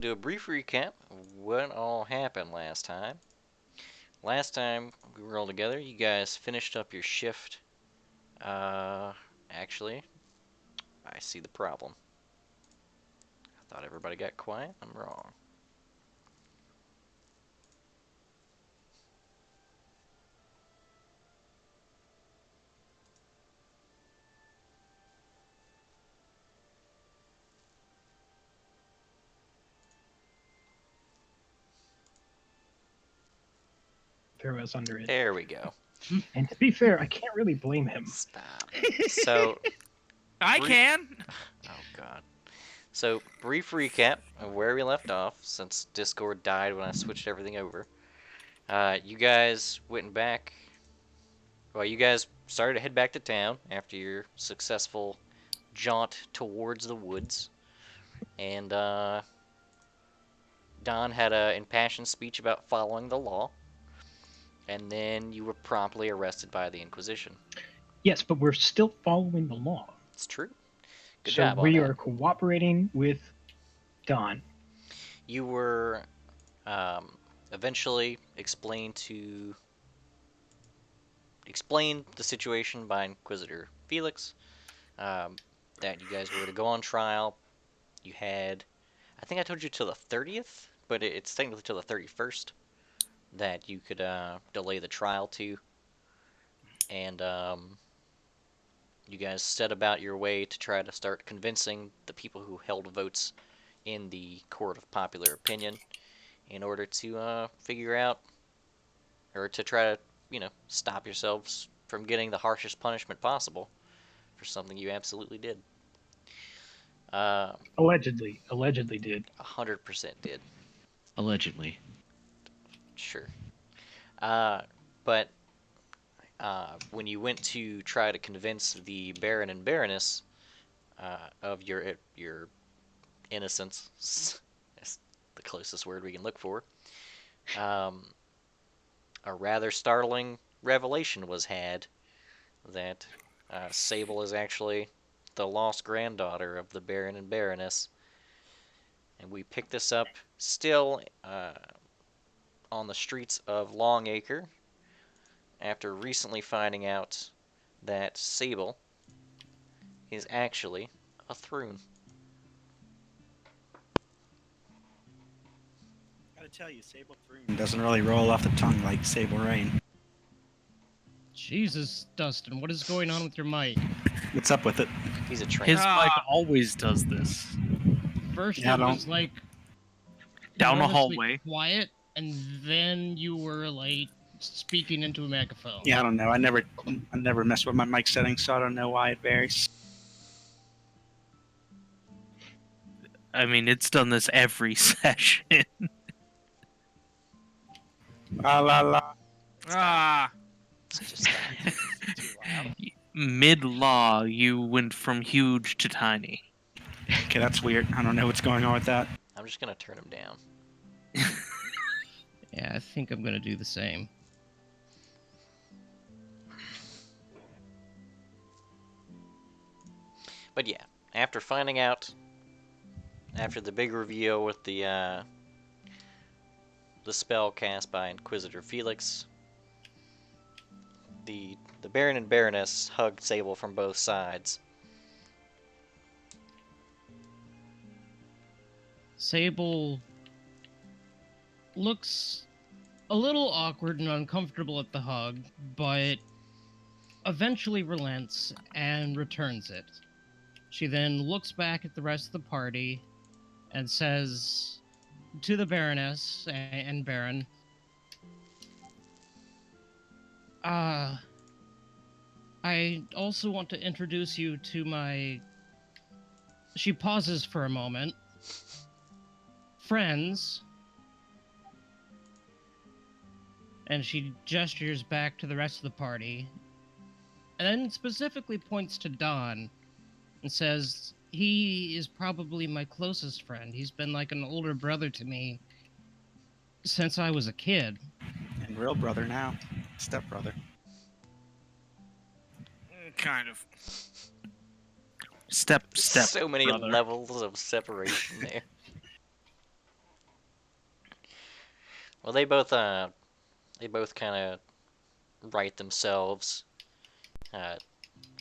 Do a brief recap of what all happened last time. Last time we were all together, you guys finished up your shift. Actually, I see the problem. I thought everybody got quiet. I'm wrong. There was under it. There we go. And to be fair, I can't really blame him. Stop. So, I can. oh god. So, brief recap of where we left off, since Discord died when I switched everything over. You guys went back. Well, you guys started to head back to town after your successful jaunt towards the woods. And Don had an impassioned speech about following the law. And then you were promptly arrested by the Inquisition. Yes, but we're still following the law. It's true. Good so job on we that. are cooperating with Don. You were eventually explained the situation by Inquisitor Felix, that you guys were to go on trial. You had, I think I told you till the 30th, but it's technically till the 31st that you could delay the trial to. And you guys set about your way to try to start convincing the people who held votes in the court of popular opinion in order to figure out, or to try to, stop yourselves from getting the harshest punishment possible for something you absolutely did. Allegedly did. 100% did. Allegedly. Sure. But when you went to try to convince the Baron and Baroness of your innocence, that's the closest word we can look for, a rather startling revelation was had that Sable is actually the lost granddaughter of the Baron and Baroness. And we pick this up still on the streets of Longacre after recently finding out that Sable is actually a Thrune. Gotta tell you, Sable Thrune doesn't really roll off the tongue like Sable Rain. Jesus, Dustin, what is going on with your mic? What's up with it? He's a train. His mic always does this. First Yeah, it was like Down the enormously hallway. quiet, and then you were like speaking into a megaphone. Yeah, I don't know. I never mess with my mic settings, so I don't know why it varies. I mean, it's done this every session. La la la. Ah. It's just too loud. Mid-law, you went from huge to tiny. Okay, that's weird. I don't know what's going on with that. I'm just gonna turn him down. Yeah, I think I'm gonna do the same. But yeah, after finding out, after the big reveal with the spell cast by Inquisitor Felix, the Baron and Baroness hugged Sable from both sides. Sable looks a little awkward and uncomfortable at the hug, but eventually relents and returns it. She then looks back at the rest of the party and says to the Baroness and Baron, I also want to introduce you to my... She pauses for a moment. Friends. And she gestures back to the rest of the party. And then specifically points to Don and says, he is probably my closest friend. He's been like an older brother to me since I was a kid. And real brother now. Step brother. Kind of. Step. So many brother. levels of separation there. Well, they both kind of right themselves, uh,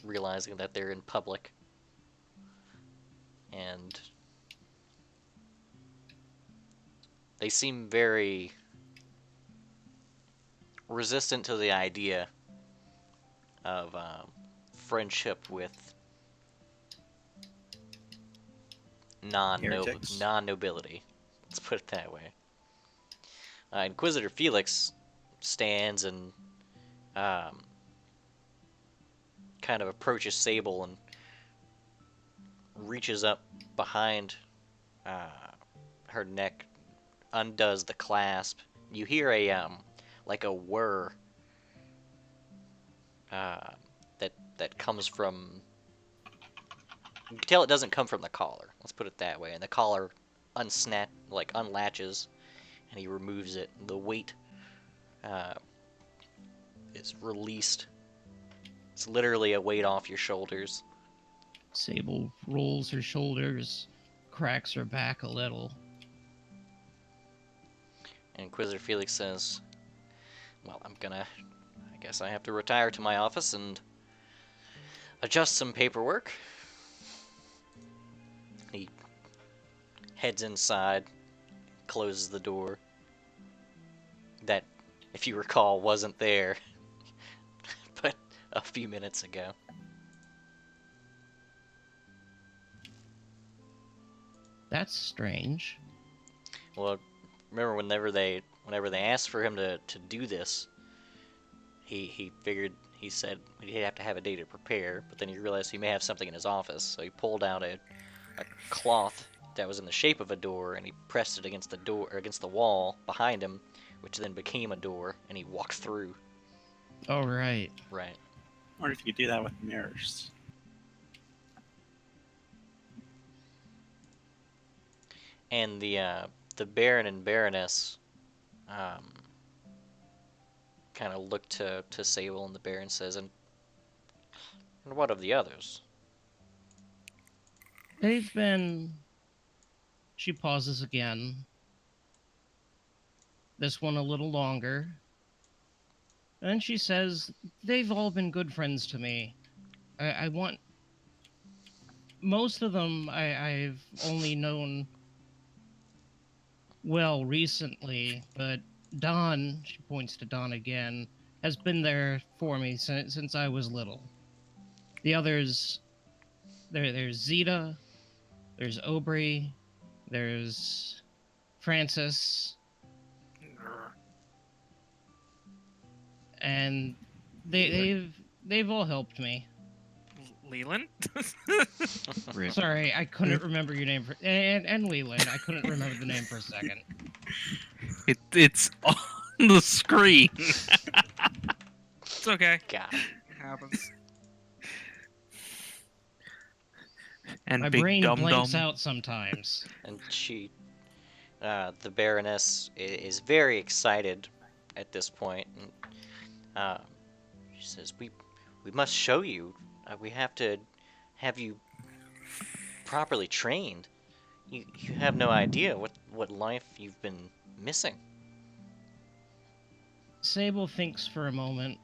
realizing that they're in public, and they seem very resistant to the idea of friendship with Heretics. non-nobility. Let's put it that way. Inquisitor Felix stands and um, kind of approaches Sable and reaches up behind uh, her neck, undoes the clasp. You hear a like a whir uh, that comes from. You can tell it doesn't come from the collar. Let's put it that way. And the collar unlatches, and he removes it. The weight uh, is released. It's literally a weight off your shoulders. Sable rolls her shoulders, cracks her back a little. And Inquisitor Felix says, "Well, I guess I have to retire to my office and adjust some paperwork." He heads inside, closes the door. That, if you recall, wasn't there but a few minutes ago. That's strange. Well, remember whenever they asked for him to do this, he figured he said he'd have to have a day to prepare, but then he realized he may have something in his office, so he pulled out a cloth that was in the shape of a door and he pressed it against the door or against the wall behind him, which then became a door, and he walked through. All right. Right. I wonder if you could do that with mirrors. And the Baron and Baroness kind of look to Sable, and the Baron says, and what of the others? They've been. She pauses again. This one a little longer. And then she says, they've all been good friends to me. I want. Most of them I've only known well recently, but Don, she points to Don again, has been there for me since I was little. The others, there's Zeta, there's Aubrey, there's Francis, and they've all helped me. Leland? Sorry, I couldn't remember your name and Leland. I couldn't remember the name for a second. It's on the screen. It's okay. God. It happens. And My big brain dum blanks dum. out sometimes. And the Baroness is very excited at this point, and she says, "We must show you. We have to have you properly trained. You have no idea what life you've been missing." Sable thinks for a moment,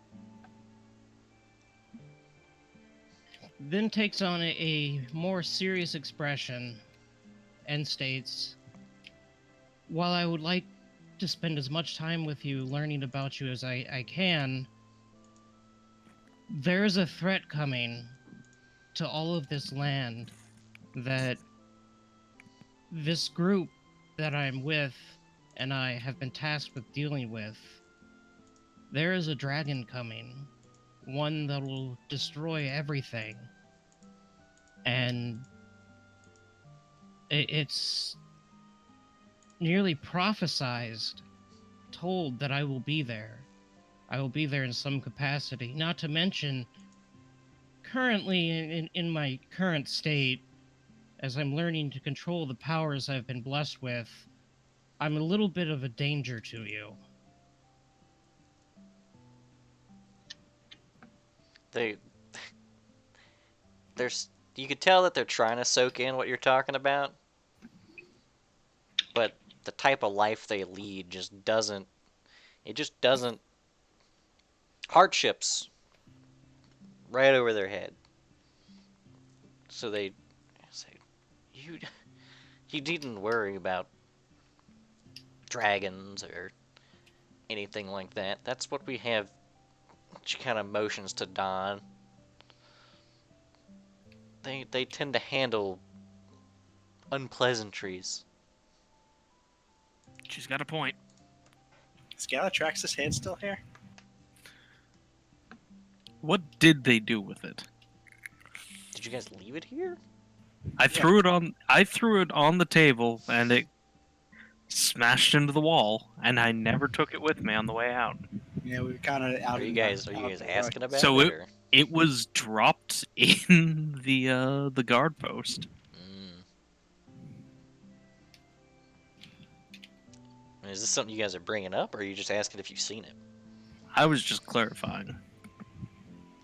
then takes on a more serious expression and states, while I would like to spend as much time with you learning about you as I can, there's a threat coming to all of this land that this group that I'm with and I have been tasked with dealing with. There is a dragon coming, one that will destroy everything. And it's nearly prophesized, told that I will be there. I will be there in some capacity. Not to mention, currently, in my current state, as I'm learning to control the powers I've been blessed with, I'm a little bit of a danger to you. They there's you could tell that they're trying to soak in what you're talking about, but the type of life they lead just doesn't. It just doesn't. Hardships right over their head. So they say, you you needn't worry about dragons or anything like that. That's what we have. She kind of motions to Don. They tend to handle unpleasantries. She's got a point. Is Galatrax's head still here? What did they do with it? Did you guys leave it here? I threw it on. I threw it on the table, and it smashed into the wall. And I never took it with me on the way out. Yeah, we were kind of out. Are you guys asking about So it? Or? It was dropped in the guard post. Is this something you guys are bringing up, or are you just asking if you've seen it? I was just clarifying.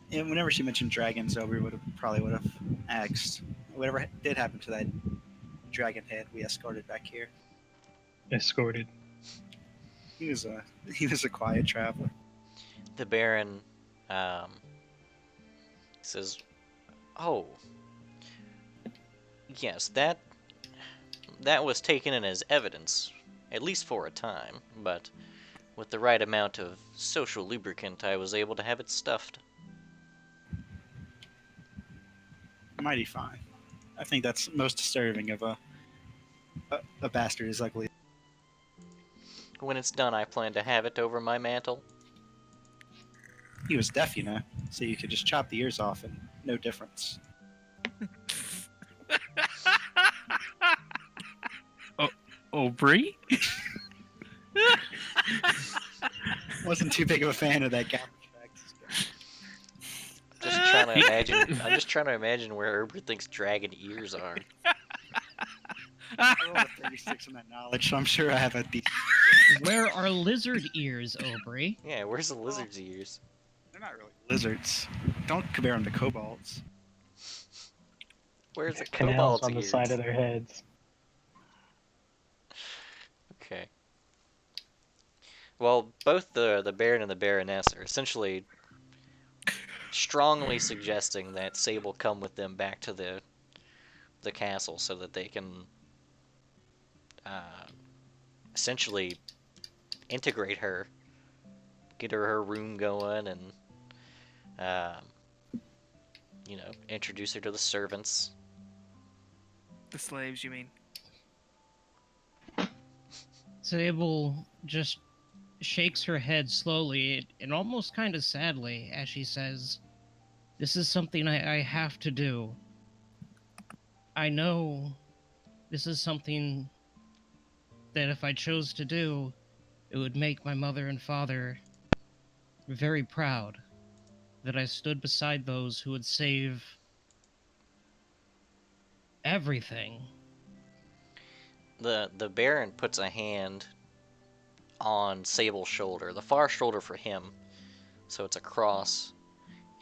Yeah, whenever she mentioned dragons, we probably would have asked. Whatever did happen to that dragon head, we escorted back here. Escorted. He was a quiet traveler. The Baron says, "Oh, yes, that was taken in as evidence, at least for a time, but with the right amount of social lubricant, I was able to have it stuffed." Mighty fine. I think that's most disturbing of a bastard is ugly. When it's done, I plan to have it over my mantle. He was deaf, you know, so you could just chop the ears off and no difference. Aubrey? Wasn't too big of a fan of that guy. Just trying to imagine. I'm just trying to imagine where Uber thinks dragon ears are. I rolled a 36 in that knowledge, so I'm sure I have a decent. Where are lizard ears, Aubrey? Yeah, where's the lizard's ears? They're not really lizards. Don't compare them to kobolds. Where's the Canals kobold's on the ears? side of their heads. Okay. Well, both the Baron and the Baroness are essentially strongly suggesting that Sable come with them back to the castle so that they can essentially integrate her, get her room going, and introduce her to the servants. The slaves, you mean? Sable just shakes her head slowly and almost kind of sadly as she says, "This is something I have to do. I know this is something that if I chose to do, it would make my mother and father very proud that I stood beside those who would save everything." The Baron puts a hand on Sable's shoulder, the far shoulder for him, so it's a cross,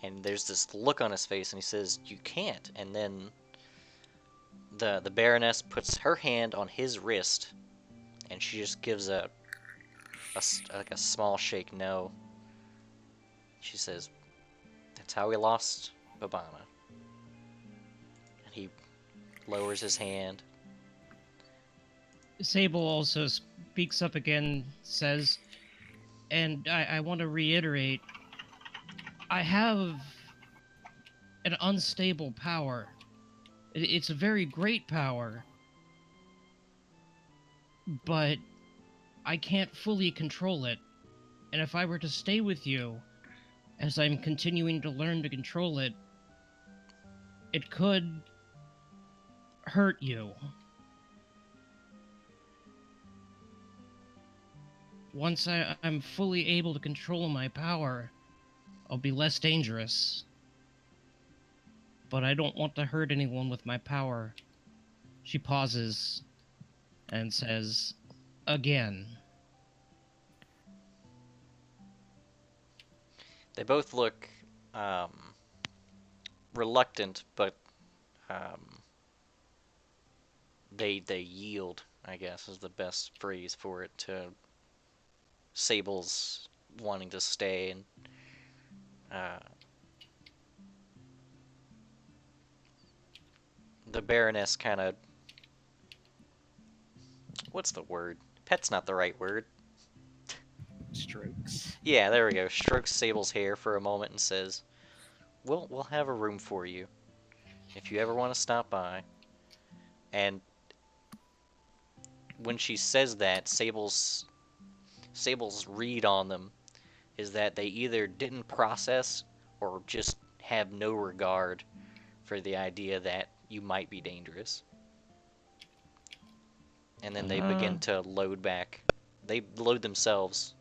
and there's this look on his face, and he says, "You can't." And then the Baroness puts her hand on his wrist, and she just gives a small shake no. She says, "That's how we lost Babana." And he lowers his hand. Sable also speaks up again, says, and I want to reiterate, I have an unstable power. It's a very great power, but I can't fully control it. And if I were to stay with you, as I'm continuing to learn to control it, it could hurt you. Once I'm fully able to control my power, I'll be less dangerous. But I don't want to hurt anyone with my power. She pauses and says, "Again." They both look reluctant, but they yield. I guess is the best phrase for it, to Sable's wanting to stay, and the Baroness kind of, what's the word? Pet's not the right word. Strokes. Yeah, there we go. Strokes Sable's hair for a moment and says, we'll have a room for you if you ever want to stop by. And when she says that, Sable's read on them is that they either didn't process or just have no regard for the idea that you might be dangerous. And then they begin to load back. They load themselves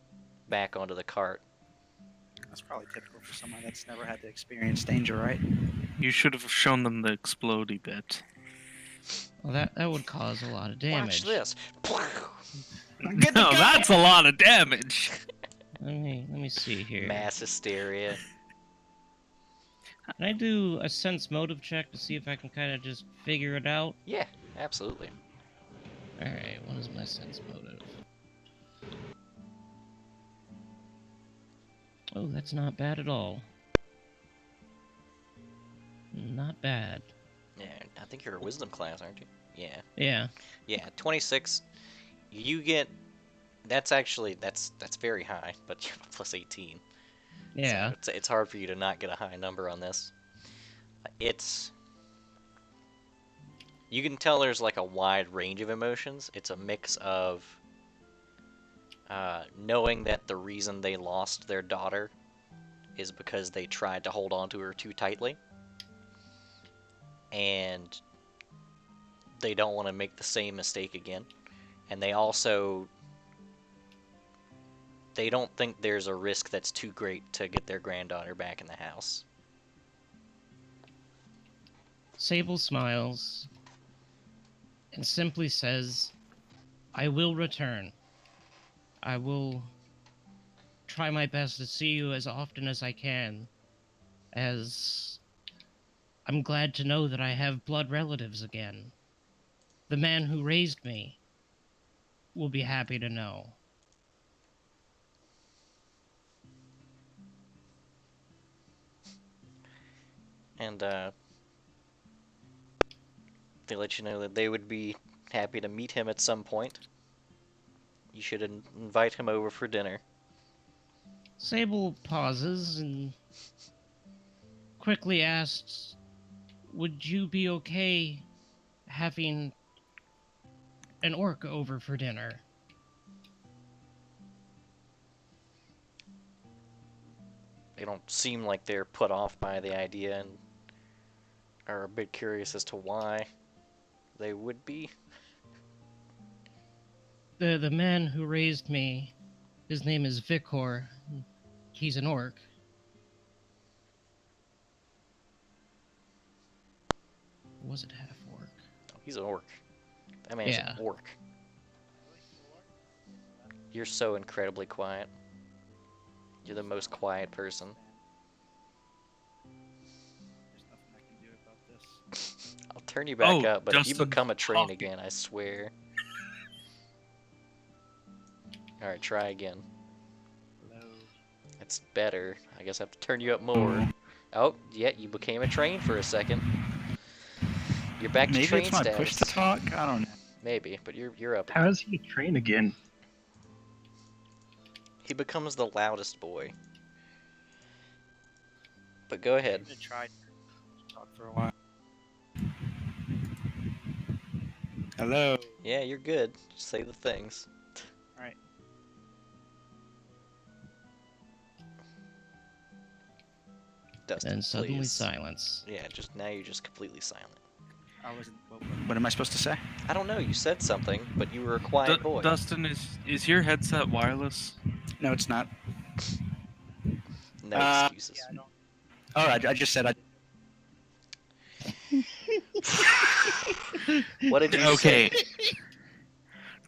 back onto the cart. That's probably typical for someone that's never had to experience danger, right? You should have shown them the explodey bit. Well, that would cause a lot of damage. Watch this. Get the No, gun! that's a lot of damage. Let me see here. Mass hysteria. Can I do a sense motive check to see if I can kind of just figure it out? Yeah, absolutely. Alright, what is my sense motive? Oh, that's not bad at all. Not bad. Yeah, I think you're a wisdom class, aren't you? Yeah. Yeah. Yeah, 26. You get, that's very high, but you have a plus 18. Yeah. So it's hard for you to not get a high number on this. You can tell there's like a wide range of emotions. It's a mix of knowing that the reason they lost their daughter is because they tried to hold on to her too tightly, and they don't want to make the same mistake again. And they don't think there's a risk that's too great to get their granddaughter back in the house. Sable smiles and simply says, I will return. I will try my best to see you as often as I can, as I'm glad to know that I have blood relatives again. The man who raised me will be happy to know. And they let you know that they would be happy to meet him at some point. You should invite him over for dinner. Sable pauses and quickly asks, would you be okay having an orc over for dinner? They don't seem like they're put off by the idea and are a bit curious as to why they would be. The man who raised me, his name is Vikor. He's an orc. Or was it half orc? Oh, he's an orc. That man's Yeah. an orc. You're so incredibly quiet. You're the most quiet person. There's nothing I can do about this. I'll turn you back Oh, up, but if you Dustin's become a train coffee. again, I swear. Alright, try again. Hello. That's better. I guess I have to turn you up more. Oh, yeah, you became a train for a second. You're back to Maybe train it's my status. push to talk? I don't know. Maybe, but you're up. How is he train again? He becomes the loudest boy. But go ahead. I'm gonna try to talk for a while. Hello. Yeah, you're good. Just say the things. Alright. Dustin, Then suddenly please. silence. Yeah, just now you're just completely silent. I wasn't. What am I supposed to say? I don't know, you said something, but you were a quiet boy. Dustin, is your headset wireless? No, it's not. No Uh, excuses. Yeah, I don't. Oh, I just said I. What did you Okay. say?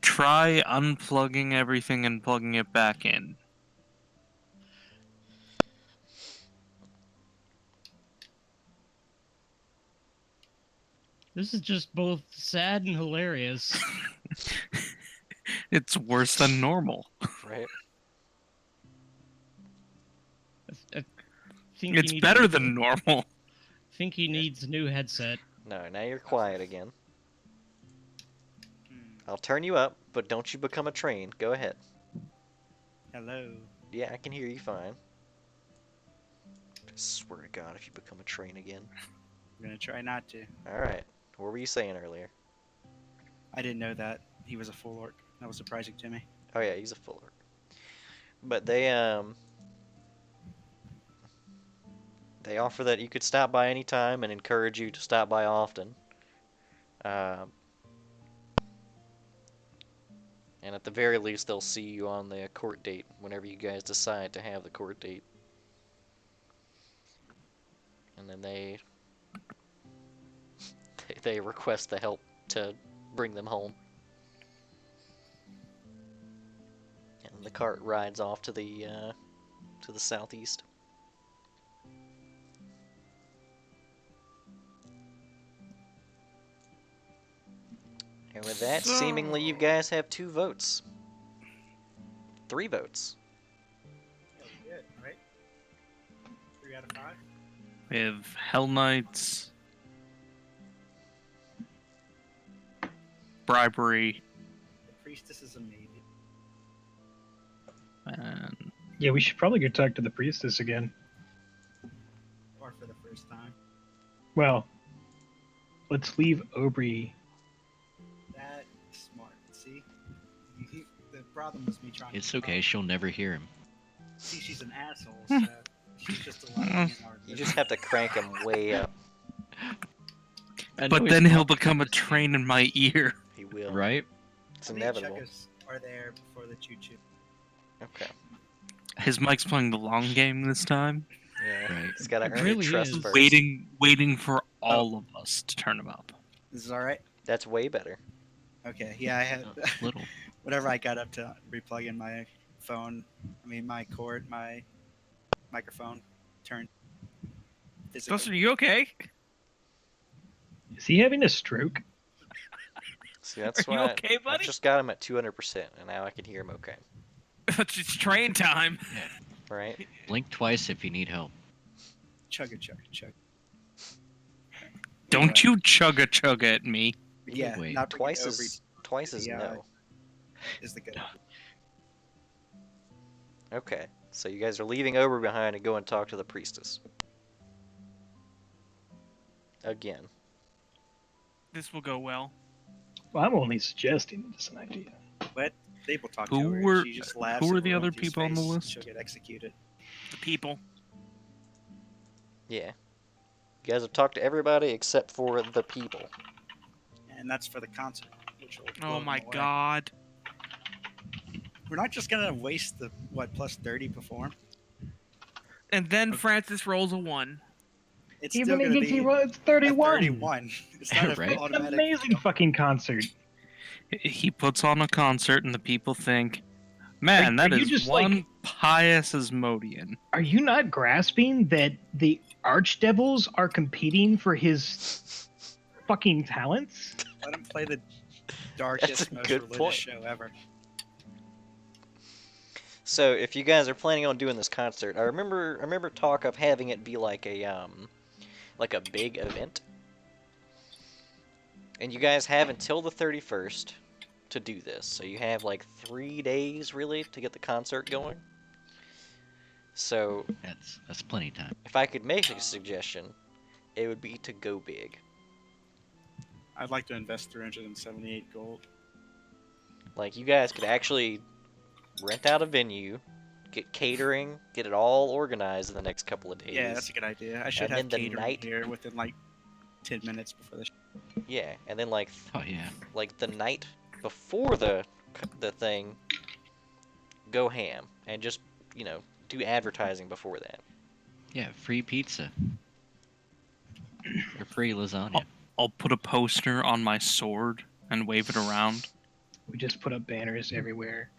Try unplugging everything and plugging it back in. This is just both sad and hilarious. It's worse than normal. Right? I think he It's needs better than normal. think he needs a new headset. No, now you're quiet again. Hmm. I'll turn you up, but don't you become a train. Go ahead. Hello. Yeah, I can hear you fine. I swear to God, if you become a train again. I'm gonna try not to. Alright. What were you saying earlier? I didn't know that he was a full orc. That was surprising to me. Oh yeah, he's a full orc. But they offer that you could stop by any time and encourage you to stop by often. Um, and at the very least, they'll see you on the court date whenever you guys decide to have the court date. And then they request the help to bring them home. And the cart rides off to the southeast. And with that, seemingly you guys have 2 votes. 3 votes. Yeah, we did, right? 3 out of 5. We have Hell Knights, bribery, The priestess is a maybe. and Yeah, we should probably go talk to the priestess again. Or for the first time. Well, let's leave Aubrey. That is smart. See? The problem was me trying It's to okay. She'll never hear him. See, she's an asshole, so she's just allowing in our You just have to crank him way up. but then he'll become a train in my ear. He will. Right? It's How many inevitable. chuggers are there before the choo-choo? Okay. His mic's playing the long game this time, Yeah. Right. He's got to It earn really your trust is. first. waiting for all of us to turn him up. This is alright? That's way better. Okay, yeah, I had... Little. Whenever I got up to replug in my phone, my cord, my microphone turned physically. Dustin, are you okay? Is he having a stroke? See, that's Are you why okay, I buddy? just got him at 200%, and now I can hear him okay. It's train time. Right? Blink twice if you need help. Chugga, chugga, chugga. Don't you chugga at me. Yeah, Wait. not bringing Twice over is Yeah. no. is the good. Okay. So you guys are leaving Ober behind and go and talk to the priestess. Again. This will go well. Well, I'm only suggesting it's an idea. But they will talk Who to her. were- and she just laughs. who are and the we're other going to his people on the face. list? She'll get executed. The people. Yeah. You guys have talked to everybody except for the people. And that's for the concert. Which will blow Oh them my away. god. We're not just gonna waste the plus 30 perform. And then Francis rolls a 1. It's Even still if gonna he be was a 31. 31. It's not Right. an It's an automatic. amazing fucking concert. He puts on a concert and the people think, man, Are that you is just, one like- pious Asmodean. Are you not grasping that the archdevils are competing for his fucking talents? Let him play the That's darkest, a most good religious point. show ever. So if you guys are planning on doing this concert, I remember talk of having it be like a big event. And you guys have until the 31st to do this. So you have like 3 days really to get the concert going. So That's plenty of time. if I could make a suggestion, it would be to go big. I'd like to invest 378 gold. Like you guys could actually rent out a venue, get catering, get it all organized in the next couple of days. Yeah, that's a good idea. I should And have then the catering night- here within like 10 minutes before the show. Yeah, and then like Oh yeah. the night before the thing, go ham and just do advertising before that. Yeah, free pizza. Or free lasagna. I'll put a poster on my sword and wave it around. We just put up banners everywhere.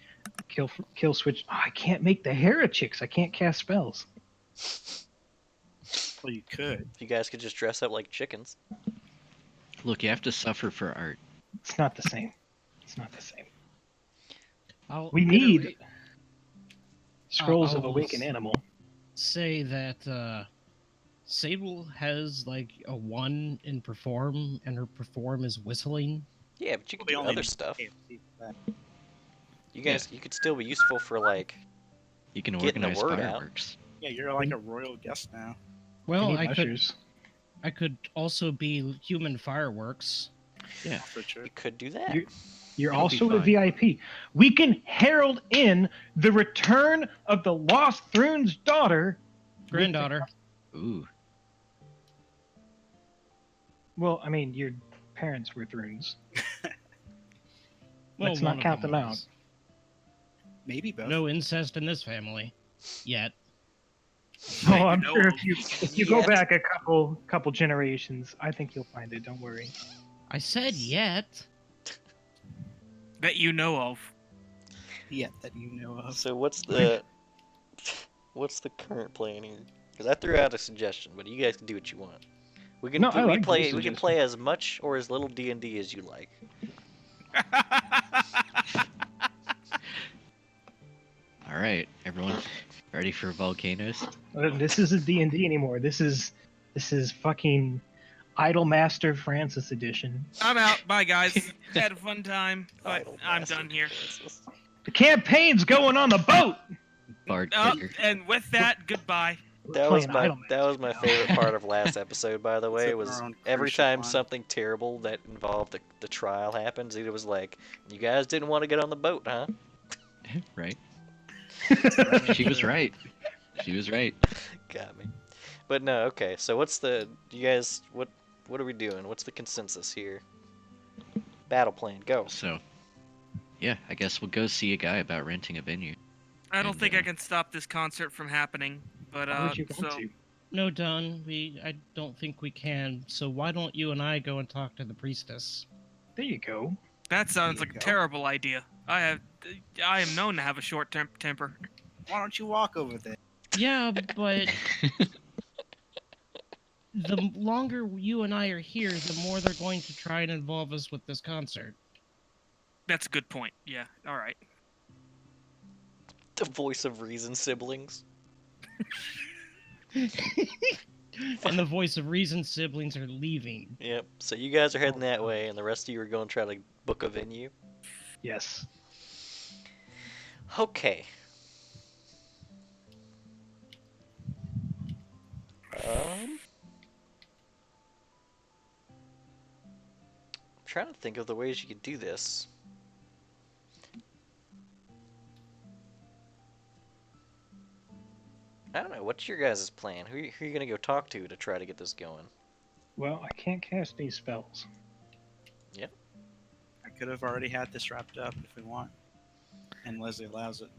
Kill switch. Oh, I can't make the Hera chicks. I can't cast spells. Well, you could. If you guys could just dress up like chickens. Look, you have to suffer for art. It's not the same. It's not the same. I'll We need iterate- scrolls of I'll awaken animal. say that Sable has like a 1 in perform, and her perform is whistling. Yeah, but you can We do only other need stuff. KFC for that. You guys, you could still be useful for like You can Getting the organize word out. fireworks. Yeah, you're like a royal guest now. We Well, need I could ushers. also be human fireworks. Yeah. For sure. you could do that. You're It'll be also a fine. VIP. We can herald in the return of the lost Thrune's daughter. Granddaughter. Ooh. Well, I mean, your parents were Thrunes. Well, Let's one not of count them them out. was. Maybe both. No incest in this family. Yet. Oh, Wait, I'm no. sure if you go Yes. back a couple generations, I think you'll find it. Don't worry. I said yet. That you know of. Yeah, that you know of. So what's the current plan here? Because I threw out a suggestion, but you guys can do what you want. We can No, I like we this can suggestion. play as much or as little D&D as you like. All right, everyone, ready for volcanoes? This isn't D&D anymore. This is fucking Idolmaster Francis edition. I'm out. Bye, guys. Had a fun time, but Idle I'm bastard done here. Francis. The campaign's going on the boat. Bard Oh, kicker. and with that, goodbye. We're That was playing my Idolmaster now. favorite part of last episode, by the way. Sipping Was our own every cruise ship time wine. something terrible that involved the trial happens, it was like, "You guys didn't want to get on the boat, huh?" Right. She was right. She was right. Got me. But no, okay. So what's the you guys what are we doing? What's the consensus here? Battle plan, go. So, yeah, I guess we'll go see a guy about renting a venue. I don't And, think I can stop this concert from happening, but Why would you want so to? No, Don. I don't think we can. So why don't you and I go and talk to the priestess? There you go. that sounds There like you a go. terrible idea. I am known to have a short temper. Why don't you walk over there? Yeah, but the longer you and I are here, the more they're going to try and involve us with this concert. That's a good point. Yeah. All right. The voice of reason siblings. And the voice of reason siblings are leaving. Yep. So you guys are heading that way, and the rest of you are going to try to book a venue. Yes. Okay. I'm trying to think of the ways you could do this. I don't know. What's your guys' plan? Who are you gonna go talk to try to get this going? Well, I can't cast any spells. I could have already had this wrapped up if we want. And Leslie allows it.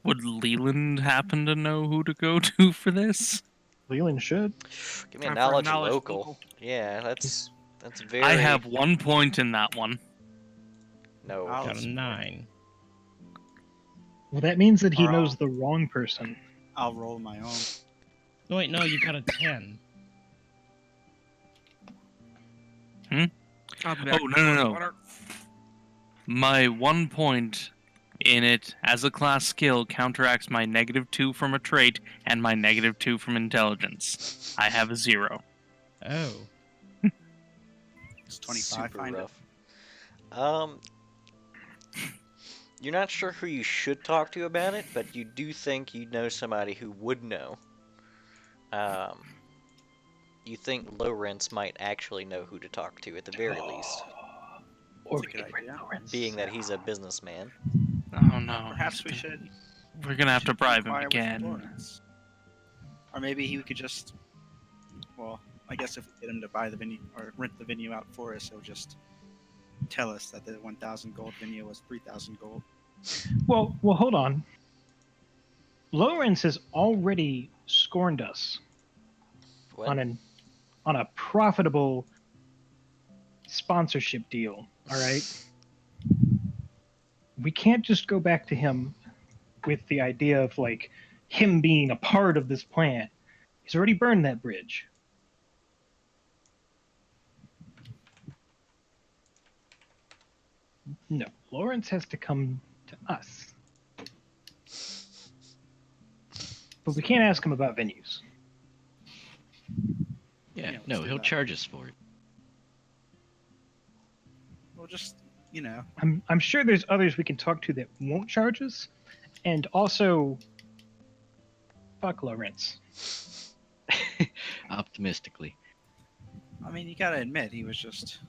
Would Leland happen to know who to go to for this? Leland should. Give me a Time for knowledge, knowledge local. local. Yeah, that's very. I have 1 point in that one. no. I'll- Got a 9. Well, that means that he Or knows I'll- the wrong person. I'll roll my own. No, wait, no, you got a 10. I'll be back. Oh, no. Water. My 1 point in it as a class skill counteracts my -2 from a trait and my -2 from intelligence. I have a 0. Oh. It's 25. Super Find it. rough. You're not sure who you should talk to about it, but you do think you know somebody who would know. You think Lawrence might actually know who to talk to at the very least, Or That's a we good could bring idea. Lawrence. being that he's a businessman. Oh no. Perhaps we should. We're gonna have to bribe him inquire with again. Lawrence. Or maybe he could just. Well, I guess if we get him to buy the venue or rent the venue out for us, he'll just tell us that the 1,000 gold venue was 3,000 gold. Well, hold on. Lawrence has already scorned us What? on a profitable sponsorship deal. All right. We can't just go back to him with the idea of like him being a part of this plan. He's already burned that bridge. No, Lawrence has to come to us. But we can't ask him about venues. Yeah, Yeah, let's no, do he'll that. charge us for it. We'll just, you know, I'm sure there's others we can talk to that won't charge us. And also, fuck Lawrence. Optimistically. I mean, you gotta admit, he was just,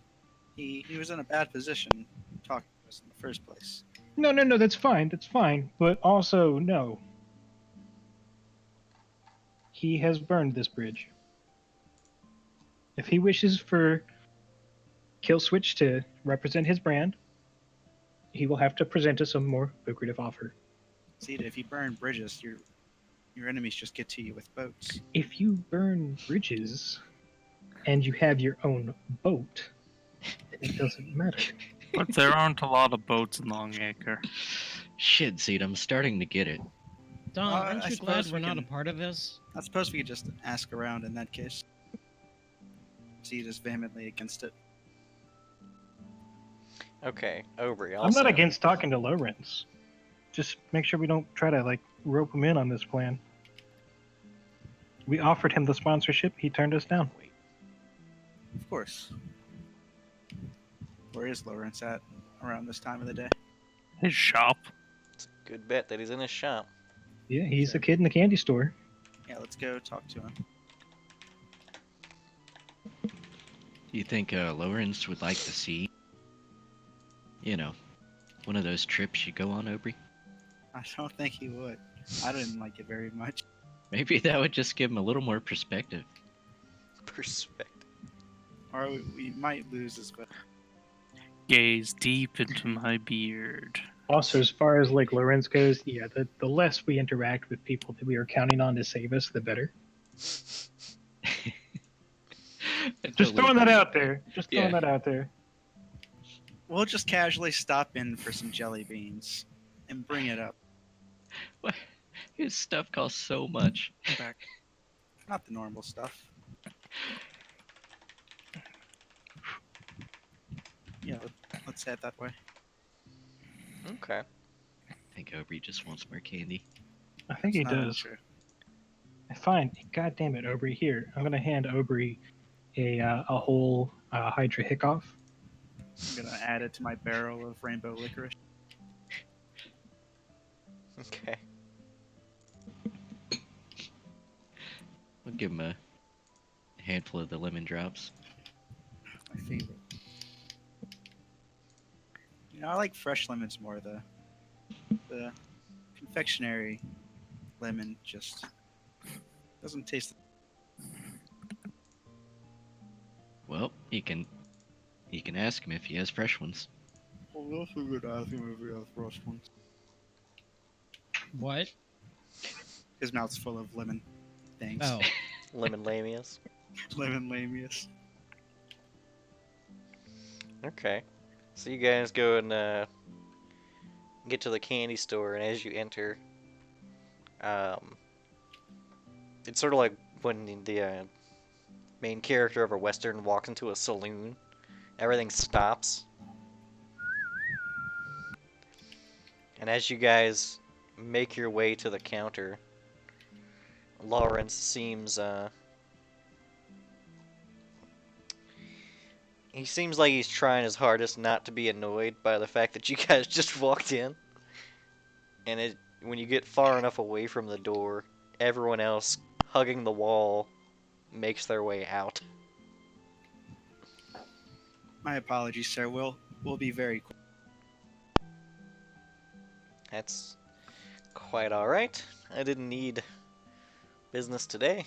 he was in a bad position talking to us in the first place. No, that's fine. That's fine. But also, no. He has burned this bridge. If he wishes for Killswitch to represent his brand, he will have to present us a more lucrative offer. See, if you burn bridges, your enemies just get to you with boats. If you burn bridges and you have your own boat, it doesn't matter. But there aren't a lot of boats in Longacre. Shit, Seed, I'm starting to get it. Dom, aren't I you glad suppose we're we not a can- part of this? I suppose we could just ask around in that case. Seed is vehemently against it. Okay, Aubrey. I'm Also, not against talking to Lawrence. Just make sure we don't try to rope him in on this plan. We offered him the sponsorship. He turned us down. Wait. Of course. Where is Lawrence at around this time of the day? His shop. It's a good bet that he's in his shop. Yeah, he's a kid in the candy store. Yeah, let's go talk to him. Do you think Lawrence would like to see, one of those trips you go on, Aubrey? I don't think he would. I didn't like it very much. Maybe that would just give him a little more perspective. Perspective. Or we might lose his boat. Gaze deep into my beard. Also, as far as Lawrence goes, yeah, the less we interact with people that we are counting on to save us, the better. Just throwing that out there. Just throwing Yeah. that out there. We'll just casually stop in for some jelly beans and bring it up. What? His stuff costs so much. Back. Not the normal stuff. Yeah, let's head that way. Okay. I think Aubrey just wants more candy. I think he It's not does. true. Fine. God damn it, Aubrey. Here, I'm gonna hand Aubrey a whole Hydra Hickoff. I'm gonna add it to my barrel of rainbow licorice. Okay. We'll give him a handful of the lemon drops. My favorite. I like fresh lemons more. The confectionery lemon just doesn't taste. Well, you can ask him if he has fresh ones. Well, we also could ask him if he has fresh ones. What? His mouth's full of lemon things. Oh, Lemon lamias. Lemon lamius. Okay. So you guys go and get to the candy store, and as you enter, it's sort of like when the main character of a western walks into a saloon. Everything stops. And as you guys make your way to the counter, Lawrence seems he seems like he's trying his hardest not to be annoyed by the fact that you guys just walked in. And when you get far enough away from the door, everyone else hugging the wall makes their way out. My apologies, sir. We'll be very quick. That's quite alright. I didn't need business today.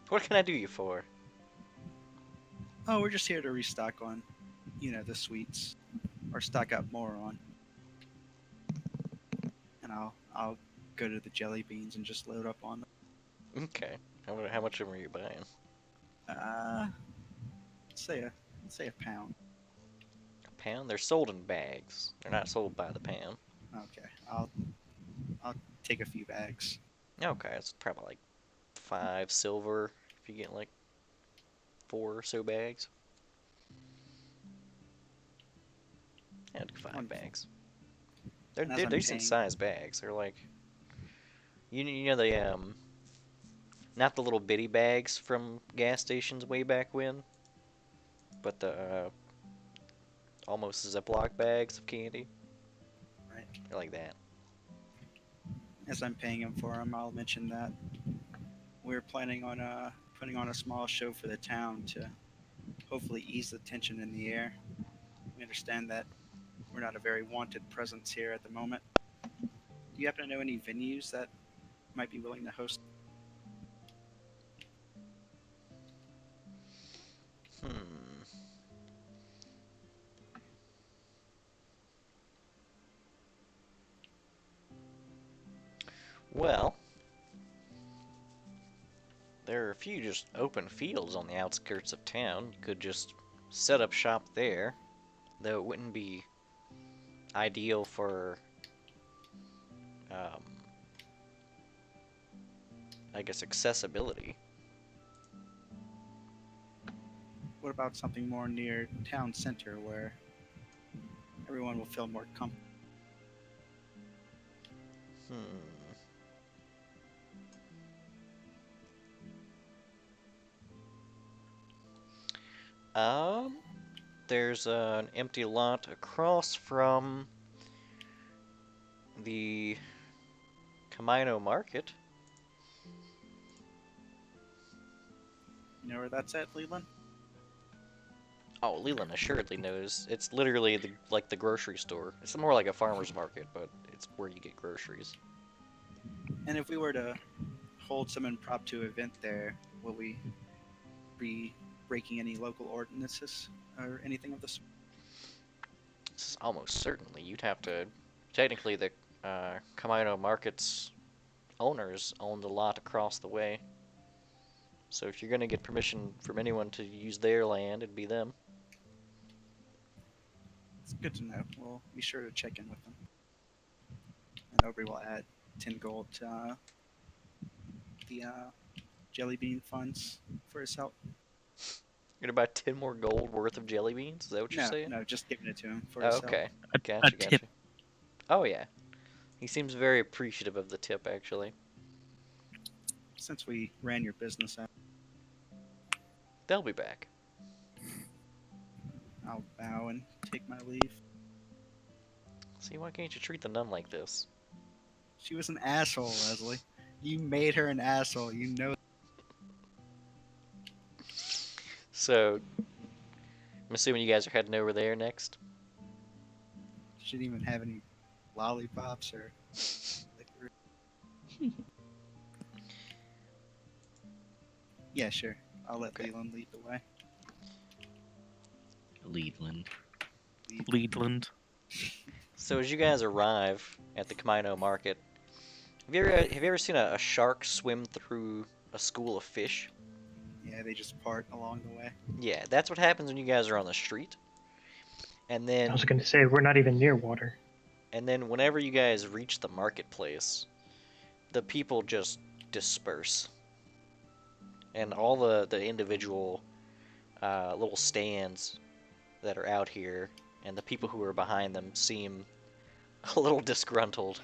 What can I do you for? Oh, we're just here to restock on, the sweets, or stock up more on. And I'll go to the jelly beans and just load up on them. Okay. How much of them are you buying? Let's say a pound. A pound? They're sold in bags. They're not sold by the pound. Okay, I'll take a few bags. Okay, it's probably like 5 silver if you get like 4 or so bags. Yeah, do 5 Wonderful. bags. They're And as they're I'm decent paying, sized bags. They're like you know the not the little bitty bags from gas stations way back when, but the almost Ziploc bags of candy. right? They're like that. As I'm paying him for them, I'll mention that we're planning on putting on a small show for the town to hopefully ease the tension in the air. We understand that we're not a very wanted presence here at the moment. Do you happen to know any venues that might be willing to host? Hmm. Well, there are a few just open fields on the outskirts of town. You could just set up shop there, though it wouldn't be ideal for, um, I guess, accessibility. What about something more near town center where everyone will feel more comfortable? Hmm. Um, there's an empty lot across from the Camino Market. You know where that's at, Leland? Oh, Leland assuredly knows. It's literally the grocery store. It's more like a farmer's market, but it's where you get groceries. And if we were to hold some impromptu event there, will we be breaking any local ordinances or anything of the sort? This is almost certainly you'd have to. Technically, the Camino Market's owners own the lot across the way. So if you're gonna get permission from anyone to use their land, it'd be them. It's good to know. We'll be sure to check in with them. And Aubrey will add 10 gold to the jelly bean funds for his help. You're gonna buy 10 more gold worth of jelly beans? Is that what you're No, saying? no, just giving it to him for Oh, his help. okay. A Gotcha, tip. gotcha. Oh, yeah. He seems very appreciative of the tip, actually. Since we ran your business out, They'll be back. I'll bow and take my leave. See, why can't you treat the nun like this? She was an asshole, Leslie. You made her an asshole. You know. So, I'm assuming you guys are heading over there next? She didn't even have any lollipops or liquor. Yeah, sure. I'll let Okay. Leland lead the way. Leadland. Leadland. So as you guys arrive at the Camino Market, have you ever seen a shark swim through a school of fish? Yeah, they just part along the way. Yeah, that's what happens when you guys are on the street. And I then was going to say, we're not even near water. whenever you guys reach the marketplace, the people just disperse. And all the individual little stands that are out here and the people who are behind them seem a little disgruntled.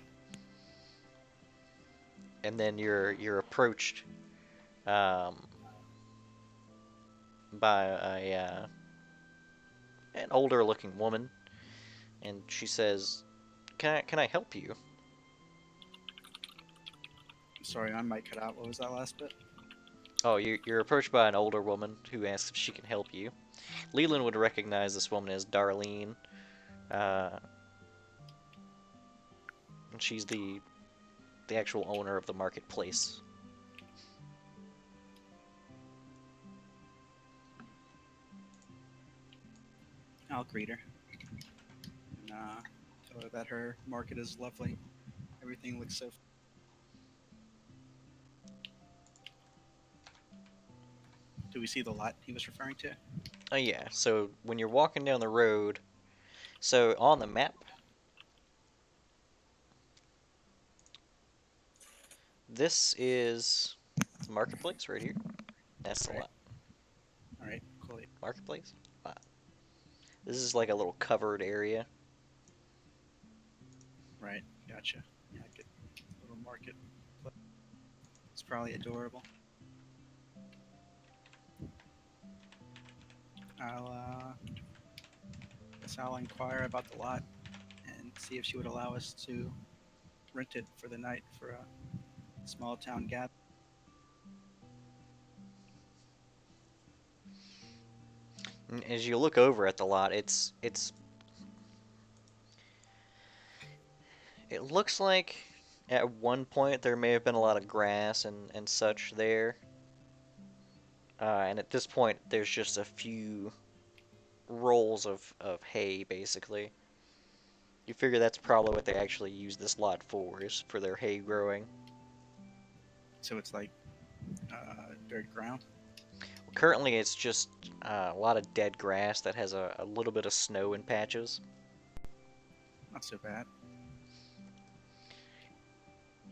And then you're approached um, by an older looking woman, and she says, "Can I help you?" Sorry, I might cut out. What was that last bit? Oh, you're approached by an older woman who asks if she can help you. Leland would recognize this woman as Darlene. Uh, and she's the actual owner of the marketplace. I'll greet her. And tell her that her market is lovely. Everything looks so. Do we see the lot he was referring to? Oh yeah, so when you're walking down the road, so on the map, this is the marketplace right here. That's the Right. lot. All right, cool. Marketplace? Wow. This is like a little covered area. Right. Gotcha. Yeah, good little market. It's probably adorable. I'll guess I'll inquire about the lot and see if she would allow us to rent it for the night for a small town gathering. And as you look over at the lot, it looks like at one point there may have been a lot of grass and such there. And at this point, there's just a few rolls of hay, basically. You figure that's probably what they actually use this lot for, is for their hay growing. So it's like dirt ground. Currently, it's just a lot of dead grass that has a little bit of snow in patches. Not so bad.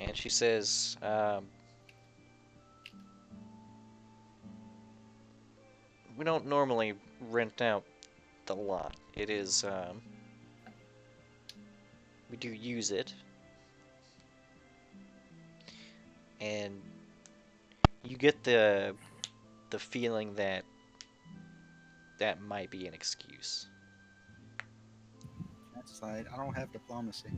And she says, we don't normally rent out the lot. It is, we do use it. And you get the feeling that that might be an excuse. That's like I don't have diplomacy.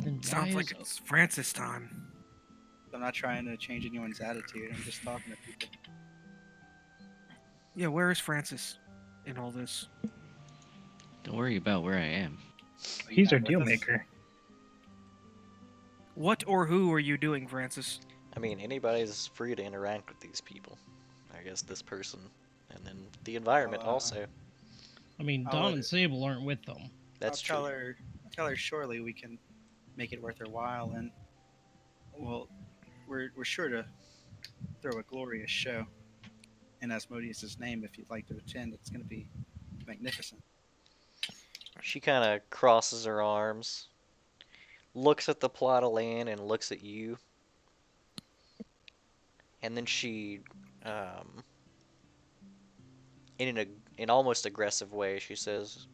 Then why Sounds like is- it's Francis time. I'm not trying to change anyone's attitude. I'm just talking to people. Yeah, where is Francis in all this? Don't worry about where I am. He's our Not with deal us. maker. What or who are you doing, Francis? I mean, anybody's free to interact with these people. I guess this person, and then the environment also. I mean, I'll Dawn let and it- Sable aren't with them. That's I'll tell true. her. I'll tell her surely we can make it worth her while, and well, we're sure to throw a glorious show in Asmodeus's name. If you'd like to attend, it's going to be magnificent. She kind of crosses her arms, looks at the plot of land, and looks at you. And then she, in an almost aggressive way, she says,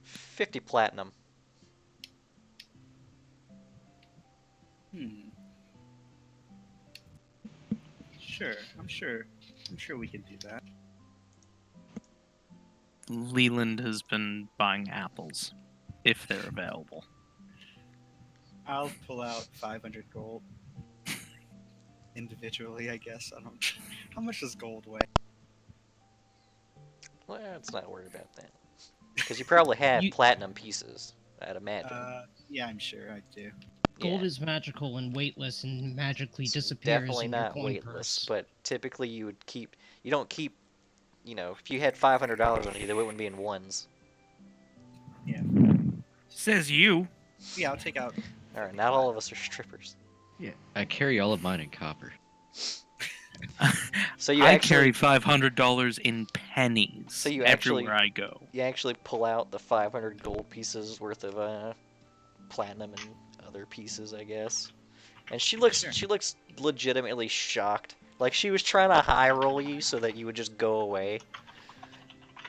50 platinum. Hmm. Sure. I'm sure we can do that. Leland has been buying apples, if they're available. I'll pull out 500 gold individually. I guess I don't. How much does gold weigh? Let's not worry about that. Because you probably have You- platinum pieces, I'd imagine. Yeah, I'm sure I do. Gold Yeah, is magical and weightless and magically it's disappears definitely in your not coin weightless, purse. but typically you don't keep, if you had $500 on you, they wouldn't be in ones. Says you. Yeah, I'll take out. Alright, not all of us are strippers. Yeah, I carry all of mine in copper. So you I actually carry $500 in pennies So you everywhere I go. you actually pull out the 500 gold pieces worth of platinum and other pieces, I guess. And she looks legitimately shocked. Like she was trying to high roll you so that you would just go away.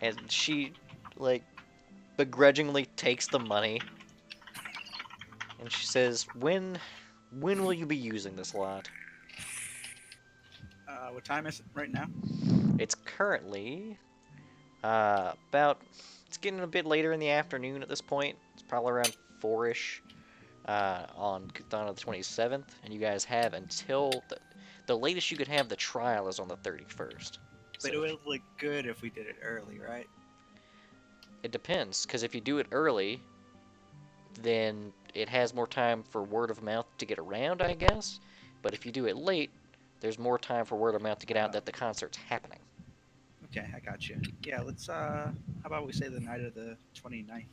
And she like begrudgingly takes the money. And she says, "When will you be using this lot?" What time is it right now? It's currently it's getting a bit later in the afternoon at this point. It's probably around 4-ish on Kuthana the 27th, and you guys have until the latest you could have the trial is on the 31st. But So it would look good if we did it early, right? it depends, because if you do it early, then it has more time for word of mouth to get around, I guess. But if you do it late, there's more time for word of mouth to get out that the concert's happening. Okay, I got you. Yeah, let's. How about we say the night of the 29th?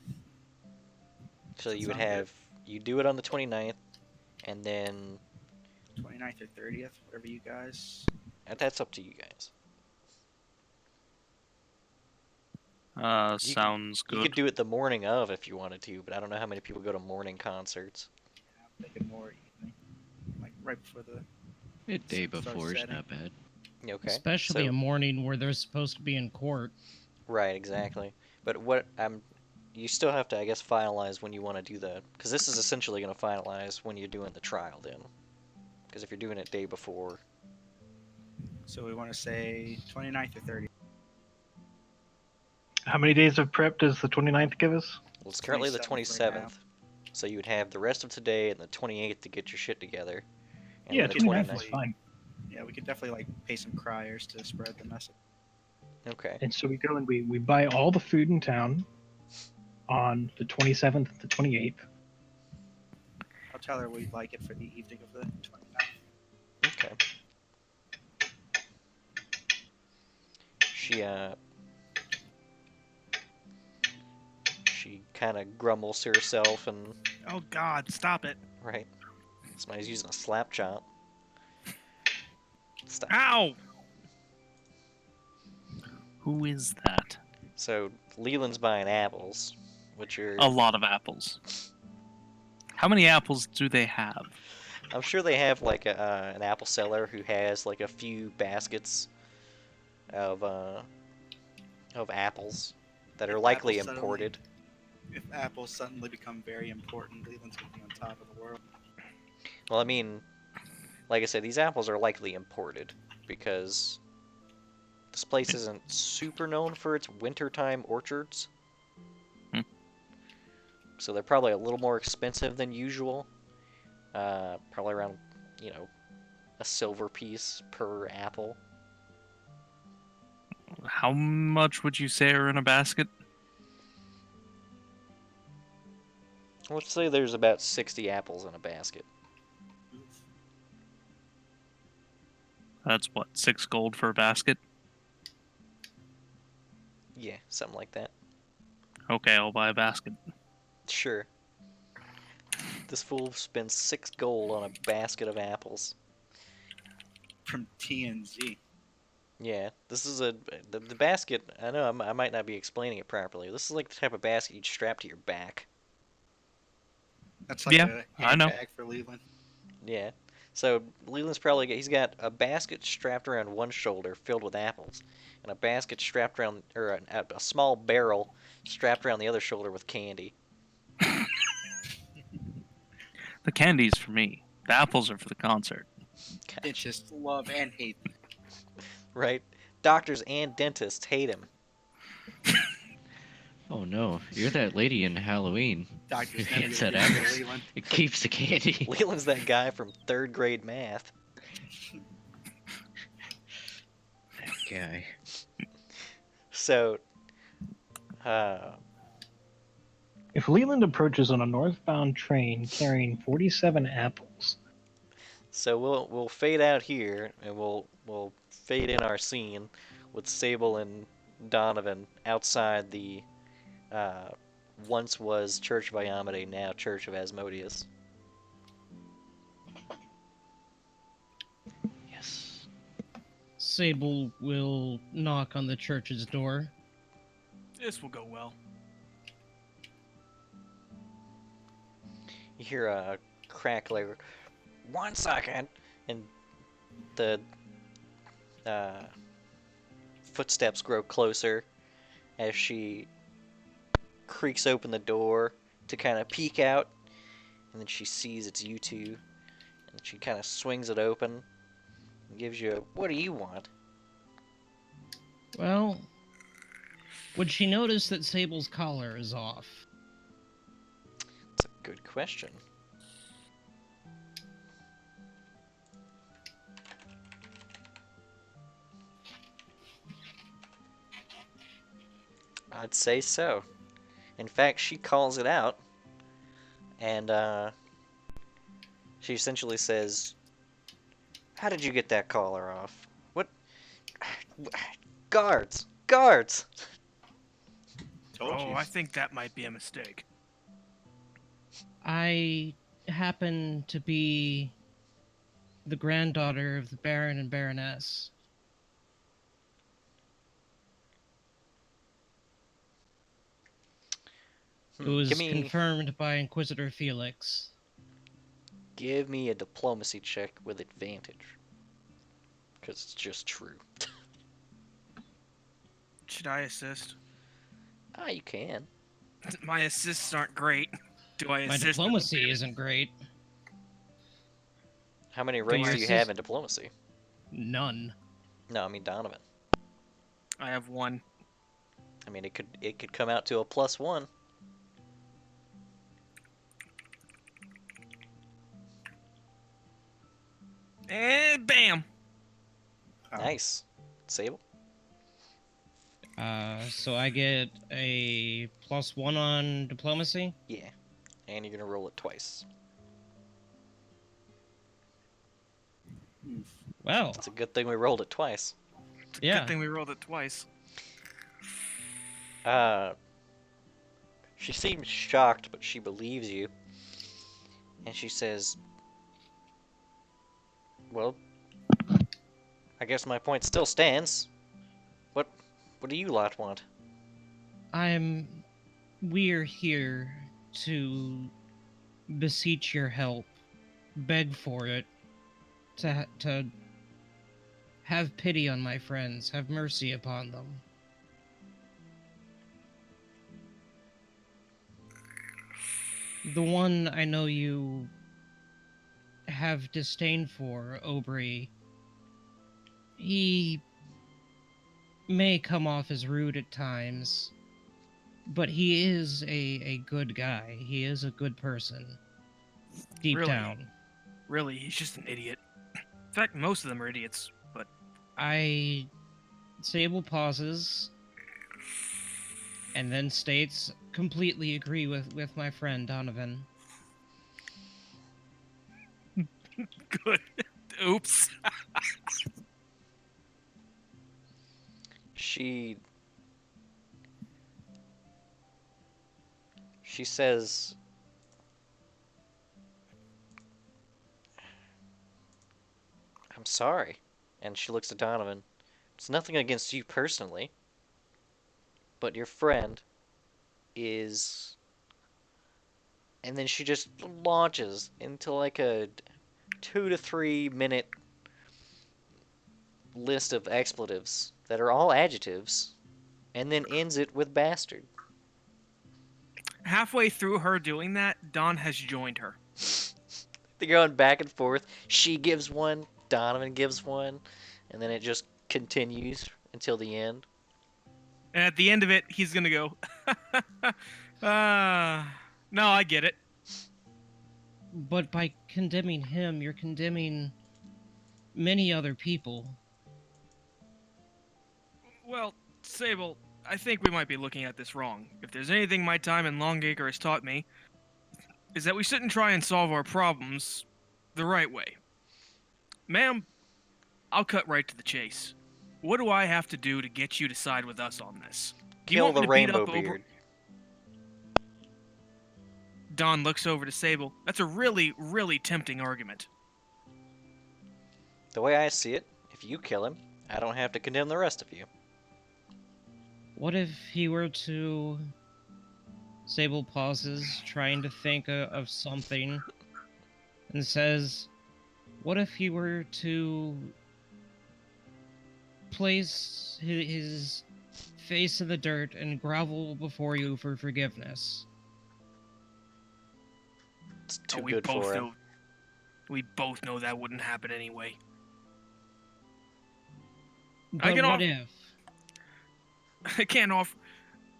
So Does you that would sound good? have you do it on the 29th, and then 29th or 30th, whatever you guys. that's up to you guys. Sounds You good. could do it the morning of if you wanted to, but I don't know how many people go to morning concerts. I'm thinking more evening, like right before the. A day Sun starts before is setting. not bad. Okay. Especially so, a morning where they're supposed to be in court. Right, exactly. But what you still have to, I guess, finalize when you want to do that, because this is essentially going to finalize when you're doing the trial then. Because if you're doing it day before, So we want to say 29th or 30th. How many days of prep does the 29th give us? well, it's It's currently the 27th right now. 27th, so you would have the rest of today and the 28th to get your shit together, and Yeah, then the 29th is 29th. fine. Yeah, we could definitely like pay some criers to spread the message. Okay. And so we go and we buy all the food in town on the 27th and the 28th. I'll tell her we'd like it for the evening of the 29th. Okay. She kind of grumbles to herself and Oh God, stop it! right. Somebody's using a slap chop. Stop. Ow! Who is that? So Leland's buying apples, which are A lot of apples. How many apples do they have? I'm sure they have like an apple seller who has like a few baskets of apples that are If likely apples suddenly- imported. If apples suddenly become very important, Leland's gonna be on top of the world. Well, I mean, like I said, these apples are likely imported because this place isn't super known for its wintertime orchards. Hmm. So they're probably a little more expensive than usual. Probably around, a silver piece per apple. How much would you say are in a basket? Let's say there's about 60 apples in a basket. Oof. That's what, 6 gold for a basket? Yeah, something like that. Okay, I'll buy a basket. Sure. This fool spends 6 gold on a basket of apples. From TNZ. Yeah, this is the basket. I know I might not be explaining it properly. This is like the type of basket you'd strap to your back. That's like Yeah, a I know. handbag for Leland. Yeah. So Leland's he's got a basket strapped around one shoulder filled with apples, and a basket strapped around, or a small barrel strapped around the other shoulder with candy. The candy's for me. The apples are for the concert. It's just love and hate. Right? Doctors and dentists hate him. Oh no, you're that lady in Halloween. Doctors Who never hands get that used to apples. Leland. It keeps the candy. Leland's that guy from third grade math. That guy. So, If Leland approaches on a northbound train carrying 47 apples, So we'll fade out here, and we'll fade in our scene with Sable and Donovan outside the once was Church of Iamade, now Church of Asmodeus. Yes. Sable will knock on the church's door. This will go well. You hear a crack like, 1 second, and the footsteps grow closer as she creaks open the door to kind of peek out, and then she sees it's you two, and she kind of swings it open and gives you a, "What do you want?" Well, would she notice that Sable's collar is off? That's a good question. I'd say so. In fact, she calls it out, and she essentially says, "How did you get that collar off? What? Guards! Guards!" Told you. I think that might be a mistake. I happen to be the granddaughter of the Baron and Baroness. It was confirmed by Inquisitor Felix. Give me a diplomacy check with advantage, because it's just true. Should I assist? Ah, you can. My assists aren't great. Do I My assist? diplomacy isn't great. How many Do ranks I do you have assist? in diplomacy? None. No, I mean Donovan. I have one. I mean, it could come out to a +1. And bam! Wow. Nice. Sable? So I get a +1 on diplomacy. Yeah. And you're gonna roll it twice. Hmm. Well, It's a good thing we rolled it twice. yeah. Good thing we rolled it twice. Uh, she seems shocked, but she believes you. And she says, well, I guess my point still stands. What do you lot want? We're here to beseech your help, beg for it, to have pity on my friends, have mercy upon them. The one I know you have disdain for, Aubrey, he may come off as rude at times, but he is a good guy. He is a good person, deep Really? down. Really, he's just an idiot. In fact, most of them are idiots, but Sable pauses and then states, completely agree with my friend Donovan. good. Oops. She says, I'm sorry. And she looks at Donovan. It's nothing against you personally, but your friend is. And then she just launches into like a 2 to 3 minute list of expletives that are all adjectives, and then ends it with bastard. Halfway through her doing that, Don has joined her. They're going back and forth. She gives one, Donovan gives one, and then it just continues until the end. And at the end of it, he's gonna go, no, I get it. But by condemning him, you're condemning many other people. Well, Sable, I think we might be looking at this wrong. If there's anything my time in Longacre has taught me, is that we shouldn't try and solve our problems the right way. Ma'am, I'll cut right to the chase. What do I have to do to get you to side with us on this? Do you Kill want me the to beat rainbow up over... beard. Don looks over to Sable. That's a really, really tempting argument. The way I see it, if you kill him, I don't have to condemn the rest of you. What if he were to... Sable pauses, trying to think of something, and says, what if he were to place his face in the dirt and grovel before you for forgiveness? It's too good for him. We both know that wouldn't happen anyway. But what if?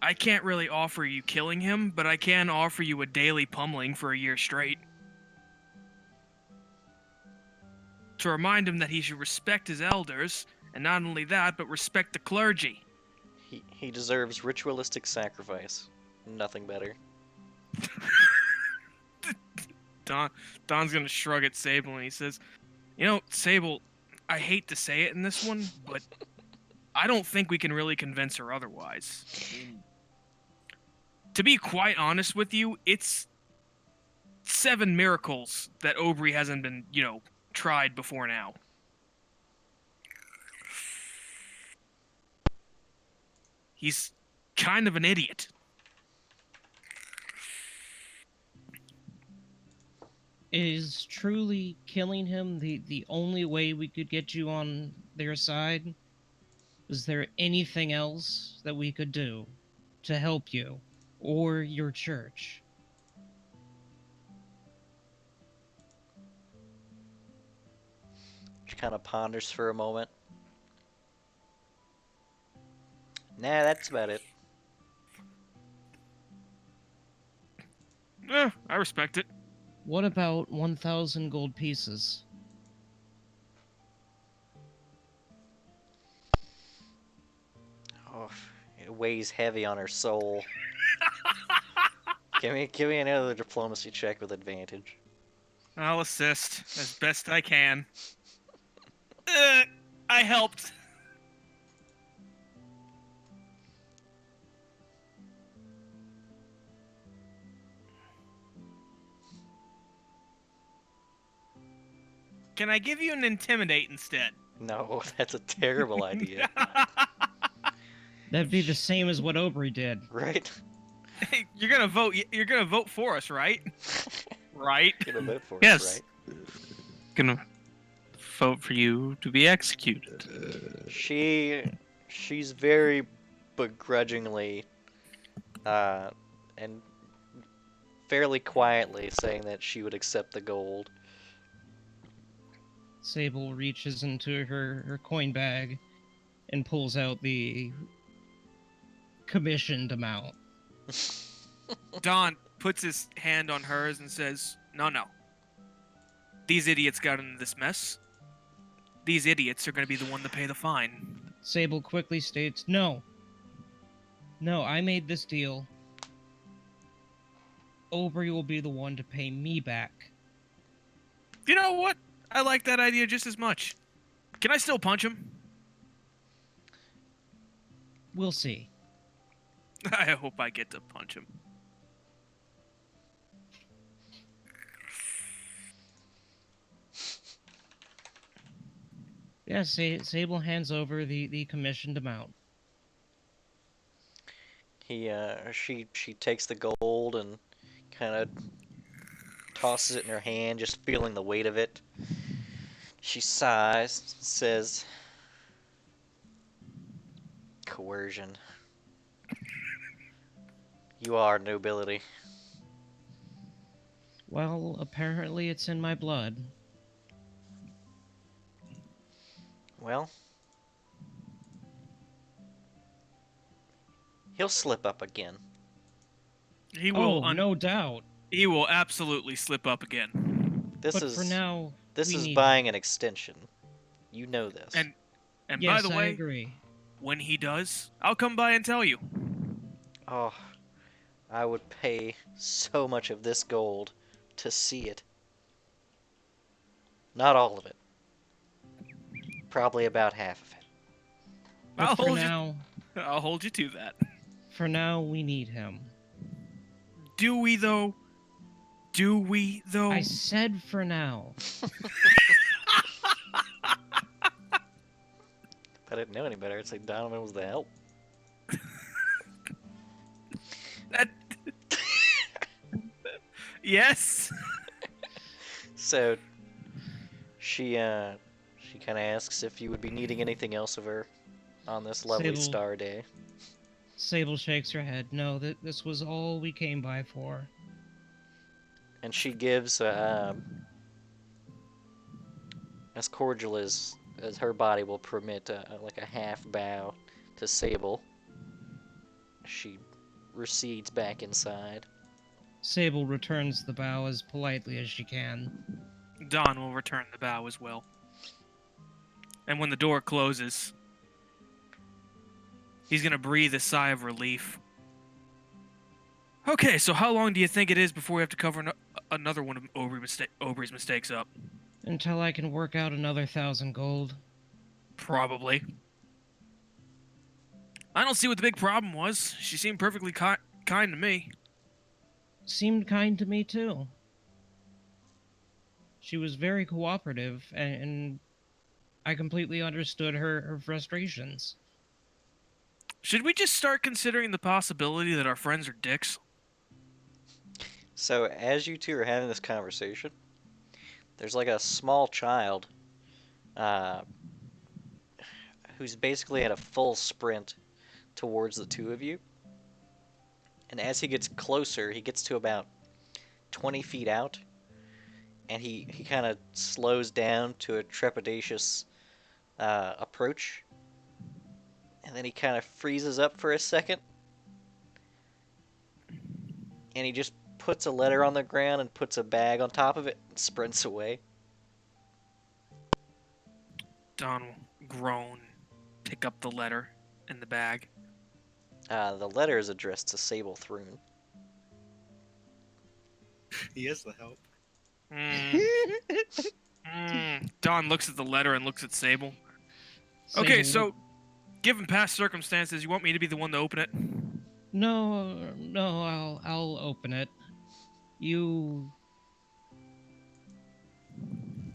I can't really offer you killing him, but I can offer you a daily pummeling for a year straight. To remind him that he should respect his elders, and not only that, but respect the clergy. He deserves ritualistic sacrifice. Nothing better. Don's gonna shrug at Sable and he says, you know, Sable, I hate to say it in this one, but I don't think we can really convince her otherwise. To be quite honest with you, it's 7 miracles that Aubrey hasn't been, tried before now. He's kind of an idiot. Is truly killing him the only way we could get you on their side? Is there anything else that we could do to help you or your church? She kind of ponders for a moment. Nah, that's about it. I respect it. What about 1,000 gold pieces? Oh, it weighs heavy on her soul. Give me another diplomacy check with advantage. I'll assist as best I can. I helped. Can I give you an intimidate instead? No, that's a terrible idea. That'd be the same as what Aubrey did. Right? Hey, you're gonna vote. You're gonna vote for us, right? Right. Gonna vote for Yes. us, Gonna vote for you to be executed. right? She's very begrudgingly, and fairly quietly saying that she would accept the gold. Sable reaches into her coin bag and pulls out the commissioned amount. Don puts his hand on hers and says, "No, no. These idiots got into this mess. These idiots are gonna be the one to pay the fine." Sable quickly states, No. No, I made this deal. Aubrey will be the one to pay me back. You know what? I like that idea just as much. Can I still punch him? We'll see. I hope I get to punch him. Yeah, Sable hands over the commissioned amount. She takes the gold and kind of tosses it in her hand, just feeling the weight of it. She sighs, says, "Coercion. You are nobility." Well, apparently it's in my blood. Well, he'll slip up again. He will. Oh, no doubt. He will absolutely slip up again. This But is for now, this we is need buying an extension. You know this. And by yes, the I way, agree. when he does, I'll come by and tell you. Oh, I would pay so much of this gold to see it. Not all of it. Probably about half of it. But I'll for hold you. now, I'll hold you to that. for now, we need him. Do we though? Do we though? I said for now. If I didn't know any better, I'd say Donovan was the help. That... Yes. So she kind of asks if you would be needing anything else of her on this lovely Sable. star day. Sable shakes her head. No, this was all we came by for. And she gives as cordial as her body will permit, like a half bow to Sable. She recedes back inside. Sable returns the bow as politely as she can. Don will return the bow as well. And when the door closes, he's gonna breathe a sigh of relief. Okay, so how long do you think it is before we have to cover another one of Aubrey's mistakes up? Until I can work out another 1,000 gold. Probably. I don't see what the big problem was. She seemed perfectly kind to me. Seemed kind to me too. She was very cooperative, and I completely understood her frustrations. Should we just start considering the possibility that our friends are dicks? So as you two are having this conversation, there's like a small child who's basically at a full sprint towards the two of you. And as he gets closer, he gets to about 20 feet out, and he kind of slows down to a trepidatious approach. And then he kind of freezes up for a second. And he just puts a letter on the ground and puts a bag on top of it and sprints away. Don will groan, pick up the letter in the bag. The letter is addressed to Sable Thrune. He is the help. Don looks at the letter and looks at Sable. Okay, so, given past circumstances, you want me to be the one to open it? No, I'll open it. You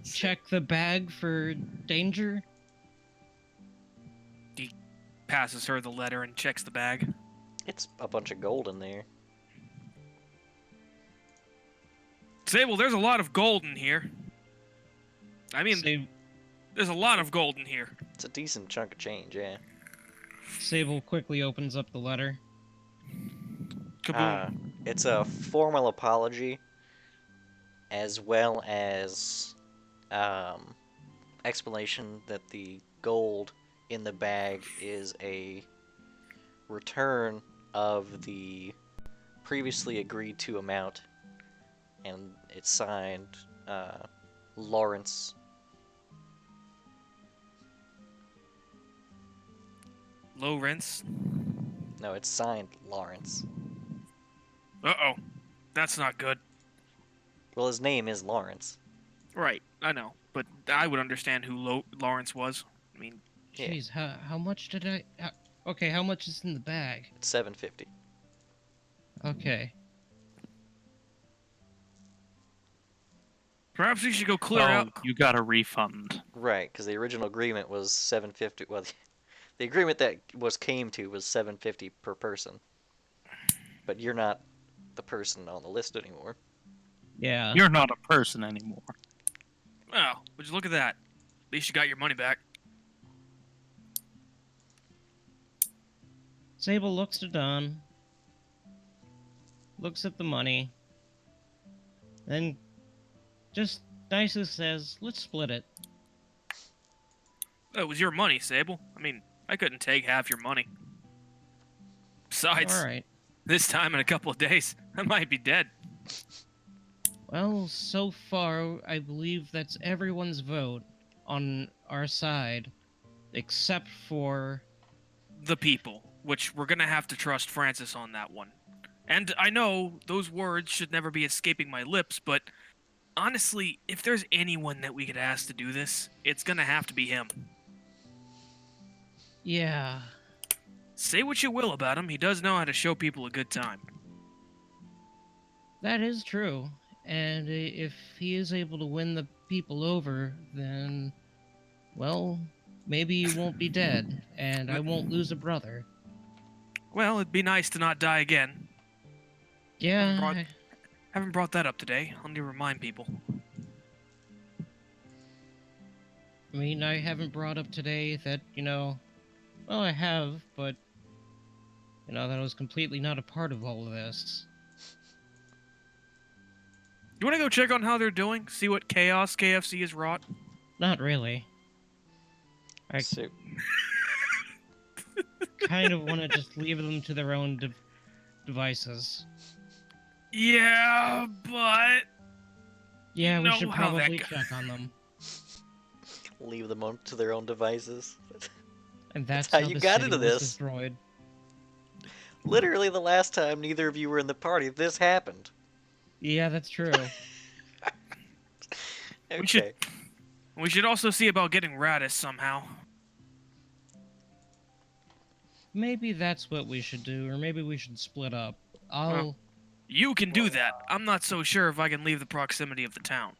check the bag for danger? He passes her the letter and checks the bag. It's a bunch of gold in there. Sable, there's a lot of gold in here. I mean, there's a lot of gold in here. It's a decent chunk of change, yeah. Sable quickly opens up the letter. Kaboom. It's a formal apology, as well as explanation that the gold in the bag is a return of the previously agreed to amount, and it's signed Lawrence. Lawrence? No, it's signed Lawrence. Uh-oh. That's not good. Well, his name is Lawrence. Right, I know. But I would understand who Lawrence was. I mean, Yeah. Jeez, how much did I... okay, how much is in the bag? It's $750. Okay. perhaps we should go clear out. You got a refund. Right, because the original agreement was $750. Well, the agreement that came to was $750 per person. But you're not the person on the list anymore. Yeah. You're not a person anymore. Oh, would you look at that? At least you got your money back. Sable looks to Don. Looks at the money. Then just nicely says, let's split it. Oh, it was your money, Sable. I mean, I couldn't take half your money. Besides, Alright. this time in a couple of days, I might be dead. Well, so far, I believe that's everyone's vote on our side, except for... The people, which we're gonna have to trust Francis on that one. And I know those words should never be escaping my lips, but honestly, if there's anyone that we could ask to do this, it's gonna have to be him. Yeah. Say what you will about him, he does know how to show people a good time. That is true. And if he is able to win the people over, then, well, maybe you won't be dead, and I won't lose a brother. Well, it'd be nice to not die again. Yeah, Haven't brought that up today. I'll need to remind people. I mean, I haven't brought up today that, well, I have, but, that I was completely not a part of all of this. You want to go check on how they're doing? See what chaos KFC has wrought? Not really. I So, kind of want to just leave them to their own devices. Yeah, but... Yeah, we know should how that probably go- check on them. leave them to their own devices. And that's how how you the got city into was this. destroyed. Literally the last time neither of you were in the party, this happened. Yeah, that's true. Okay. We should also see about getting Radis somehow. Maybe that's what we should do, or maybe we should split up. I'll... You can do that. I'm not so sure if I can leave the proximity of the town.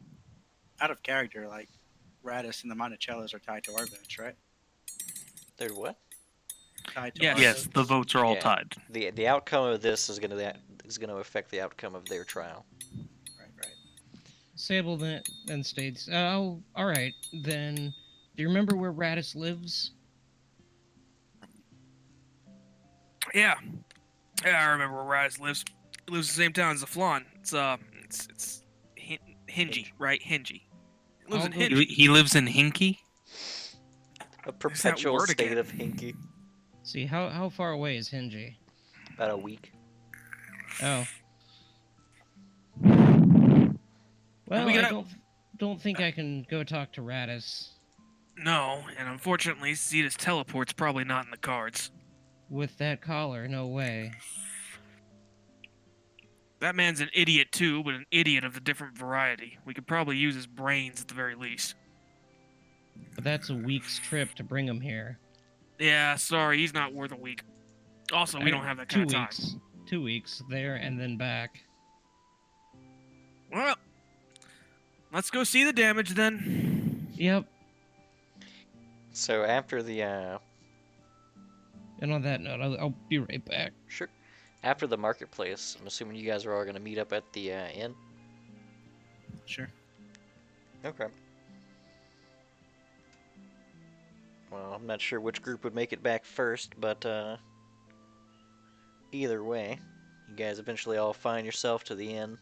Out of character, like, Radis and the Monticellos are tied to our bench, right? They're what? Tied to Yes. our Yes, bench. the votes are all Yeah. tied. The outcome of this is gonna affect the outcome of their trial. Right. Sable then states, oh, alright, then, do you remember where Radis lives? Yeah. Yeah, I remember where Raz lives. He lives in the same town as the Flan. It's Hingy, right? Hingy. He lives I'll in go- He, Hingy. he lives in Hinky? A There's that perpetual word state again. of hinky. See, how far away is Hingy? About a week. Oh. And Well, we I got don't think I can go talk to Radis no, and unfortunately, Zeta's teleport's probably not in the cards. with that collar. No way. That man's an idiot too, but an idiot of a different variety. We could probably use his brains at the very least. But that's a week's trip to bring him here. Yeah, sorry, he's not worth a week. Also, we don't have that kind of time. 2 weeks. 2 weeks there and then back. Well, let's go see the damage then. Yep. So after the And on that note, I'll be right back. sure, after the marketplace, I'm assuming you guys are all gonna meet up at the inn. Sure. Okay. Well, I'm not sure which group would make it back first, but either way, you guys eventually all find yourself to the inn.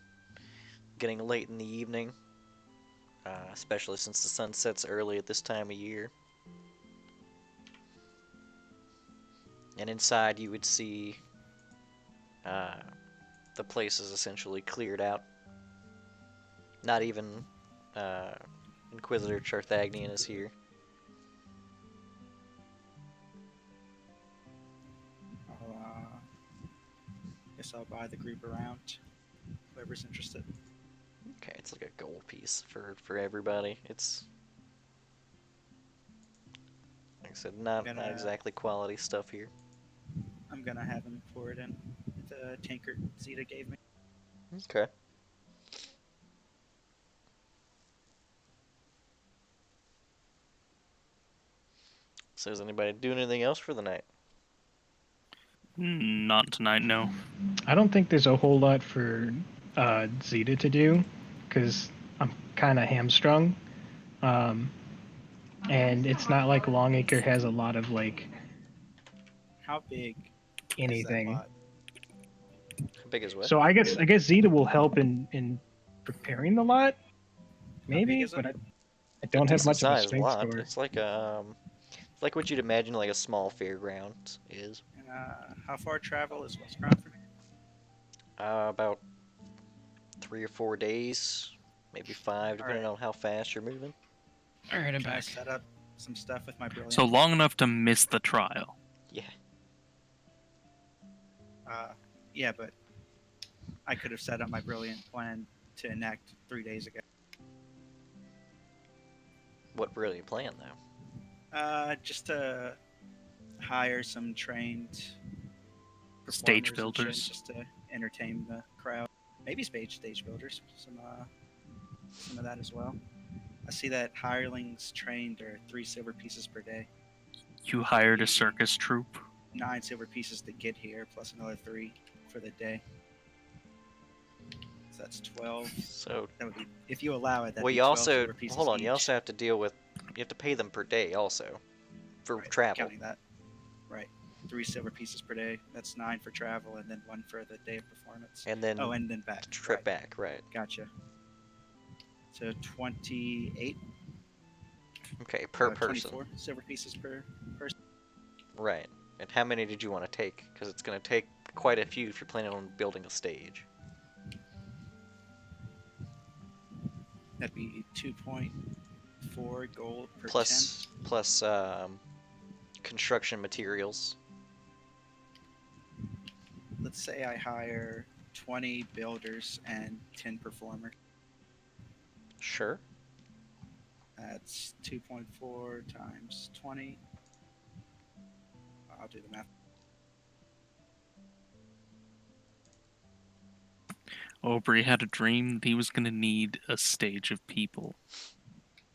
Getting late in the evening, especially since the sun sets early at this time of year. And inside, you would see the place is essentially cleared out. Not even Inquisitor Charthagnian is here. Guess I'll buy the group around. Whoever's interested. Okay, it's like a gold piece for everybody. It's like I said, not exactly quality stuff here. I'm gonna have him pour it in the tankard Zeta gave me. Okay. So is anybody doing anything else for the night? Not tonight, no. I don't think there's a whole lot for Zeta to do because I'm kind of hamstrung. And it's not like Longacre has a lot of like How big is that anything. lot? How big is what? So I guess Zeta will help in preparing the lot, maybe, is it? but I don't have much of a Decent-sized strength lot. score. It's like a like what you'd imagine like a small fairground is. And how far travel is what's ground for me? About 3 or 4 days, maybe 5, depending on how fast you're moving. All right, I'm Can I back. set up some stuff with my brilliant? So long enough to miss the trial. Yeah. Yeah, but I could have set up my brilliant plan to enact 3 days ago. What brilliant plan though? Just to hire some trained Stage performers and shit, builders. just to entertain the crowd. Maybe stage builders. Some of that as well. I see that hirelings trained are 3 silver pieces per day. You hired a circus troupe. 9 silver pieces to get here, plus another 3 for the day. So that's 12. So That would be, if you allow it. That'd well, be you 12 also silver pieces hold on. You each. also have to deal with. You have to pay them per day also, for Right, travel. Counting that, right? 3 silver pieces per day. That's 9 for travel, and then 1 for the day of performance. And then and then back. the trip right. back, right? Gotcha. So 28. Okay, per person. 24 silver pieces per person. Right. And how many did you want to take? Because it's going to take quite a few if you're planning on building a stage. That'd be 2.4 gold per Plus construction materials. 10. Let's say I hire 20 builders and 10 performers. Sure. That's 2.4 times 20. I'll do the math. Aubrey had a dream that he was going to need a stage of people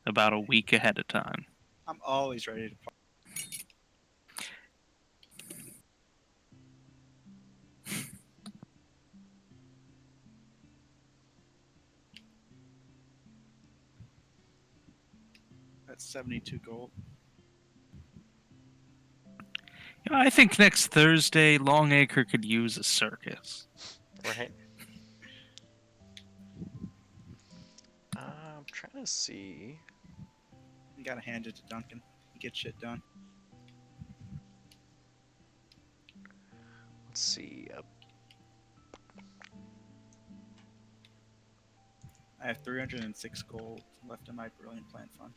about a week ahead of time. I'm always ready to party. That's 72 gold. I think next Thursday, Longacre could use a circus. Right. I'm trying to see. You gotta hand it to Duncan. He gets shit done. Let's see. I have 306 gold left in my Brilliant Plant Fund.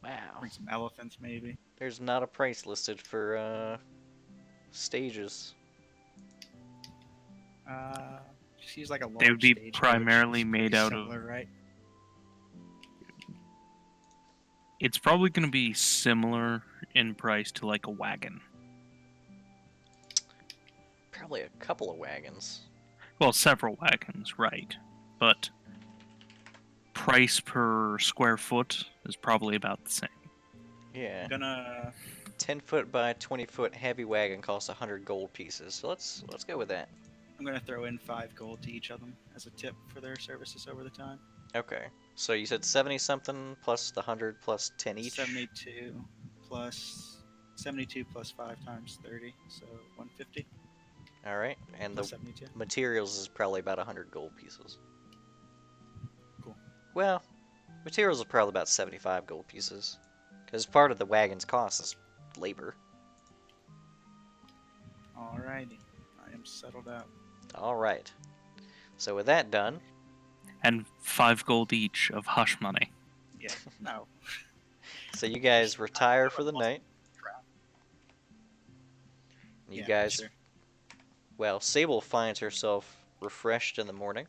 Wow. Bring some elephants, maybe. There's not a price listed for stages. Just use like a large They would be stage primarily coach. It's made pretty out similar, of. right? It's probably going to be similar in price to like a wagon. Probably a couple of wagons. Well, several wagons, right? But price per square foot is probably about the same. Yeah. I'm gonna 10-foot by 20-foot heavy wagon costs 100 gold pieces. So let's go with that. I'm gonna throw in 5 gold to each of them as a tip for their services over the time. Okay. So you said 70 something plus the 100 plus 10 each. 72 plus 5 times 30, so 150 All right. And the plus 72. materials is probably about 100 gold pieces. Cool. Well, materials are probably about 75 gold pieces. Because part of the wagon's cost is labor. Alrighty, I am settled out. All right. So with that done, And 5 gold each of hush money. Yeah, no. so you guys retire for the night. You Yeah, guys, sure. well, Sable finds herself refreshed in the morning,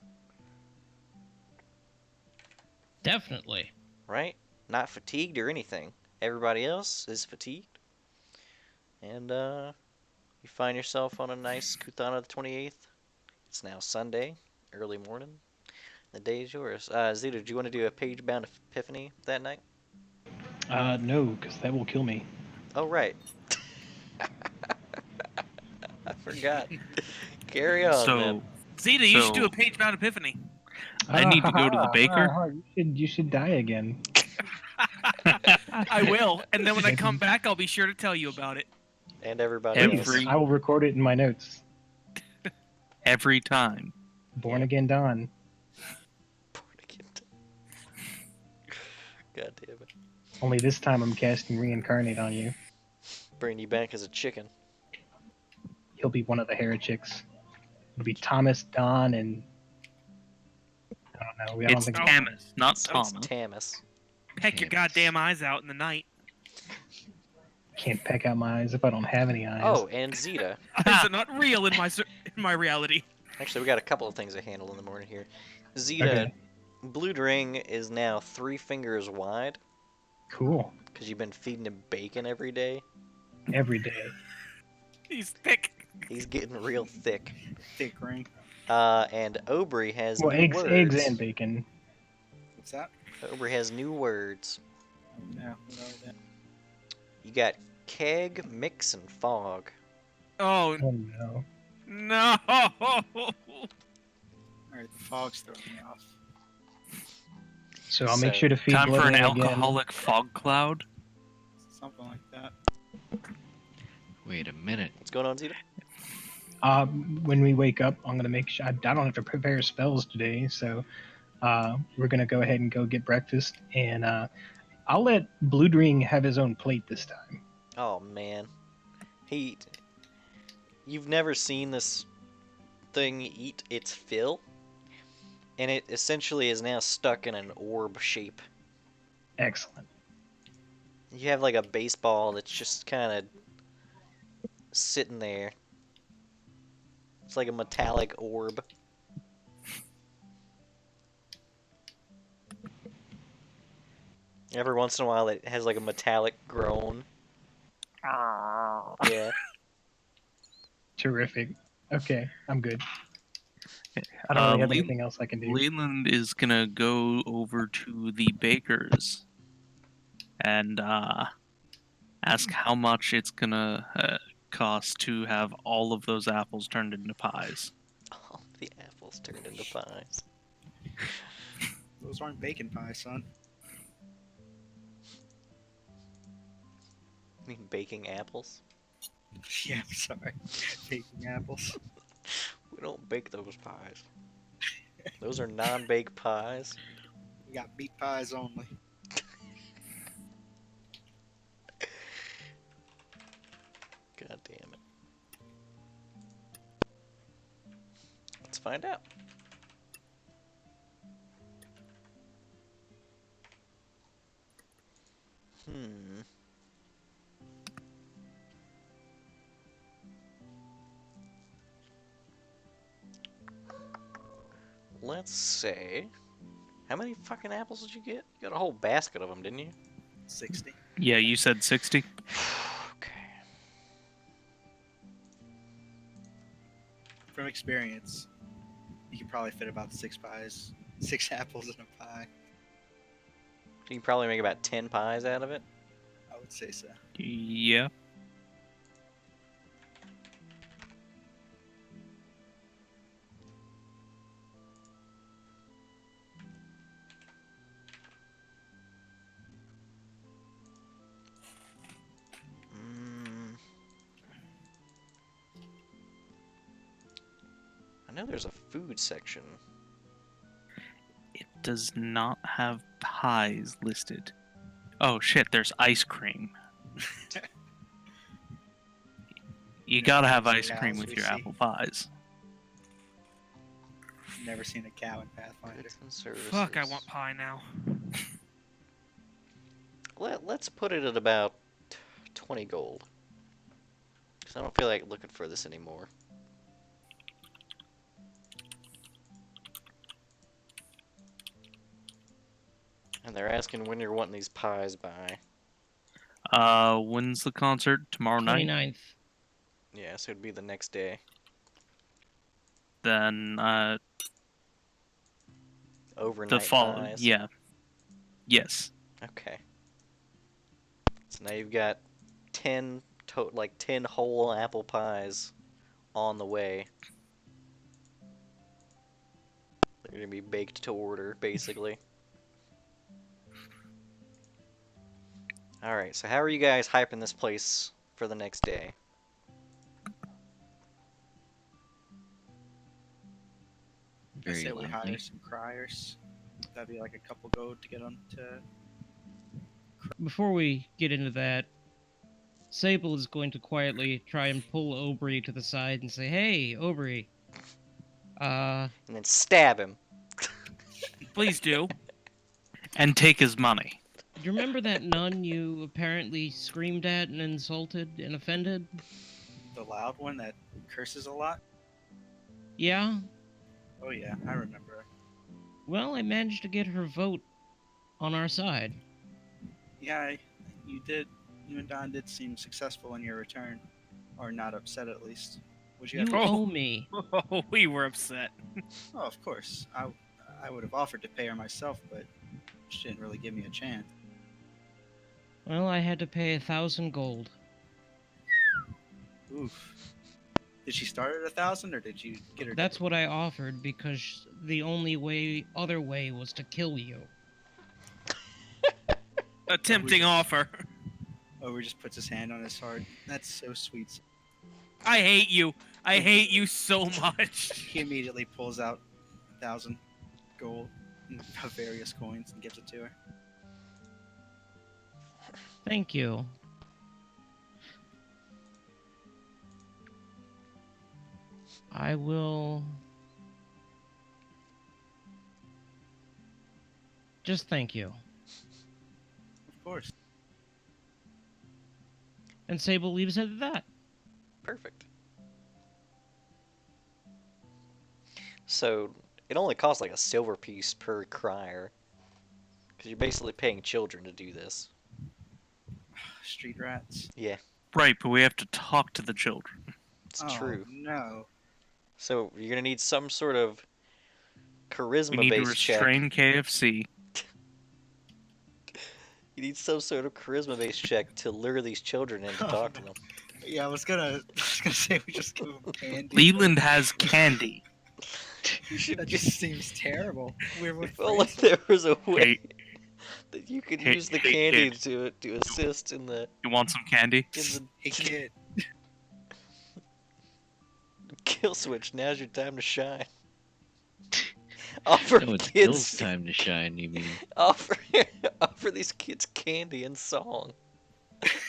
Definitely. right? Not fatigued or anything. Everybody else is fatigued. And you find yourself on a nice Kuthana the 28th. It's now Sunday, early morning. The day is yours. Zeta, do you want to do a page-bound epiphany that night? No, because that will kill me. Oh, right. I forgot. Carry on, then. So Zeta, you should do So- a page bound epiphany. I need to go to the baker. You should die again. I will, and then when I come back, I'll be sure to tell you about it. And everybody Every- else. I will record it in my notes. Every time. Born Yeah. again Dawn. God damn it. Only this time I'm casting reincarnate on you. Bring you back as a chicken. He'll be one of the heretics. It'll be Thomas, Don, and I don't know. I don't It's think Tamas, not It's Thomas. Tamas. Peck your Yes. goddamn eyes out in the night. can't peck out my eyes if I don't have any eyes. Oh, and Zeta. Eyes are not real in my reality. Actually, we got a couple of things to handle in the morning here. Zeta, Okay. Blue Ring is now 3 fingers wide Cool. because you've been feeding him bacon every day. Every day. He's thick. He's getting real thick. Thick ring. And Aubrey has Well, new eggs, words. eggs and bacon. What's that? Aubrey has new words. Yeah, no, that. You got keg, mix, and fog. Oh Oh no. no! Alright, the fog's throwing me off. So I'll make So, sure to feed Time for an Bloodring again. alcoholic fog cloud. Something like that. Wait a minute. What's going on, Zeta? When we wake up, I'm gonna make sure I don't have to prepare spells today, so we're gonna go ahead and go get breakfast, and I'll let Bloodring have his own plate this time. Oh man, you've never seen this thing eat its fill, and it essentially is now stuck in an orb shape. Excellent. You have like a baseball that's just kind of sitting there. It's like a metallic orb. Every once in a while, it has like a metallic groan. Yeah. Terrific. Okay, I'm good. I don't really have Le- anything else I can do. Leland is gonna go over to the baker's and ask how much it's gonna cost to have all of those apples turned into pies. All the apples turned into pies. Those aren't bacon pie, son. I mean, baking apples. Yeah, I'm sorry. Baking apples. We don't bake those pies. Those are non-baked pies. We got meat pies only. God damn it. Let's find out. Hmm. Let's say, how many fucking apples did you get? You got a whole basket of them, didn't you? 60. Yeah, you said 60. Okay. From experience, you could probably fit about 6 apples in a pie. You can probably make about 10 pies out of it. I would say so. Yeah. Mm. I know there's a food section. It does not have pies listed. Oh shit, there's ice cream. You gotta have ice cream with your apple pies. Never seen a cow in Pathfinder. Goods and services. Fuck, I want pie now. Let's put it at about 20 gold. Because I don't feel like looking for this anymore. And they're asking when you're wanting these pies by. When's the concert? Tomorrow night? 29th. Yeah, so it'd be the next day. Then, Overnight the fall. pies. Yeah. Yes. Okay. So now you've got 10 10 whole apple pies on the way. They're gonna be baked to order, basically. Alright, so how are you guys hyping this place for the next day? I Very say we hire lively. some criers. That'd be like a couple gold to get them to. Before we get into that, Sable is going to quietly try and pull Aubrey to the side and say, "Hey, Aubrey. And then stab him. Please do. And take his money. Do you remember that nun you apparently screamed at and insulted and offended? The loud one that curses a lot? Yeah? Oh, yeah, I remember. Well, I managed to get her vote on our side. Yeah, you did. You and Don did seem successful in your return. Or not upset, at least. Would you You have Oh. owe me. Oh, we were upset. Oh, of course. I would have offered to pay her myself, but she didn't really give me a chance. Well, I had to pay 1,000 gold. Oof. Did she start at 1,000, or did you get her? That's what I offered because the only other way was to kill you. A tempting offer. Oh, he just puts his hand on his heart. That's so sweet. I hate you. I hate you so much. He immediately pulls out 1,000 gold of various coins and gives it to her. Thank you. I will... just thank you. Of course. And Sable leaves it at that. Perfect. So, it only costs like a silver piece per crier. Because you're basically paying children to do this. Street rats. Yeah, Right, but we have to talk to the children. it's Oh, true. no. So, you're gonna need some sort of We need to charisma-based check. restrain KFC. You need some sort of charisma-based check to lure these children in to talk to them. Yeah, I was gonna say we just give him candy. Leland has candy. You should That just seems terrible. We're with if only Francis. there was a way Hey, that you could hey, use the hey, candy kid. to assist in the You want some candy? Hey kid, kill switch. Now's your time to shine. Offer No, it's Bill's kids, time to shine, you mean? offer offer these kids candy and song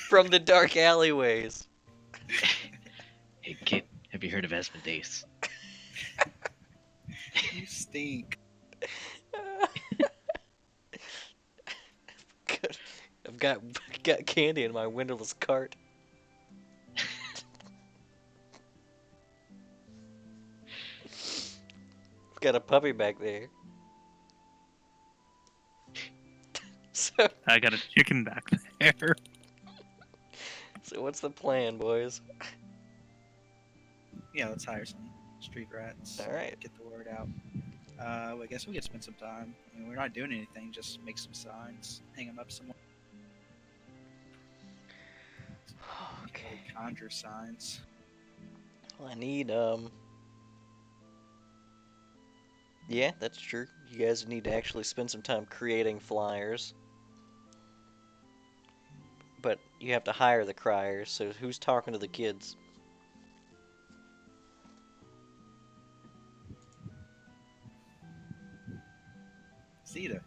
from the dark alleyways. Hey, kid, have you heard of Asmodeus? you stink. Good. I've got candy in my windowless cart. I've got a puppy back there. So, I got a chicken back there. so what's the plan, boys? Yeah, let's hire some street rats. All right. Get the word out. I guess we could spend some time. I mean, we're not doing anything. Just make some signs, hang them up somewhere. Okay. Conjure signs. Well, I need Yeah, that's true. You guys need to actually spend some time creating flyers. But you have to hire the criers, so who's talking to the kids? Zeta,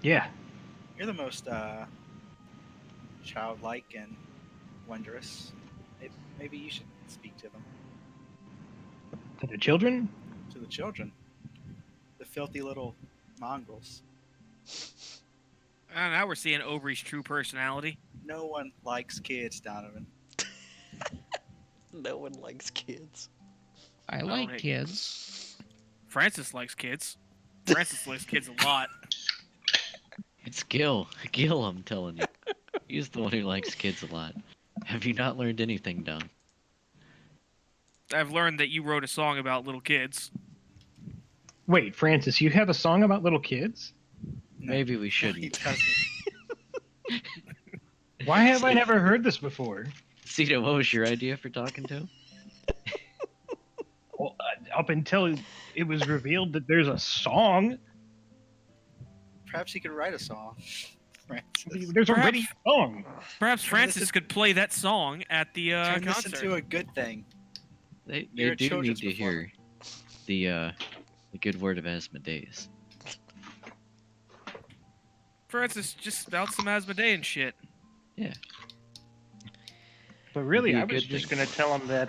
Yeah. you're the most childlike and wondrous. Maybe you should speak to them, To the children? to the children, the filthy little mongrels. Now we're seeing Aubrey's true personality. No one likes kids, Donovan. No one likes kids. I don't like hate- kids. Francis likes kids. Francis likes kids a lot. It's Gil. Gil, I'm telling you. He's the one who likes kids a lot. Have you not learned anything, Don? I've learned that you wrote a song about little kids. Wait, Francis, you have a song about little kids? No, Maybe we no, he shouldn't. doesn't. Why have I never heard this before? Cito, what was your idea for talking to him? Well, up until it was revealed that there's a song, Perhaps he could write a song. Francis. there's already a song. Perhaps Turn Francis this could play that song at the Turn this concert. into a good thing. They You're a do need children's to hear the good word of Asmodeus. Francis just spout some Asmodean shit. But really, It'd I be a was good just thing. gonna tell them that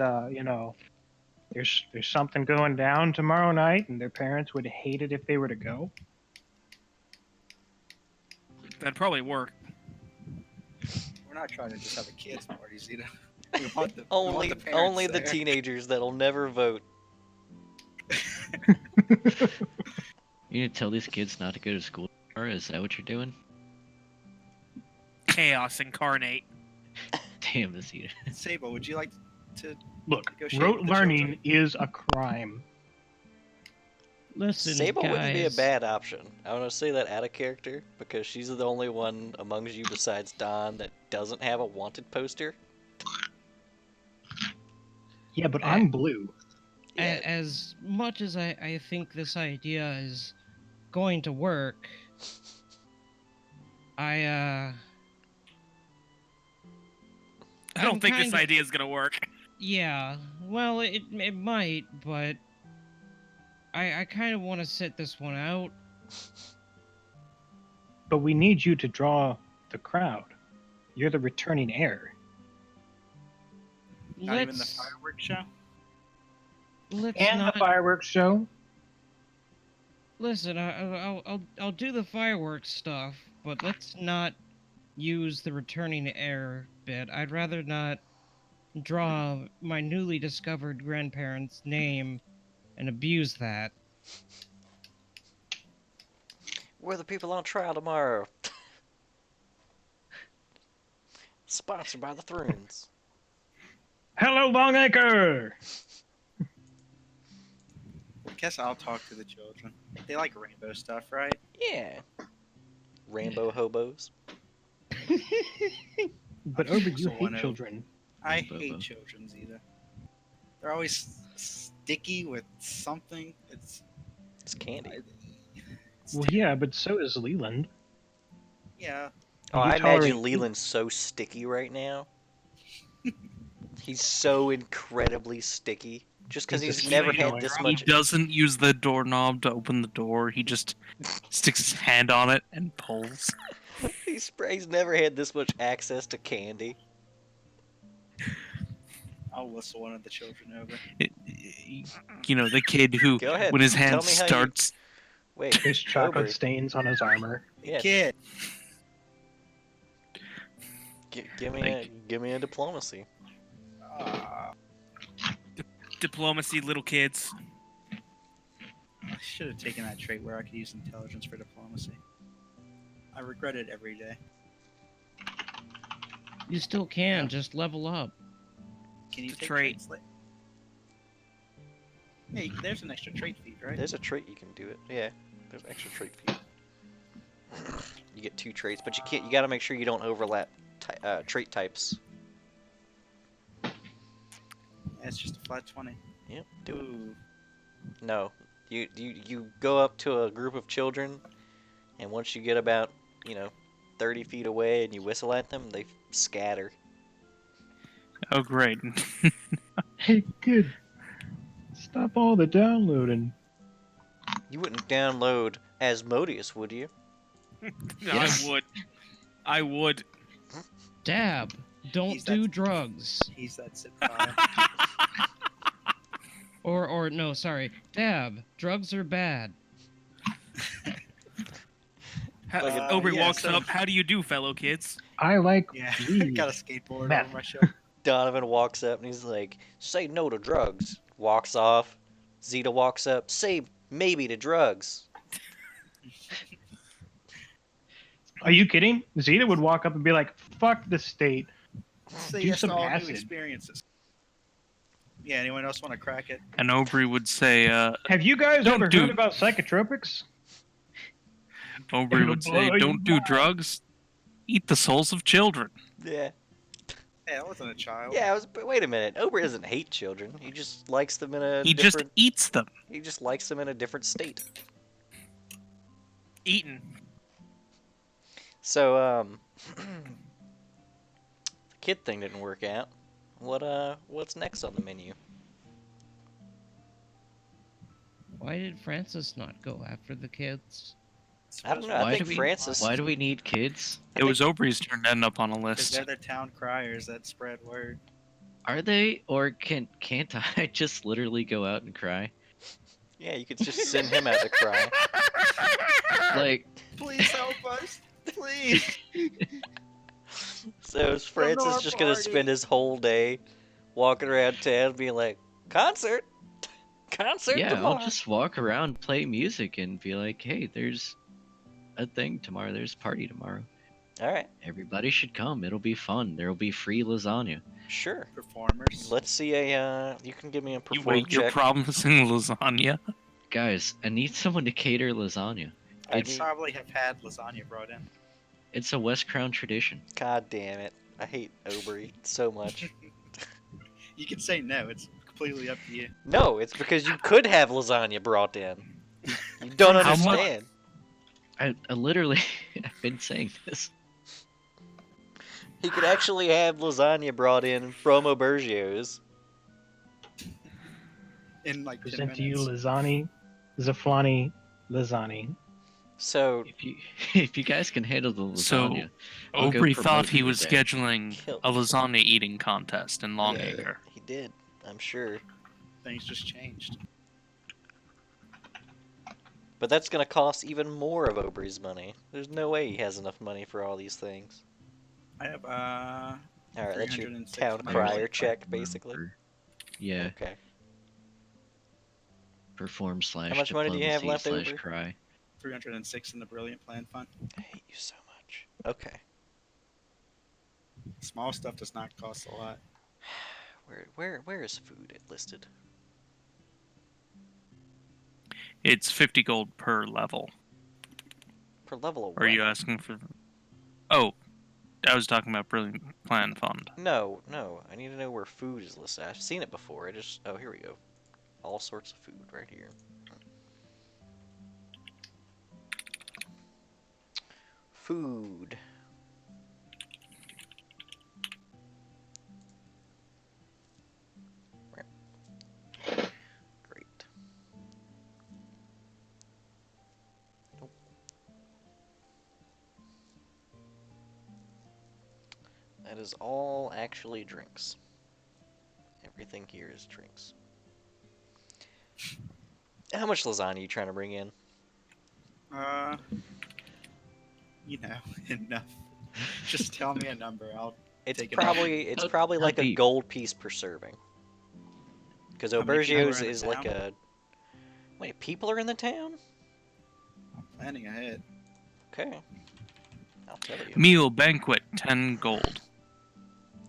there's something going down tomorrow night, and their parents would hate it if they were to go. That'd probably work. We're not trying to just have a kids party, Zeta. We want the Only parents only the there. teenagers that'll never vote. You need to tell these kids not to go to school tomorrow? Is that what you're doing? Chaos incarnate. Damn, Cito. Sable, would you like to? Look, Negotiate rote with the learning children. is a crime. Listen, Sable guys. wouldn't be a bad option. I want to say that out of character because she's the only one amongst you besides Don that doesn't have a wanted poster. Yeah, but I'm blue. Yeah. As much as I think this idea is going to work, I don't I'm think this kinda- idea is gonna work. yeah, well, it might, but I kind of want to sit this one out. But we need you to draw the crowd. You're the returning heir. Not even the Let's fireworks show. let's And not the fireworks show. listen. I'll do the fireworks stuff, but let's not use the returning heir bit. I'd rather not draw my newly discovered grandparents' name and abuse that. We're the people on trial tomorrow. Sponsored by the Thrones. Hello, Longacre! I guess I'll talk to the children. They like rainbow stuff, right? Yeah. Rainbow hobos. But I Ober, also you hate wanna- children. I Bobo. hate children, Zeta. They're always sticky with something. It's candy. Well, yeah, but so is Leland. yeah. Oh, You I tolerate imagine Leland's so sticky right now. He's so incredibly sticky. Just because He's he's a never sticky had boy. this He much. doesn't use the doorknob to open the door. He just sticks his hand on it and pulls. He's never had this much access to candy. I'll whistle one of the children over. You know, the kid who, Go ahead. when his Tell hand me how you. starts, Wait, There's chocolate Aubrey. stains on his armor. Hey, Yeah. kid. Give me a diplomacy. Uh, Diplomacy, little kids. I should have taken that trait where I could use intelligence for diplomacy. I regret it every day. You still can, Yeah. just level up. Can you It's a take trait. traits? Hey, there's an extra trait feed, right? There's a trait you can do it. Yeah, there's an extra trait feed. You get 2 traits, but you can't. You got to make sure you don't overlap trait types. Yeah, it's just a flat 20. Yep, do it. Ooh. No, you go up to a group of children, and once you get about 30 feet away, and you whistle at them, they scatter. oh great, Hey, kid, stop all the downloading. You wouldn't download Asmodeus, would you? Yes. I would. Dab, don't He's do that- drugs. He's that sit file. Or no, sorry. Dab, drugs are bad. Aubrey yeah, walks so- up. How do you do, fellow kids? I like Yeah, weed. got a skateboard Meth. over my shoulder. Donovan walks up and he's like, "Say no to drugs." Walks off. Zeta walks up. "Say maybe to drugs." Are you kidding? Zeta would walk up and be like, "Fuck the state." Say Do yes some to all acid. new experiences. Yeah, anyone else want to crack it? and Aubrey would say, Have you guys Don't ever do- heard about psychotropics? Aubrey It'll would say, blow your don't do mind." drugs, eat the souls of children. Yeah. Yeah, I wasn't a child. Yeah. But wait a minute. Ober doesn't hate children. He just likes them in a He just different. eats them. He just likes them in a different state. Eaten. So the kid thing didn't work out. What's next on the menu? Why did Francis not go after the kids? I don't know. I Why think do we- Francis. Why do we need kids? I It was think- Aubrey's turn to end up on a Because list. they're the town criers that spread word. Are they, or can't I just literally go out and cry? Yeah, you could just send him out to cry. Like, Please help us. Please. So is Francis our just gonna party. spend his whole day walking around town being like, concert yeah, tomorrow. I'll just walk around, play music, and be like, hey, there's a thing tomorrow. There's a party tomorrow. All right, Everybody should come. It'll be fun. There'll be free lasagna. sure. Performers. Let's see a. You can give me a You perform wait, you're check. promising lasagna? Guys, I need someone to cater lasagna. I I'd need- probably have had lasagna brought in. It's a West Crown tradition. God damn it! I hate Obery so much. You can say no. It's completely up to you. No, it's because you could have lasagna brought in. You don't How much- understand. I literally, I've been saying this. He could actually have lasagna brought in from Aubergio's. In like 10 Present to you minutes. lasagna, Zaflani, lasagna. So If you guys can handle the So, lasagna, I'll go Aubrey promote thought he you was today. scheduling Kill. a lasagna eating contest in yeah, Longacre. he did. I'm sure. Things just changed. But that's gonna cost even more of Aubrey's money. There's no way he has enough money for all these things. I have All right, that's your 306 town miles. crier check, basically. Yeah, Okay. perform slash much money do you have diplomacy left slash over? cry. 306 in the Brilliant Plan Fund. I hate you so much. Okay. Small stuff does not cost a lot. Where is food listed? It's 50 gold per level. Per level of Are you what? asking for? Oh, I was talking about Brilliant Plan Fund. No. I need to know where food is listed. I've seen it before. Oh, here we go. all sorts of food right here. Food. Great. Nope. That is all actually drinks. Everything here is drinks. How much lasagna are you trying to bring in? Uh, you know, enough. Just tell me a number. I'll It's take it off. probably How like a deep? gold piece per serving. Because How many people are Aubergio's in the is like town? a. Wait, people are in the town? I'm planning ahead. Okay, I'll tell you. Meal banquet, 10 gold.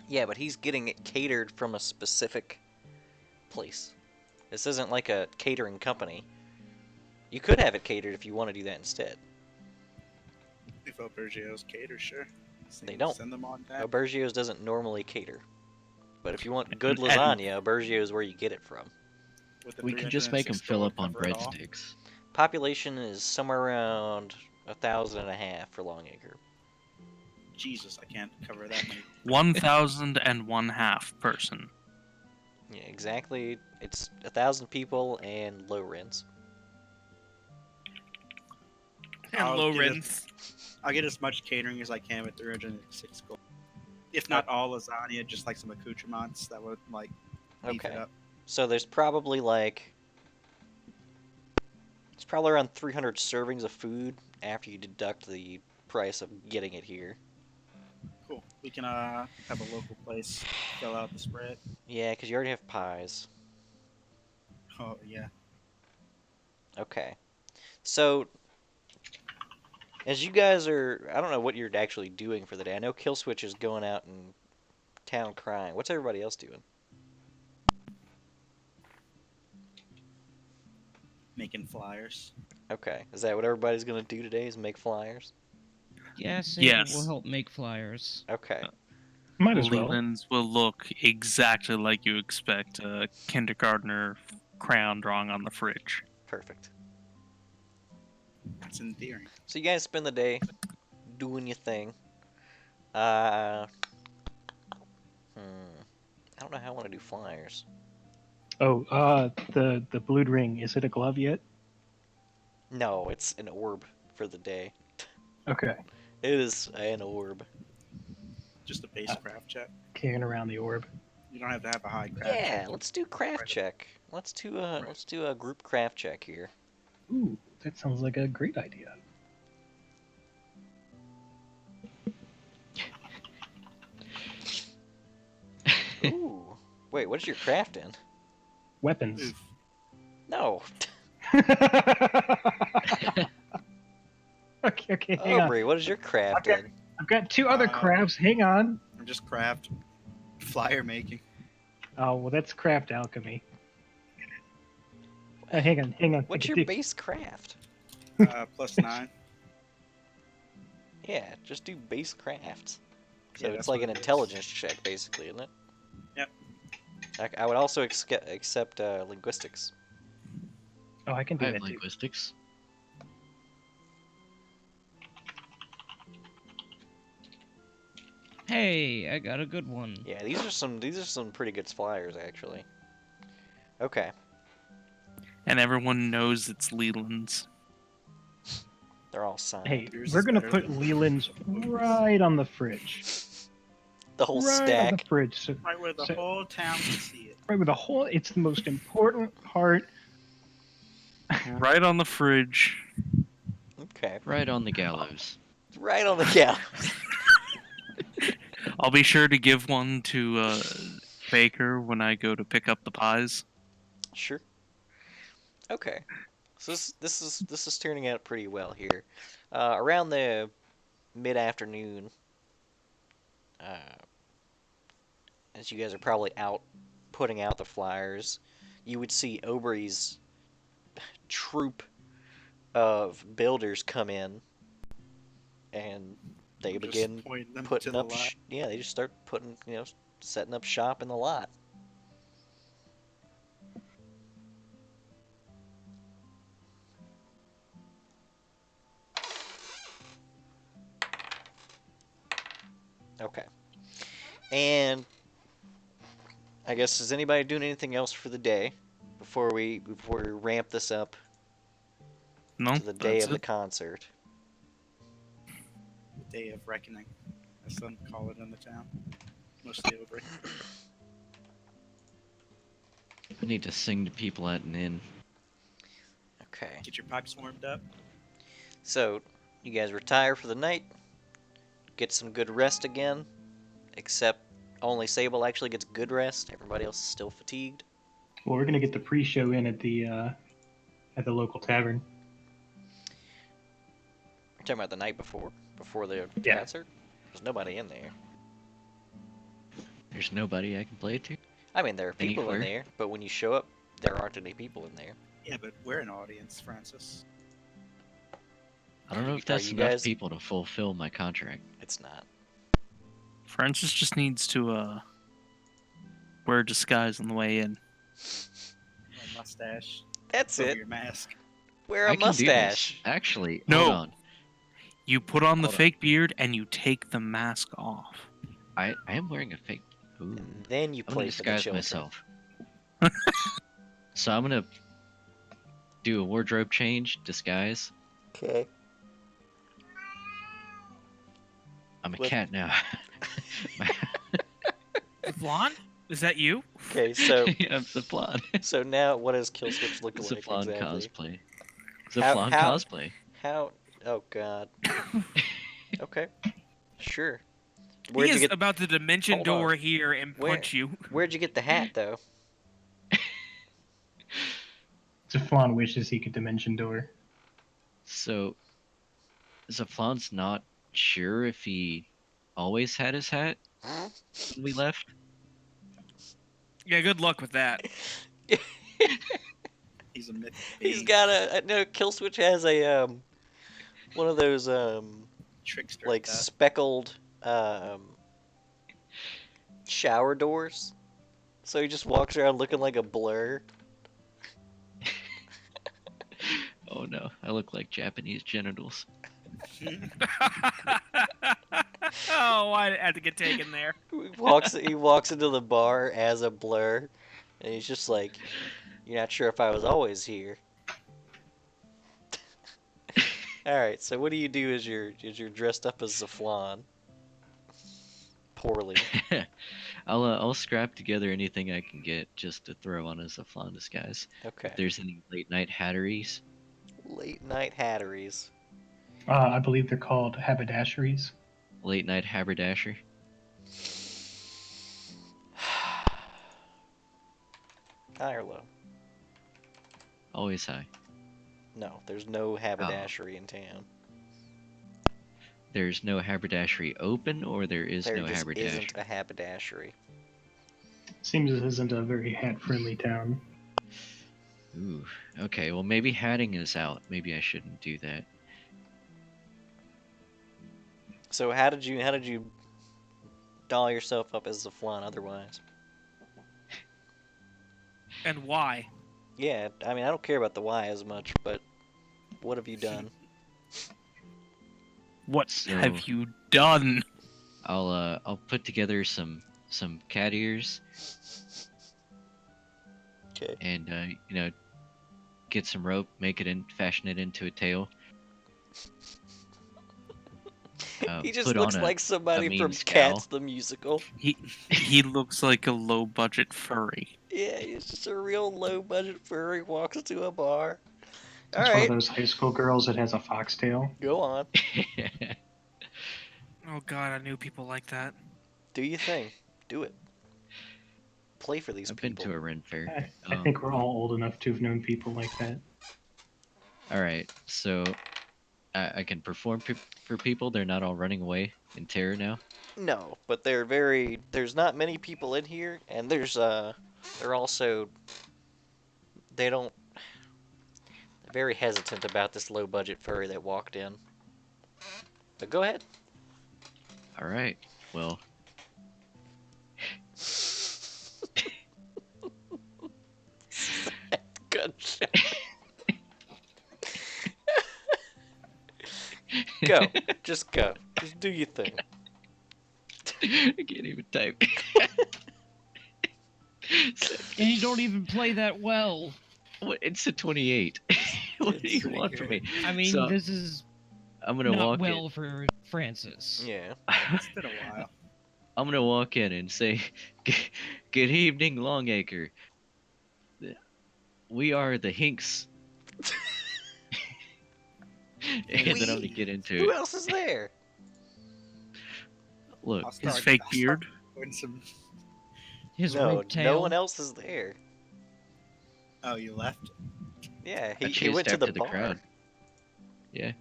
Yeah, but he's getting it catered from a specific place. This isn't like a catering company. You could have it catered if you want to do that instead. If Aubergio's cater, sure. They don't. Send them on down. Aubergio's doesn't normally cater. But if you want good And- lasagna, Aubergio is where you get it from. With the We can just make them 306 fill gold up on cover it all? breadsticks. Population is somewhere around 1,500 for Longacre. Jesus, I can't cover that many. 1,001 person. Yeah, exactly. It's 1,000 people and low rents. And I'll low get it. rents. I'll get as much catering as I can with 306 gold. If not all lasagna, just like some accoutrements that would like beef it Okay. up. So there's probably like. It's probably around 300 servings of food after you deduct the price of getting it here. Cool. We can have a local place fill out the spread. Yeah, because you already have pies. Oh yeah. Okay. So, as you guys are. I don't know what you're actually doing for the day. I know Killswitch is going out in town crying. What's everybody else doing? Making flyers. Okay. Is that what everybody's going to do today is make flyers? Yes, Yes. will help make flyers. Okay. Might as well. Leland's will look exactly like you expect a kindergartner crayon drawing on the fridge. Perfect. That's endearing. So you guys spend the day doing your thing. I don't know how I want to do flyers. Oh, the blued ring. Is it a glove yet? No, it's an orb for the day. Okay. It is an orb. Just a base craft check. Carrying around the orb. You don't have to have a high craft Yeah, check. let's do craft check. Let's do a group craft check here. Ooh, that sounds like a great idea. Ooh. Wait, what is your craft in? Weapons. Oof. No. Okay, hang on. Aubrey, what is your craft Okay. in? I've got two other crafts. Hang on. I'm just craft flyer making. Oh, well, that's craft alchemy. Hang on. I What's can your do- base craft? +9. Yeah, just do base crafts. So Yeah, it's that's like what an it is. intelligence check, basically, isn't it? Yep. I would also accept linguistics. Oh, I can do I that have too. linguistics. Hey, I got a good one. Yeah, these are some pretty good flyers, actually. Okay. And everyone knows it's Leland's. They're all signed. Hey, Yours we're is gonna better put than Leland's Lucas. right on the fridge. The whole right on stack. the fridge. So, Right where the So- whole town can see it. right with the whole. It's the most important part. Right on the fridge. Okay. Right on the gallows. Right on the cow. I'll be sure to give one to Baker when I go to pick up the pies. Sure. Okay. So this is turning out pretty well here. Around the mid-afternoon, as you guys are probably out putting out the flyers, you would see Aubrey's troop of builders come in, and they Just begin point them to putting the up. lot. Yeah, they just start putting, setting up shop in the lot. Okay. And I guess is anybody doing anything else for the day before we ramp this up No, to the day that's of the it. concert? The day of reckoning, as some call it in the town. Mostly over. I need to sing to people at an inn. Okay. Get your pipes warmed up. So you guys retire for the night, get some good rest again, except only Sable actually gets good rest. Everybody else is still fatigued. Well, we're gonna get the pre-show in at the local tavern. You're talking about the night before the Yeah. concert? There's nobody in there. There's nobody I can play to. I mean, there are people in Anywhere? there, but when you show up, there aren't any people in there. Yeah, but we're an audience, Francis. I don't know if Are that's you enough guys- people to fulfill my contract. It's not. Francis just needs to wear a disguise on the way in. A mustache. That's Over it. your mask. Wear a I can do this. mustache. Actually, No. hold on. You put on the Hold on. fake beard and you take the mask off. I am wearing a fake. Ooh. And then you I'm gonna play for the disguise children. myself. So I'm gonna do a wardrobe change, disguise. Okay. I'm a What- cat now. Vlon? Is that you? Okay, so I'm Zaflon. so now what does Kill Switch look like Zaflon exactly? cosplay. How- Zaflon how- cosplay. How? Oh God. Okay. Sure. He Where'd you is get? about to dimension Hold on. door here and Where- punch you. Where'd you get the hat though? Zaflon wishes he could dimension door. So Zaflon's not sure if he always had his hat when we left. Yeah, good luck with that. He's a myth. He's got a no. Kill Switch has a one of those trickster. like at that. speckled shower doors. So he just walks around looking like a blur. Oh no, I look like Japanese genitals. Oh, I had to get taken there. He walks into the bar as a blur, and he's just like, "You're not sure if I was always here." All right, so what do you do as you're dressed up as Zaflon? Poorly. I'll scrap together anything I can get just to throw on as a Zaflon disguise. Okay. If there's any late night hatteries, Late night hatteries. I believe they're called haberdasheries. late night haberdasher. High or low? Always high. No, there's no haberdashery in town. There's no haberdashery open, or there is There no just haberdashery. isn't a haberdashery. Seems this isn't a very hat-friendly town. Ooh. Okay. Well, maybe hatting is out. Maybe I shouldn't do that. So how did you doll yourself up as Zaflon otherwise? And why? Yeah, I mean I don't care about the why as much, but what have you done? What So- have you done? I'll put together some cat ears Okay. and get some rope, fashion it into a tail. He just put looks on like somebody mean from scowl. Cats the musical. He looks like a low budget furry. Yeah, he's just a real low budget furry walks into a bar. All It's one of right, those high school girls that has a foxtail. go on. Oh god, I knew people like that. Do your thing. Do it. Play for these I've been people. to a Ren fair. I think we're all old enough to have known people like that. All right, so I can perform for people. They're not all running away in terror now. No, but there's not many people in here, and they're also, they're very hesitant about this low budget furry that walked in. But go ahead. All right. Well, Good shit. Go. Just go. Just do your thing. I can't even type. And you don't even play that well. What? It's a 28. What do It's you pretty want from good. me? I mean, So this is I'm gonna not walk well for Francis. Yeah. It's been a while. I'm gonna walk in and say, "Good evening, Longacre. We are the Hinks." And then I'm gonna get into Who it. else is there? Look, I'll His start. fake I'll beard. start doing some. His No, rope tail. no one else is there. Oh, you left. Yeah, I he chased went to the after the bar. crowd. Yeah.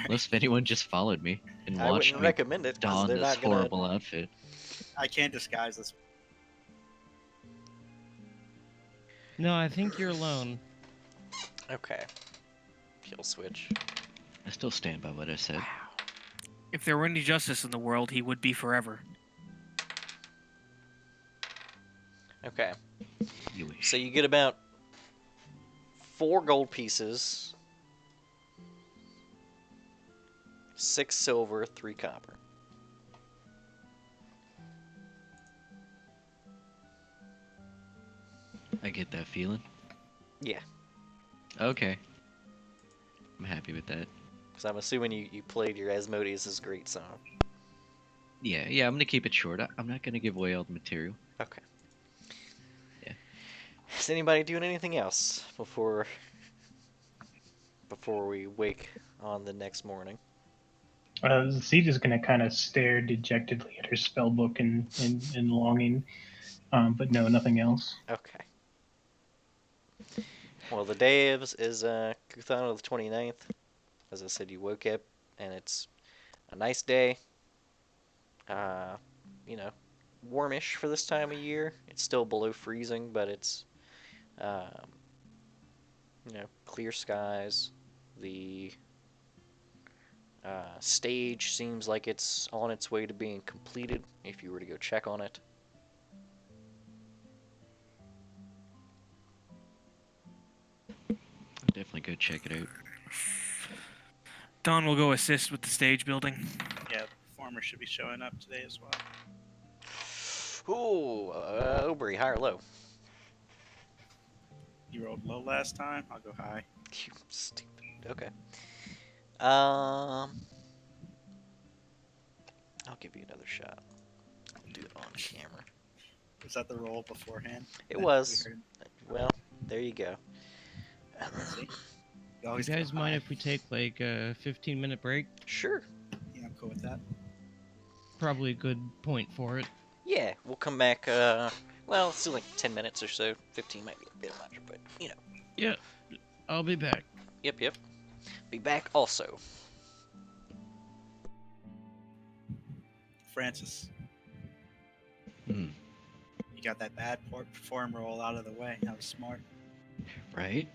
Unless if anyone just followed me and I watched wouldn't me recommend it because don they're this not gonna. horrible outfit. I can't disguise this. No, I think you're alone. Okay. Kill switch. I still stand by what I said. Wow. If there were any justice in the world, he would be forever. Okay. You wish. So you get about 4 gold pieces, 6 silver, 3 copper. I get that feeling. Yeah, Okay. I'm happy with that. because I'm assuming you played your Asmodeus' great song. Yeah, I'm gonna keep it short. I'm not gonna give away all the material. Okay. Yeah. Is anybody doing anything else before we wake on the next morning? Zita's going to kind of stare dejectedly at her spell book in longing, but no, nothing else. Okay. Well, the day is Kuthano the 29th. As I said, you woke up, and it's a nice day. Uh, you know, warmish for this time of year. It's still below freezing, but it's, um, clear skies. The stage seems like it's on its way to being completed if you were to go check on it. I'll definitely go check it out. Don will go assist with the stage building. Yeah, the performer should be showing up today as well. Ooh, Obery, high or low? You rolled low last time. I'll go high. You stupid. Okay. I'll give you another shot. I'll do it on camera. Was that the roll beforehand? It that we was. heard? Well, there you go. See? You You always guys go mind high. if we take like a 15-minute break? Sure. Yeah, I'm cool with that. Probably a good point for it. Yeah, we'll come back. Well, it's still like 10 minutes or so. 15 might be a bit much, but Yeah, I'll be back. Yep. Be back also. Francis, Hmm. you got that bad perform roll out of the way. That was smart. Right?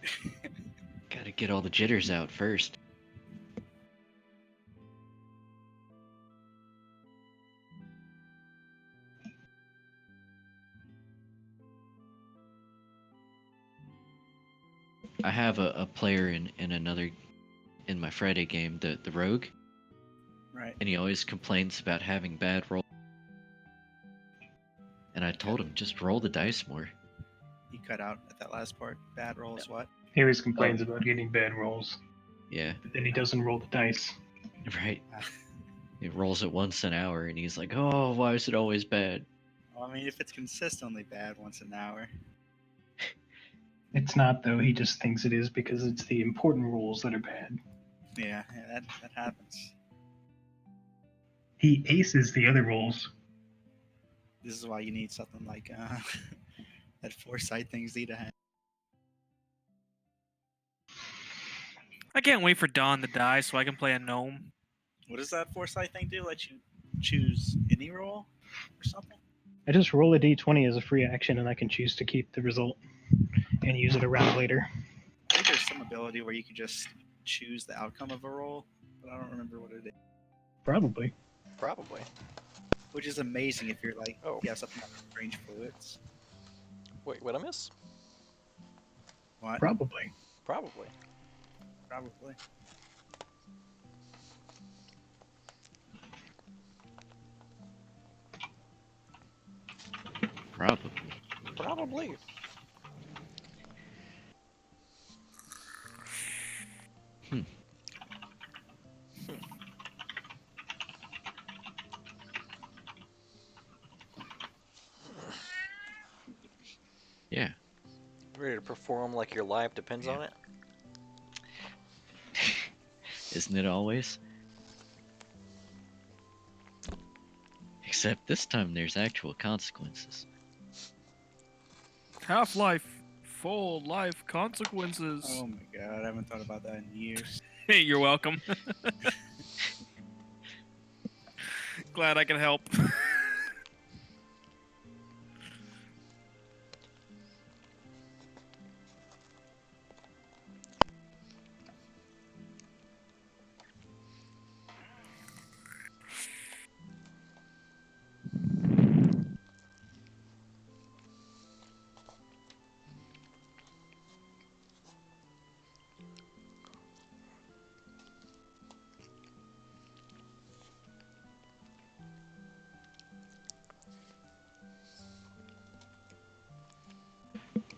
Gotta get all the jitters out first. I have a player in another in my Friday game, the rogue, Right. and he always complains about having bad roll. And I told him just roll the dice more. You cut out at that last part. Bad rolls. What? He always complains about getting bad rolls, Yeah, but then he doesn't roll the dice. right. Ah. He rolls it once an hour, and he's like, "Oh, why is it always bad?" Well, I mean, if it's consistently bad once an hour. It's not, though. He just thinks it is because it's the important rules that are bad. Yeah, that happens. He aces the other rolls. This is why you need something like that foresight thing Zeta had. I can't wait for Don to die so I can play a gnome. What does that foresight thing do? Let you choose any roll or something? I just roll a d20 as a free action, and I can choose to keep the result and use it around later. I think there's some ability where you could just choose the outcome of a roll, but I don't remember what it is. Probably. Probably. Which is amazing if you're like, Oh. you have something like strange fluids. Wait, what I miss? What? Probably. Probably. Probably. Probably. Hmm. Yeah. Ready to perform like your life depends on it? Isn't it always? Except this time there's actual consequences. Half-Life, full life consequences. Oh my god, I haven't thought about that in years. Hey, you're welcome. Glad I can help.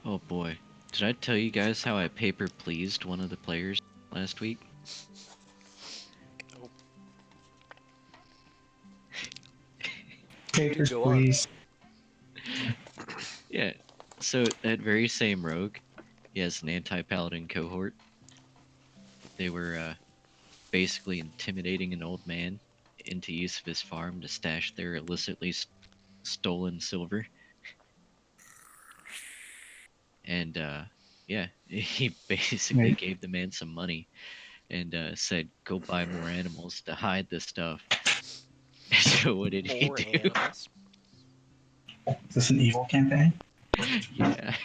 Oh boy. Did I tell you guys how I paper pleased one of the players last week? Papers, Go on. please. Yeah. So that very same rogue, he has an anti-paladin cohort. They were basically intimidating an old man into use of his farm to stash their illicitly stolen silver. And yeah, he basically Yeah. gave the man some money and said, "Go buy more animals to hide this stuff." So what did he More do? animals. Is this an evil campaign? Yeah.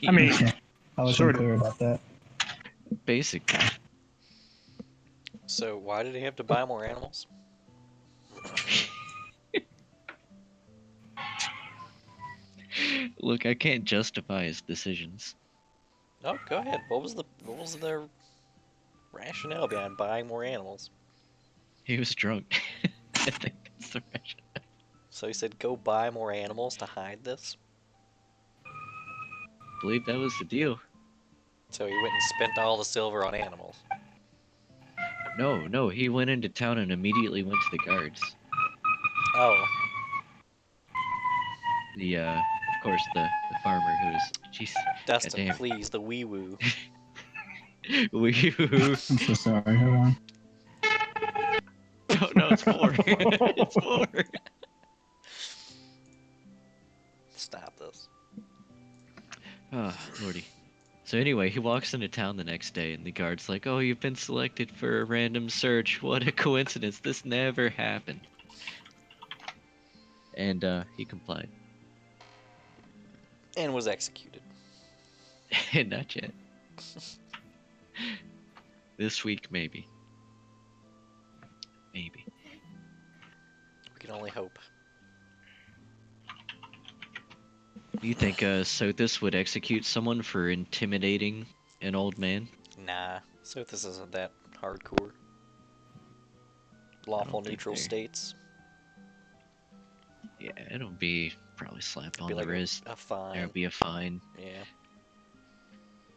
I mean, Okay. I was Sort of. unclear about that. Basically. So why did he have to buy more animals? Look, I can't justify his decisions. Oh, go ahead. What was the rationale behind buying more animals? He was drunk. I think that's the rationale. So he said, "Go buy more animals to hide this." I believe that was the deal. So he went and spent all the silver on animals. No, he went into town and immediately went to the guards. Oh, Of course, the farmer who was, jeez, Dustin, goddamn. please, the wee woo. Wee-hoo. I'm so sorry. Hold on. No, it's 4. It's 4. Stop this. Oh, lordy. So anyway, he walks into town the next day, and the guard's like, "Oh, you've been selected for a random search. What a coincidence! This never happened." And he complied. And was executed. Not yet. This week, maybe. Maybe. We can only hope. Do you think Sothis would execute someone for intimidating an old man? Nah, so this isn't that hardcore. Lawful think neutral they're- states. Yeah, it'll be probably slapped on Be the like wrist. a fine. There'll be a fine. Yeah.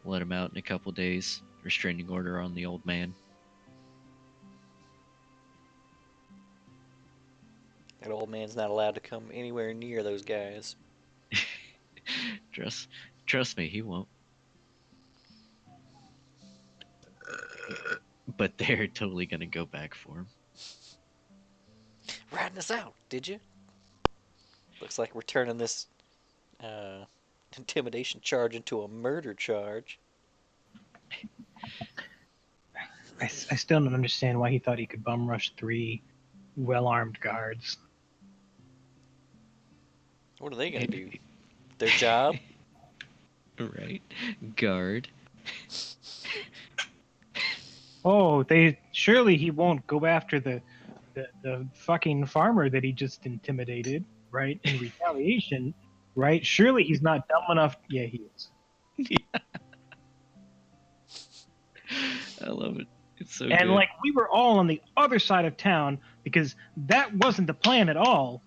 Let him out in a couple days. Restraining order on the old man. That old man's not allowed to come anywhere near those guys. Trust me, he won't. But they're totally gonna go back for him. Riding us out, did you? Looks like we're turning this intimidation charge into a murder charge. I still don't understand why he thought he could bum rush 3 well-armed guards. What are they gonna do? Their job? Right? Guard. Oh, surely he won't go after the fucking farmer that he just intimidated, right? In retaliation, right? Surely he's not dumb enough. Yeah, he is. I love it. It's so And good. like we were all on the other side of town because that wasn't the plan at all.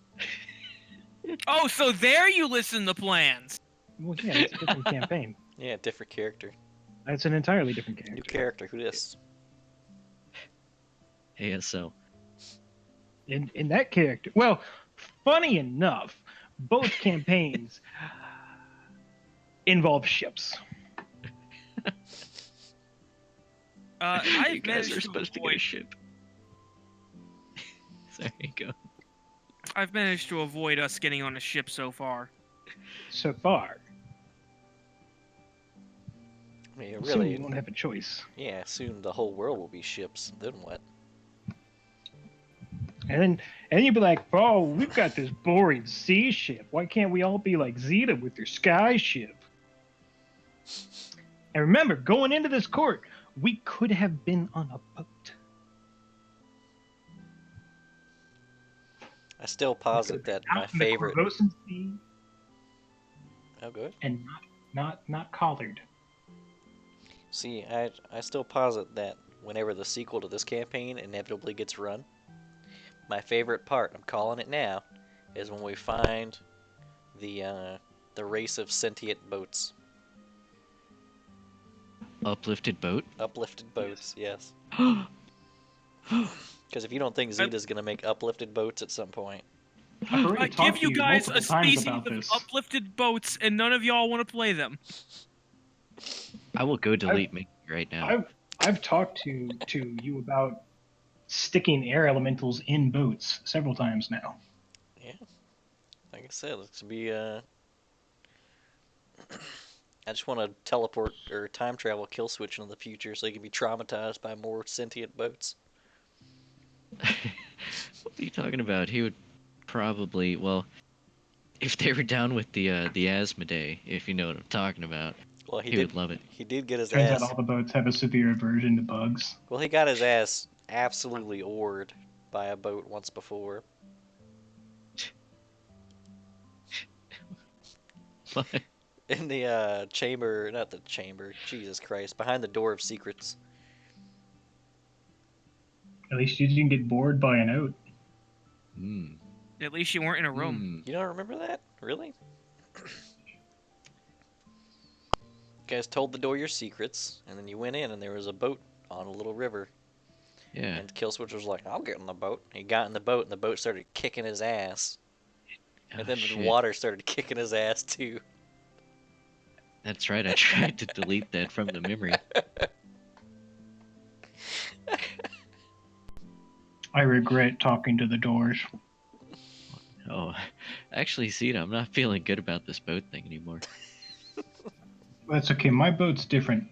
Oh, so there you listen to plans. Well, yeah, it's a different campaign. Yeah, different character. That's an entirely different New character. character. Who this? ASL. In that character, well, funny enough, both campaigns involve ships. You I've guys managed are to supposed to get a avoid. ship. Sorry, go. I've managed to avoid us getting on a ship so far. So far, I mean, soon really. we won't have a choice. Yeah, soon the whole world will be ships. Then what? And then you'd be like, "Oh, we've got this boring sea ship. Why can't we all be like Zeta with your sky ship?" And remember, going into this court, we could have been on a boat. I still posit that my Out in the favorite. Corvosan Sea Oh, good. and not collared. See, I still posit that whenever the sequel to this campaign inevitably gets run, my favorite part, I'm calling it now, is when we find the race of sentient boats. Uplifted boat. Uplifted boats, yes. Because if you don't think Zeta's gonna make uplifted boats at some point, I've already I talked give to you guys a multiple times species about of this. uplifted boats, and none of y'all want to play them. I will go delete me right now. I've talked to you about sticking air elementals in boats several times now. yeah. Like I said, it's gonna be I just want to teleport or time travel kill switch into the future so he can be traumatized by more sentient boats. What are you talking about? He would probably, well, if they were down with the Asmodee, if you know what I'm talking about, Well, he would love it. He did get his Turns out ass. all the boats have a severe aversion to bugs. Well, he got his ass absolutely oared by a boat once before. But In the chamber, not the chamber, Jesus Christ, behind the door of secrets. At least you didn't get bored by an oat. Hmm. At least you weren't in a room. You don't remember that? Really? You guys told the door your secrets, and then you went in, and there was a boat on a little river. Yeah. And Killswitch was like, I'll get in the boat. He got in the boat, and the boat started kicking his ass. And then the shit. water started kicking his ass, too. That's right. I tried to delete that from the memory. I regret talking to the doors. Oh, actually, Zeta, I'm not feeling good about this boat thing anymore. That's okay. My boat's different.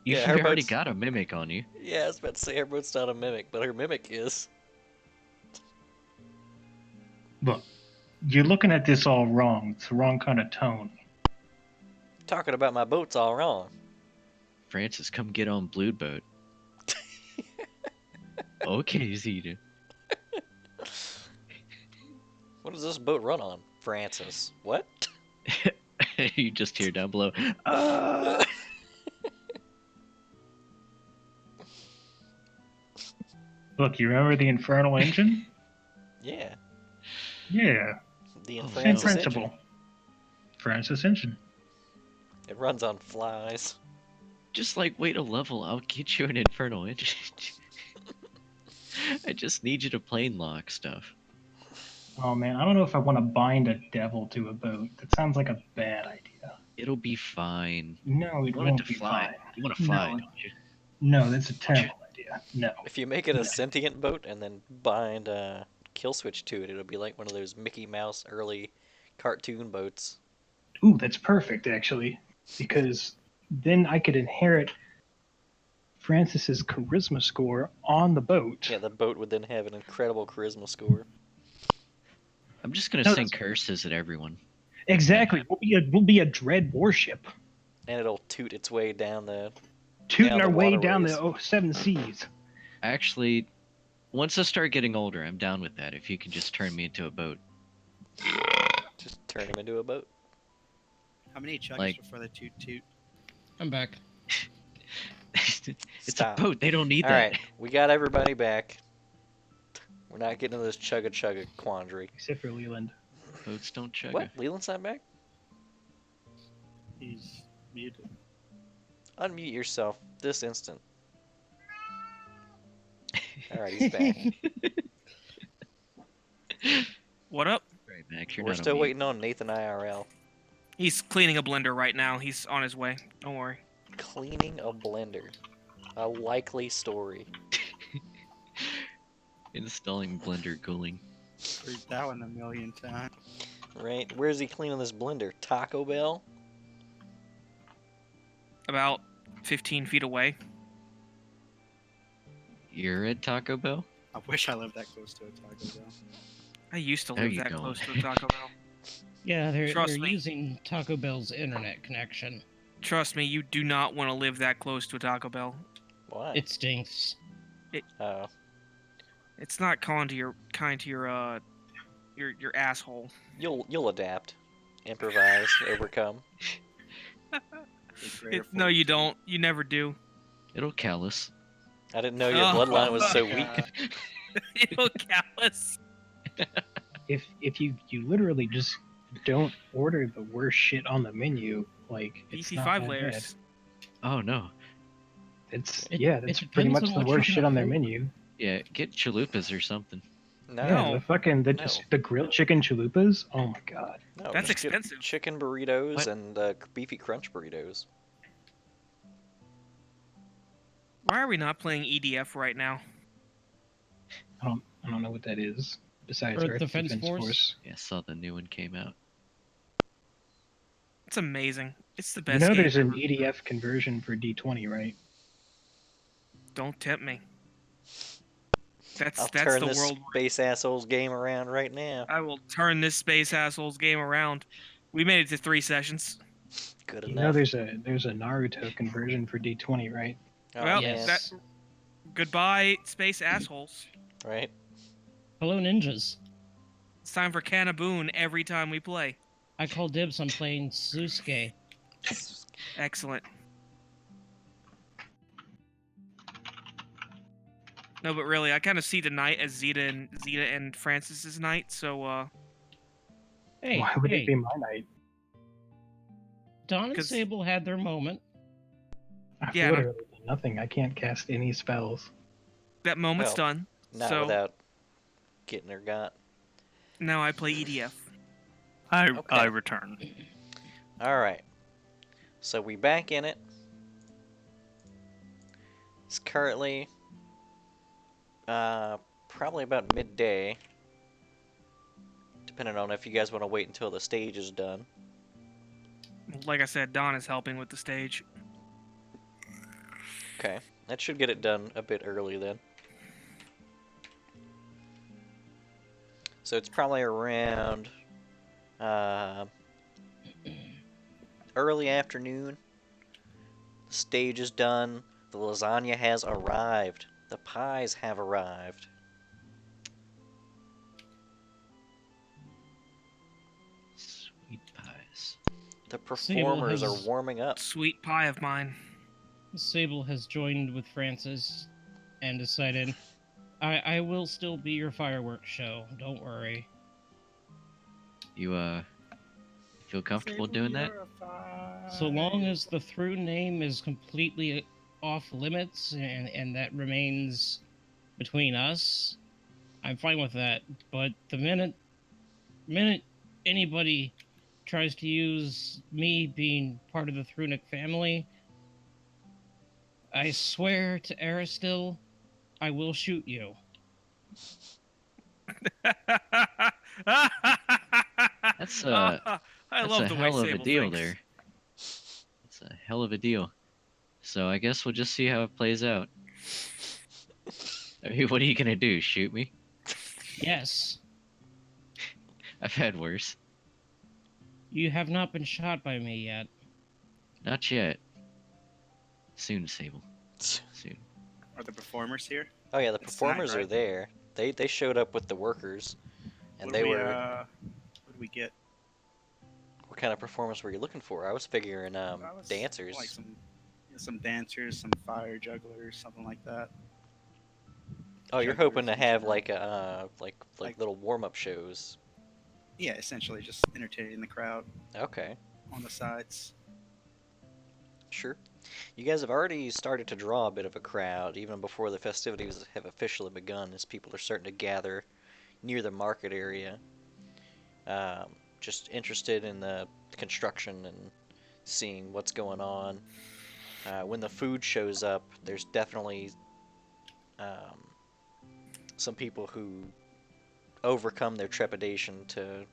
You've her already boat's- got a mimic on you. Yeah, I was about to say her boat's not a mimic, but her mimic is. Look, you're looking at this all wrong. It's the wrong kind of tone. Talking about my boat's all wrong. Francis, come get on Blue Boat. Okay, Zeta. What does this boat run on? Francis. What? You just hear down below. Look, you remember the Infernal Engine? Yeah, Yeah, the Oh, same Francis principle. engine. Francis Engine. It runs on flies. Just like wait a level, I'll get you an infernal engine. I just need you to plane lock stuff. Oh man, I don't know if I want to bind a devil to a boat. That sounds like a bad idea. It'll be fine. No, it You want won't it to be fly. fine. You want to fly, No. don't you? No, that's a terrible idea. No. If you make it a sentient boat and then bind a kill switch to it, it'll be like one of those Mickey Mouse early cartoon boats. Ooh, that's perfect actually, because then I could inherit Francis's charisma score on the boat. Yeah, the boat would then have an incredible charisma score. I'm just gonna No, sing that's- curses at everyone. Exactly. We'll be a dread warship, And it'll toot its way down the... tooting Down our the way down the waterways. seven seas. Actually, once I start getting older, I'm down with that. If you can just turn me into a boat. Just turn him into a boat. How many chugs Like- before the toot toot? I'm back. It's Stop. a boat. They don't need that. Alright, we got everybody back. We're not getting into this chugga chugga quandary. Except for Leland. Boats don't chugga. What? Leland's not back? He's muted. Unmute yourself this instant. Alright, he's back. What up? Right, Max, you're We're not on still mute. waiting on Nathan IRL. He's cleaning a blender right now. He's on his way. Don't worry. Cleaning a blender. A likely story. Installing blender cooling. Heard that one a million times. Right? Where's he cleaning this blender? Taco Bell? About 15 feet away. You're at Taco Bell? I wish I lived that close to a Taco Bell. I used to No, live you that don't. close to a Taco Bell. Yeah, they're Trust me. using Taco Bell's internet connection. Trust me, you do not want to live that close to a Taco Bell. Why? It stinks. Oh. It's not kind to your asshole. You'll adapt. Improvise. Overcome. It's greater No, for- you don't. You never do. It'll callous. I didn't know your Oh, bloodline was so my weak. God. It'll callous. If you literally just don't order the worst shit on the menu, like it's not DC5 that layers. Oh no. bad. It's It- yeah, it that's pretty depends much on the what you worst can shit on their afford. menu. Yeah, get chalupas or something. No. Yeah, the fucking No. the grilled chicken chalupas. Oh my god. No, That's just get expensive. Chicken burritos What? and beefy crunch burritos. Why are we not playing EDF right now? I don't know what that is. Besides Earth Earth Defense Defense Force? Force. Yeah, I saw the new one came out. It's amazing. It's the You best know game there's an ever. EDF conversion for D20, right? Don't tempt me. That's I'll that's turn the this world. space assholes game around right now. I will turn this space assholes game around. We made it to 3 sessions. Good You know enough. there's a Naruto conversion for D20, right? Oh, Well, man. Yes. Goodbye, space assholes. Right? Hello, ninjas. It's time for Canaboon every time we play. I call dibs on playing Susuke. Excellent. No, but really, I kind of see tonight as Zeta and Francis's night. So, Hey, Why would hey, it be my night? Dawn and 'Cause- Sable had their moment. I've Yeah, no- literally done nothing. I can't cast any spells. that moment's Well, done. Not So without getting her got. now I play EDF. I Okay. return. Alright. So we back in it. It's currently probably about midday. Depending on if you guys want to wait until the stage is done. Like I said, Dawn is helping with the stage. Okay. That should get it done a bit early then. So it's probably around early afternoon. The stage is done. The lasagna has arrived. The pies have arrived. Sweet pies. The Sable performers are has- warming up. Sweet pie of mine. Sable has joined with Francis and decided, I will still be your fireworks show. Don't worry. You feel comfortable doing that? So long as the through name is completely off limits and that remains between us, I'm fine with that. But the minute anybody tries to use me being part of the Thrunic family, I swear to Aristil, I will shoot you. That's I That's love a the way hell of a Sable deal thinks. there. That's a hell of a deal. So I guess we'll just see how it plays out. I mean, what are you gonna do? Shoot me? Yes, I've had worse. you have not been shot by me yet. Not yet. Soon, Sable. Soon. Are the performers here? Oh yeah, the It's tonight, performers are right? there. They showed up with the workers, and What they do we, were. What do we get? What kind of performance were you looking for? I was figuring I was- dancers. Like some dancers, some fire jugglers, something like that. Oh, you're jugglers hoping to in have general. like a like Like- little warm up shows. Yeah, essentially just entertaining the crowd Okay, on the sides. sure. You guys have already started to draw a bit of a crowd, even before the festivities have officially begun, as people are starting to gather near the market area, just interested in the construction and seeing what's going on. When the food shows up, there's definitely um, some people who overcome their trepidation to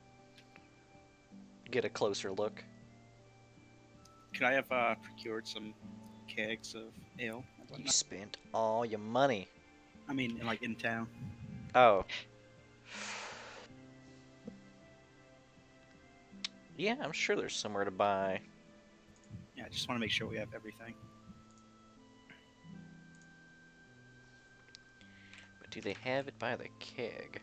get a closer look. Could I have procured some kegs of ale and You whatnot? spent all your money. I mean, like in town. Oh. Yeah, I'm sure there's somewhere to buy. Yeah, I just want to make sure we have everything. But do they have it by the keg?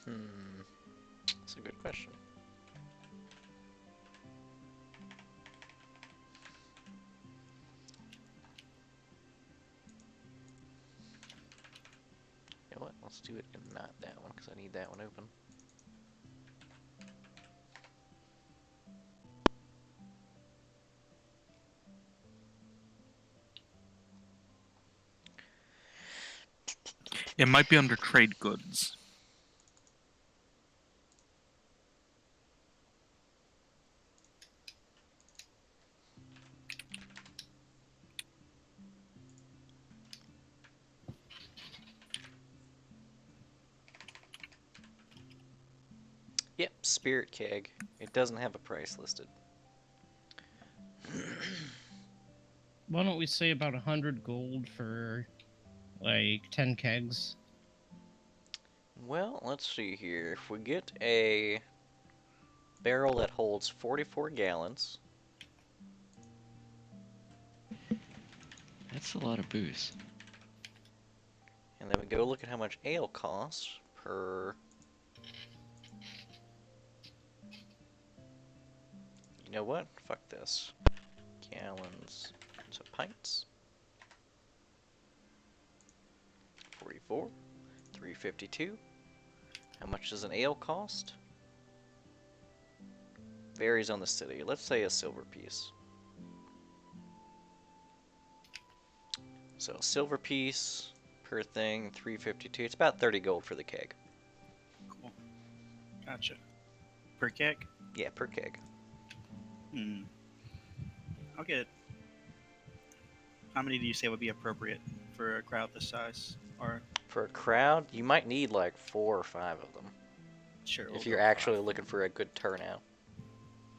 Hmm. That's a good question. You know what? Let's do it in not that one, because I need that one open. It might be under trade goods. Yep, spirit keg. It doesn't have a price listed. Why don't we say about 100 gold for like 10 kegs? Well, let's see here. If we get a barrel that holds 44 gallons, That's a lot of booze. and then we go look at how much ale costs per. You know what? Fuck this. Gallons to pints. 44. 352. How much does an ale cost? Varies on the city. Let's say a silver piece. So a silver piece per thing, 352. It's about 30 gold for the keg. Cool. Gotcha. Per keg? Yeah, per keg. I'll get. How many do you say would be appropriate for a crowd this size? Or For a crowd, you might need like 4 or 5 of them. sure. we'll If go you're with actually 5. looking for a good turnout.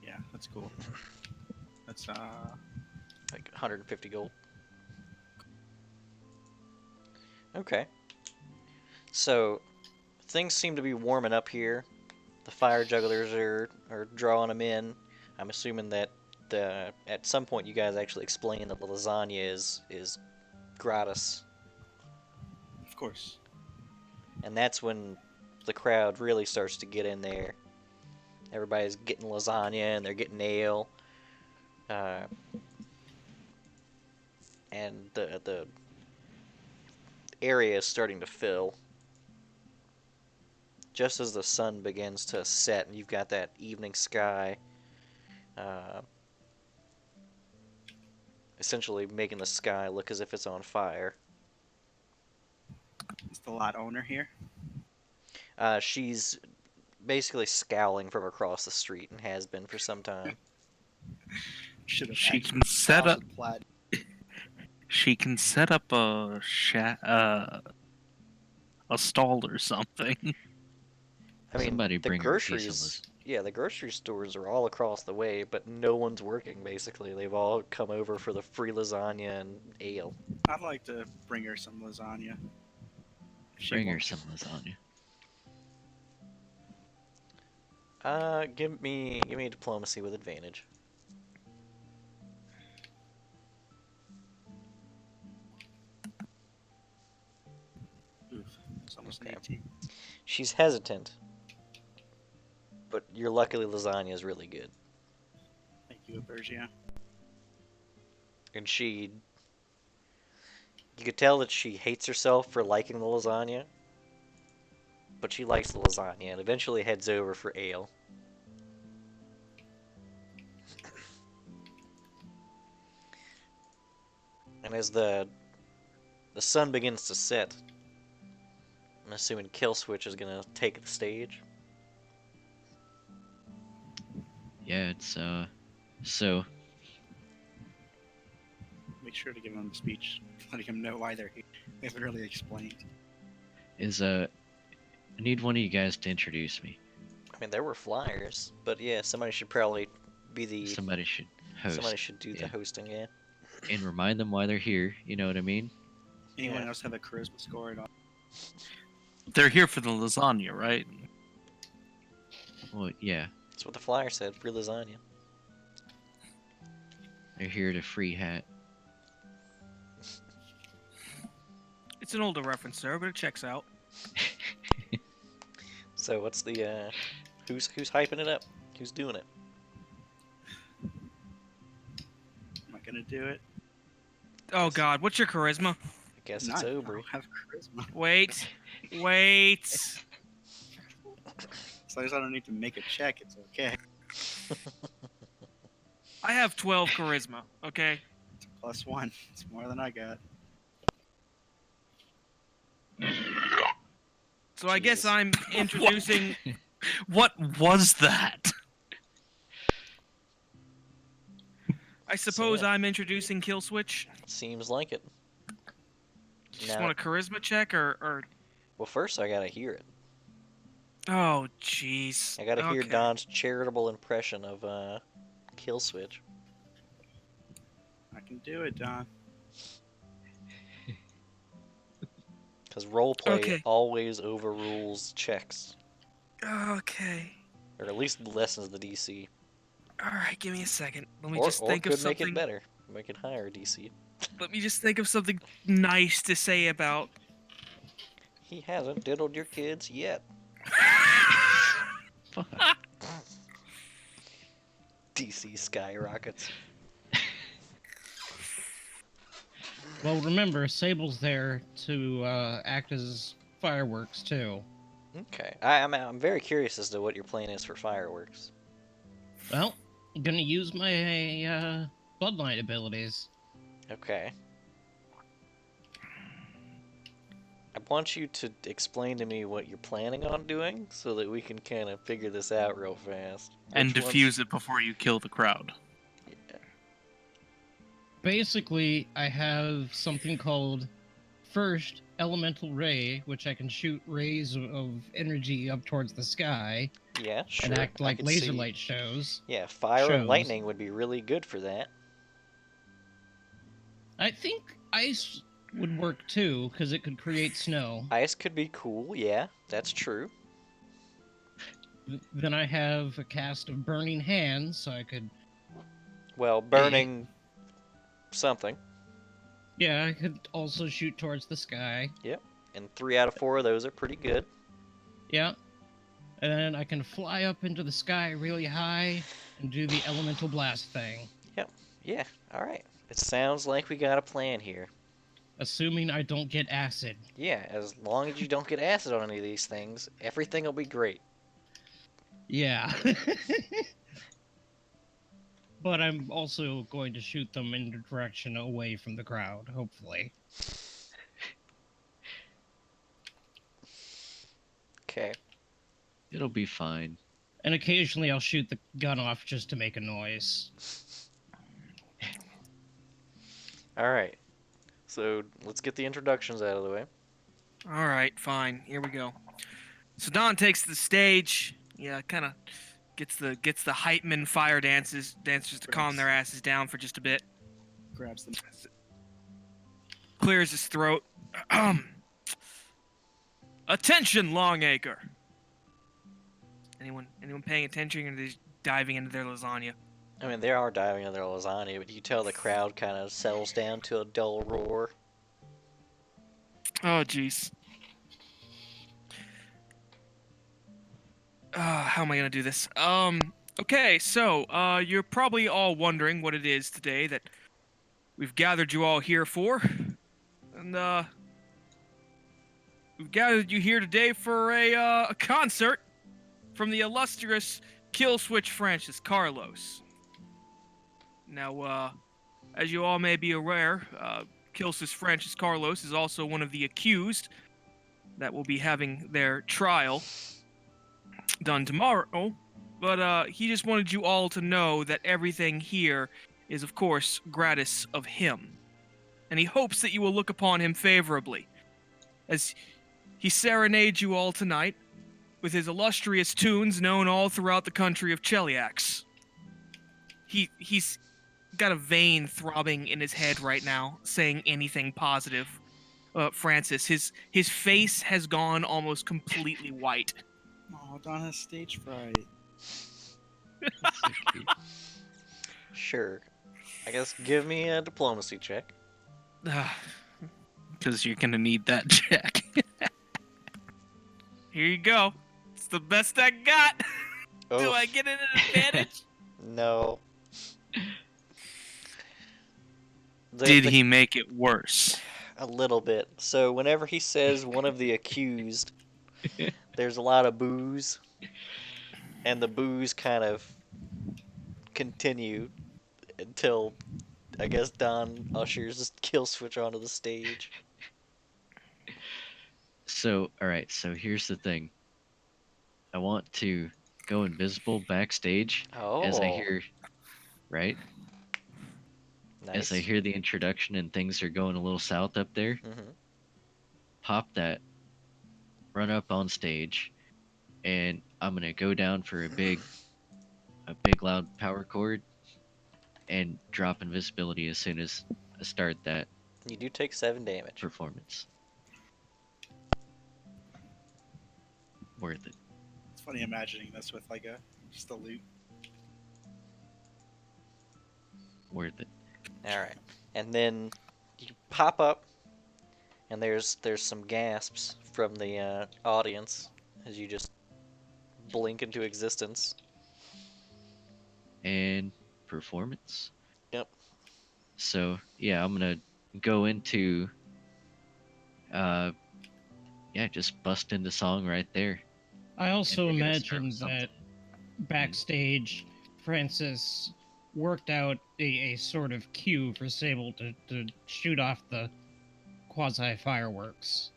Yeah, that's cool. That's Like 150 gold. Okay. So, things seem to be warming up here. The fire jugglers are drawing them in. I'm assuming that at some point you guys actually explain that the lasagna is gratis, of course. and that's when the crowd really starts to get in there. Everybody's getting lasagna and they're getting ale, uh, and the area is starting to fill. Just as the sun begins to set, and you've got that evening sky, uh, essentially making the sky look as if it's on fire. Is the lot owner here? She's basically scowling from across the street and has been for some time. Should have She actually can set up. paused the plat. She can set up a stall or something. I mean, Somebody the bring her a piece of groceries, yeah, the grocery stores are all across the way, but no one's working basically. They've all come over for the free lasagna and ale. I'd like to bring her some lasagna. If she Bring her wants. some lasagna. Give me diplomacy with advantage. Oof, it's almost Okay. 18. She's hesitant, but your luckily lasagna is really good. Thank you, Bergia. And you could tell that she hates herself for liking the lasagna, but she likes the lasagna and eventually heads over for ale. And as the sun begins to set, I'm assuming Kill Switch is gonna take the stage. Yeah, it's so Make sure to give them a speech, letting them know why they're here. They haven't really explained. is I need one of you guys to introduce me. I mean, there were flyers, but yeah, somebody should probably be the Somebody should host. somebody should do the yeah. hosting. Yeah. And remind them why they're here. You know what I mean? Anyone Yeah. else have a charisma score at all? They're here for the lasagna, right? Well, yeah, That's what the flyer said. Free lasagna. they're here to free hat. It's an older reference, sir, but it checks out. So what's the who's hyping it up? Who's doing it? Am I gonna do it? Oh God, what's your charisma? I guess it's Not, I Aubrey. don't have charisma. Wait. As long as I don't need to make a check, it's okay. I have 12 charisma, okay? It's a +1. It's more than I got. So I guess Jesus. I'm introducing... What was that? I suppose yeah. I'm introducing Kill Switch. Seems like it. Just Now, want a charisma check or... well, first I gotta hear it. Oh, jeez. I gotta hear Okay. Don's charitable impression of Kill Switch. I can do it, Don. Because roleplay Okay. always overrules checks, Okay. or at least lessens the DC. Alright, give me a second. Let me Or just think of could make something... it better, make it higher DC. Let me just think of something nice to say about... He hasn't diddled your kids yet. Fuck. DC skyrockets. Well, remember, Sable's there to act as fireworks too. Okay, I'm very curious as to what your plan is for fireworks. Well, I'm gonna use my bloodline abilities. Okay. I want you to explain to me what you're planning on doing so that we can kind of figure this out real fast. And Which ones- defuse it before you kill the crowd. Yeah. Basically, I have something called First Elemental Ray, which I can shoot rays of energy up towards the sky Yeah, sure. and act I like could laser see- light shows. Yeah, fire and shows. lightning would be really good for that. I think ice would work too, because it could create snow. Ice could be cool, yeah, that's true. Then I have a cast of Burning Hands, so I could, Well, burning something. yeah, I could also shoot towards the sky. And 3 out of 4 of those are pretty good. Yeah. And then I can fly up into the sky really high and do the elemental blast thing. Yeah, alright. It sounds like we got a plan here. Assuming I don't get acid. Yeah, as long as you don't get acid on any of these things, everything will be great. Yeah. But I'm also going to shoot them in the direction away from the crowd, hopefully. Okay. It'll be fine. And occasionally I'll shoot the gun off just to make a noise. Alright. So, let's get the introductions out of the way. Alright, fine. Here we go. So Don takes the stage. Yeah, kind of gets the hype men fire dancers to calm their asses down for just a bit. Grabs them. Clears his throat. Attention, Longacre. Anyone paying attention, or are they just diving into their lasagna? I mean, they are diving into their lasagna, but you tell the crowd kind of settles down to a dull roar. Oh, jeez. How am I gonna do this? Okay, so you're probably all wondering what it is today that we've gathered you all here for, and we've gathered you here today for a concert from the illustrious Kill Switch Francis Carlos. Now, as you all may be aware, Kill Switch Francis Carlos is also one of the accused that will be having their trial done tomorrow. But he just wanted you all to know that everything here is, of course, gratis of him. And he hopes that you will look upon him favorably, as he serenades you all tonight with his illustrious tunes known all throughout the country of Cheliax. He's got a vein throbbing in his head right now, saying anything positive. Francis, his face has gone almost completely white. Oh, Don has stage fright. That's so cute. Sure. I guess give me a diplomacy check. Because you're gonna need that check. Here you go. It's the best I got. Do Oh, I get an advantage? no. Did he make it worse? A little bit. So whenever he says one of the accused, there's a lot of boos, and the boos kind of continue until I guess Don ushers Kill Switch onto the stage. So, alright, so here's the thing. I want to go invisible backstage as I Oh, hear, right? nice. As I hear the introduction and things are going a little south up there, Mhm. pop that, run up on stage, and I'm gonna go down for a big loud power chord and drop invisibility as soon as I start that You do take 7 damage. performance. Worth it. It's funny imagining this with like just a loop. Worth it. All right, and then you pop up, and there's some gasps from the audience as you just blink into existence. And performance. Yep. So yeah, I'm gonna go into just bust into song right there. I also And we're gonna start imagine with something. that backstage, Francis worked out a sort of cue for Sable to shoot off the quasi fireworks.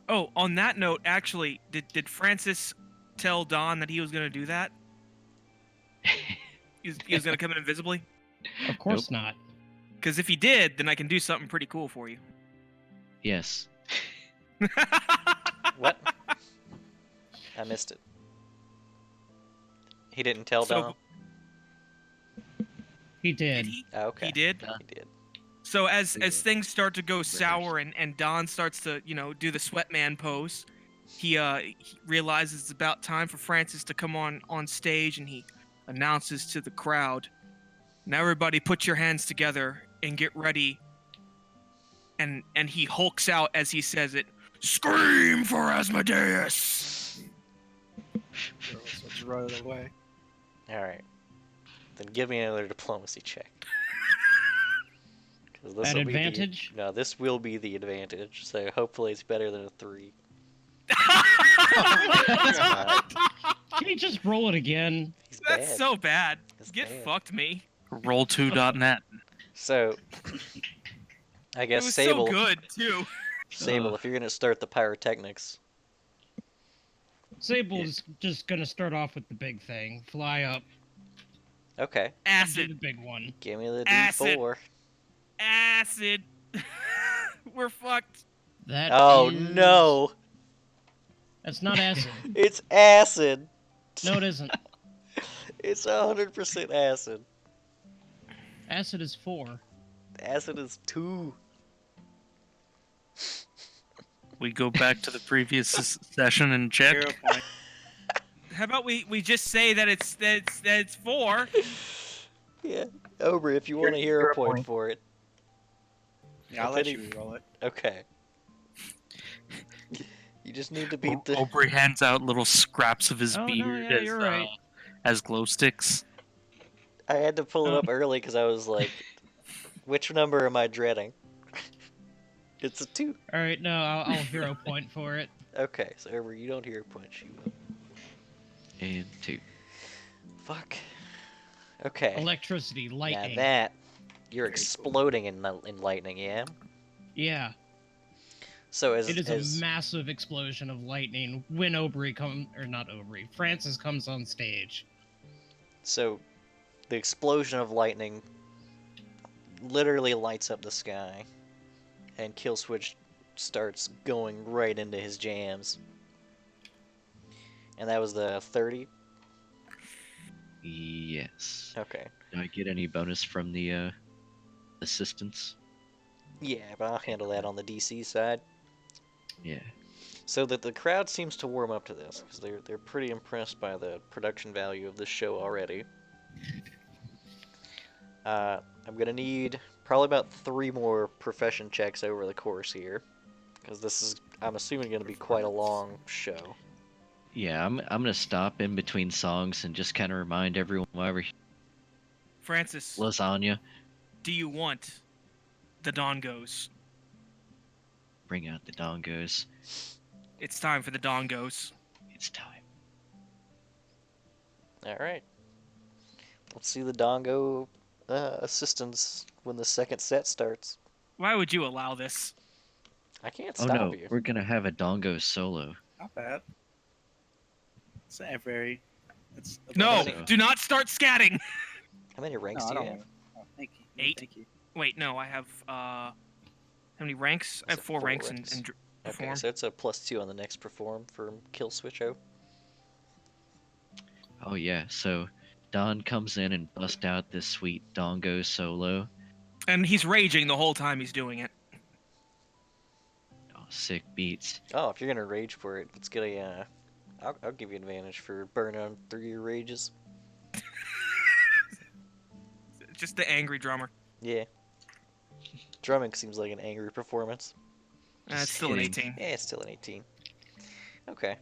Oh, on that note, actually, did Francis tell Don that he was gonna do that? He was gonna come in invisibly? Of course not. Because if he did, then I can do something pretty cool for you. Yes. What? I missed it. He didn't tell So- Don? He Did did. he? Oh, okay. He did? He did. So as We were things start to go sour and Don starts to, do the sweatman pose, he realizes it's about time for Francis to come on stage, and he announces to the crowd, "Now everybody put your hands together and get ready." And he hulks out as he says it, "Scream for Asmodeus!" So just run it away. All right. Then give me another diplomacy check. 'Cause At this'll be the- advantage? No, this will be the advantage. So hopefully it's better than a 3. Can you just roll it again? He's bad. That's so bad. It's Get bad. fucked, me. Roll2.net. So, I It guess was Sable. so good too. Sable, if you're gonna start the pyrotechnics, Sable's just gonna start off with the big thing. Fly up. okay. And do the Acid. big one. Give me the Acid. D4. Acid. We're fucked. That Oh is- no! That's not acid. It's acid. No, it isn't. It's 100% acid. Acid is 4. Acid is 2. We go back to the previous session and check. 0 point. How about we just say that it's 4? Yeah. Ober, if you want a hero point for it. Yeah, I'll If let any- you roll it. Okay. You just need to beat the. Aubrey hands out little scraps of his Oh, no, beard yeah, you're right. as glow sticks. I had to pull it Um, up early because I was like, which number am I dreading? It's a 2. All right, no, I'll hero point for it. Okay, so Ever, you don't hear a punch, you will. And 2. Fuck. Okay. Electricity, Now lightning. that you're Very cool. exploding in lightning, yeah. Yeah, So it is a massive explosion of lightning when Francis comes on stage. so the explosion of lightning literally lights up the sky, and Killswitch starts going right into his jams. And that was the 30. Yes. Okay. Do I get any bonus from the assistance? Yeah, but I'll handle that on the DC side. Yeah. So that the crowd seems to warm up to this because they're pretty impressed by the production value of this show already. I'm gonna need probably about 3 more profession checks over the course here, because this is, I'm assuming, gonna be quite a long show. Yeah, I'm gonna stop in between songs and just kind of remind everyone why we're Francis, lasagna. do you want the dongos? Bring out the dongos. It's time for the dongos. It's time. All right. Let's see the Dongo assistance when the second set starts. Why would you allow this? I can't Oh stop no, you. we're gonna have a dongo solo. Not bad. It's not very. It's No, So- do not start scatting. How many ranks No, do I you don't have? want it. Oh, thank you. No, 8. Thank you. Wait, no, I have how many ranks? I Is have it 4 4 ranks ranks? in Okay, perform. so it's a +2 on the next perform for Killswitch. Oh yeah, so Don comes in and busts out this sweet dongo solo. And he's raging the whole time he's doing it. Oh, sick beats. Oh, if you're gonna rage for it, let's get a. I'll give you advantage for burn on 3 of your rages. Just the angry drummer. Yeah. Drumming seems like an angry performance. It's Just still an hitting. 18. Yeah, it's still an 18. Okay.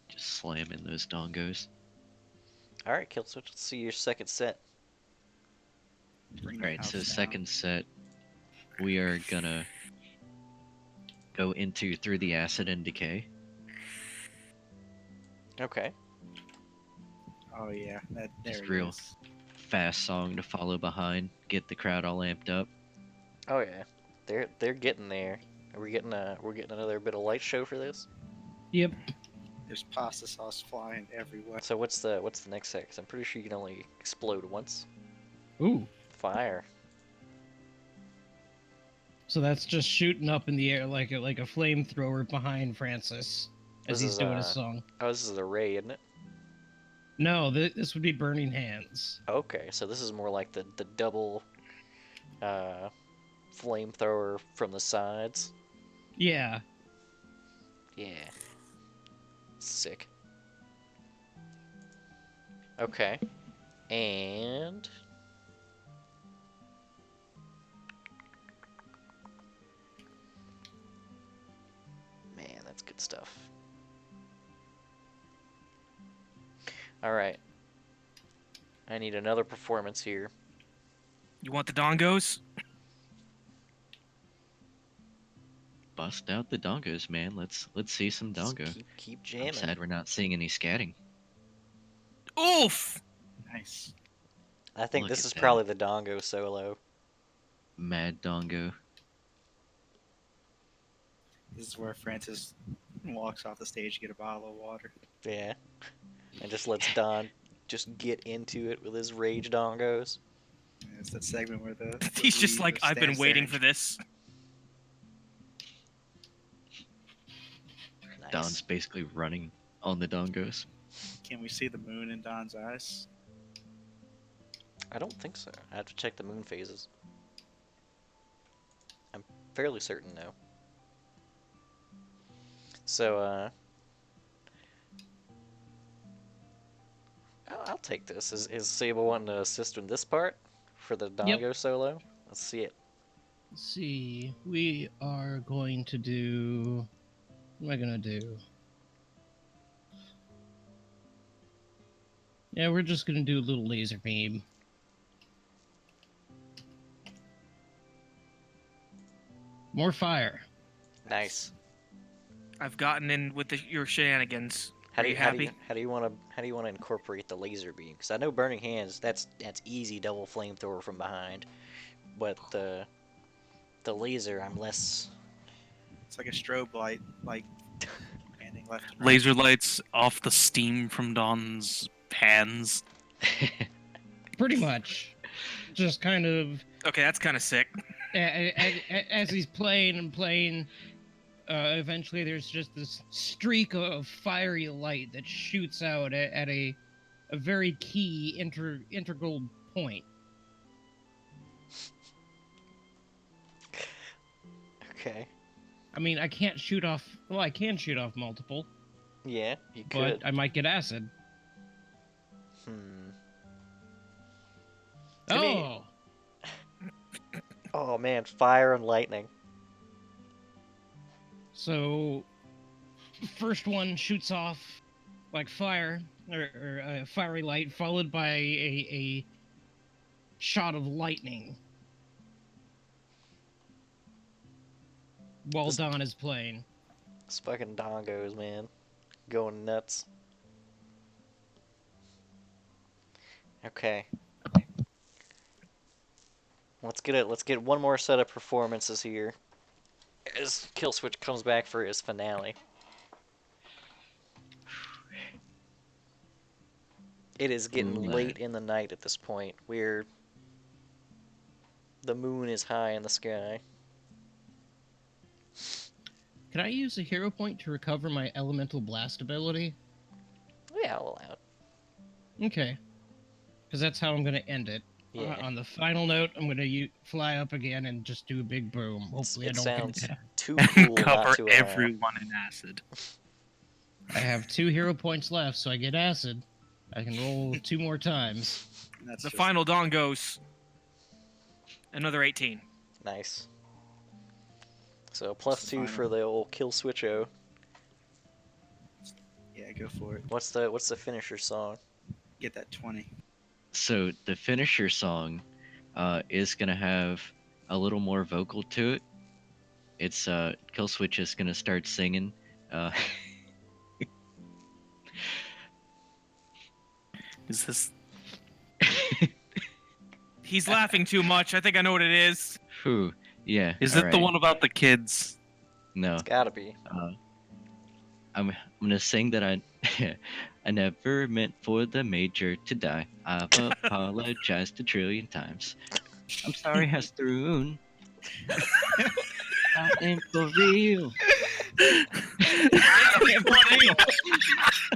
Just slamming those dongos. All right, Killswitch. Let's see your second set. Bring the Alright, so house down. second set, we are gonna go into Through the Acid and Decay. Okay. Oh yeah, that there Just it real. is. Fast song to follow behind, get the crowd all amped up. Oh yeah, they're getting there. We're getting another bit of light show for this. Yep. There's pasta sauce flying everywhere. So what's the next set? 'Cause I'm pretty sure you can only explode once. Ooh. Fire. So that's just shooting up in the air like a flamethrower behind Francis as This he's is, doing his song. Oh, this is a ray, isn't it? No, this would be burning hands. Okay, so this is more like the double flamethrower from the sides. Yeah. Yeah. Sick. Okay. And man, that's good stuff. All right. I need another performance here. You want the dongos? Bust out the dongos, man. Let's see some Just dongo. keep I'm jamming. sad we're not seeing any scatting. Oof! Nice. I think Look this at is that. probably the Dongo solo. Mad dongo. This is where Francis walks off the stage to get a bottle of water. Yeah. And just lets Don just get into it with his rage dongos. And it's that segment where the He's just lead like, I've been stands waiting there for this. Nice. Don's basically running on the dongos. and, Can we see the moon in Don's eyes? I don't think so. I have to check the moon phases. I'm fairly certain no. So, I'll take this. Is Sable wanting to assist in this part for the Dongo solo? Let's see it. Let's see. We are going to do What am I gonna do? Yeah, we're just gonna do a little laser beam. More fire. Nice. I've gotten in with your shenanigans. How Are do you you how do happy? you how do you want to incorporate the laser beam? Because I know burning hands, that's easy double flamethrower from behind, but the laser, I'm less. It's like a strobe light, like panning left and right. Laser lights off the steam from Don's hands. Pretty much. Just kind of Okay, that's kind of sick. as he's playing and playing, eventually there's just this streak of fiery light that shoots out at a very key integral point. Okay. I mean, I can't shoot off. Well, I can shoot off multiple, Yeah, you but could. I might get acid. Hmm. To me- Oh, Oh man, fire and lightning. so first one shoots off like fire or a fiery light, followed by a shot of lightning while This- Don is playing. It's fucking dongos, man. Going nuts. Okay. Let's get one more set of performances here. As Killswitch comes back for his finale. It is getting Ooh. late in the night at this point. The moon is high in the sky. Can I use a hero point to recover my elemental blast ability? Yeah, I'll allow it. Okay, because that's how I'm gonna end it. Yeah. On the final note, I'm gonna fly up again and just do a big boom. Hopefully, It I don't sounds get. too cool Cover not to allow. everyone in acid. I have 2 hero points left, so I get acid. I can roll 2 more times. And that's The just- final Dawn goes another 18. Nice. So plus It's the 2 for the old kill switcho. Yeah, go for it. What's the finisher song? Get that 20. So the finisher song is gonna have a little more vocal to it. It's Killswitch is gonna start singing. Is this? He's laughing too much. I think I know what it is. Whew, yeah. Is it the alright. one about the kids? No. It's gotta be. I'm gonna sing that I I never meant for the major to die. I've apologized a trillion times. I'm sorry, Hestroon. I ain't for real.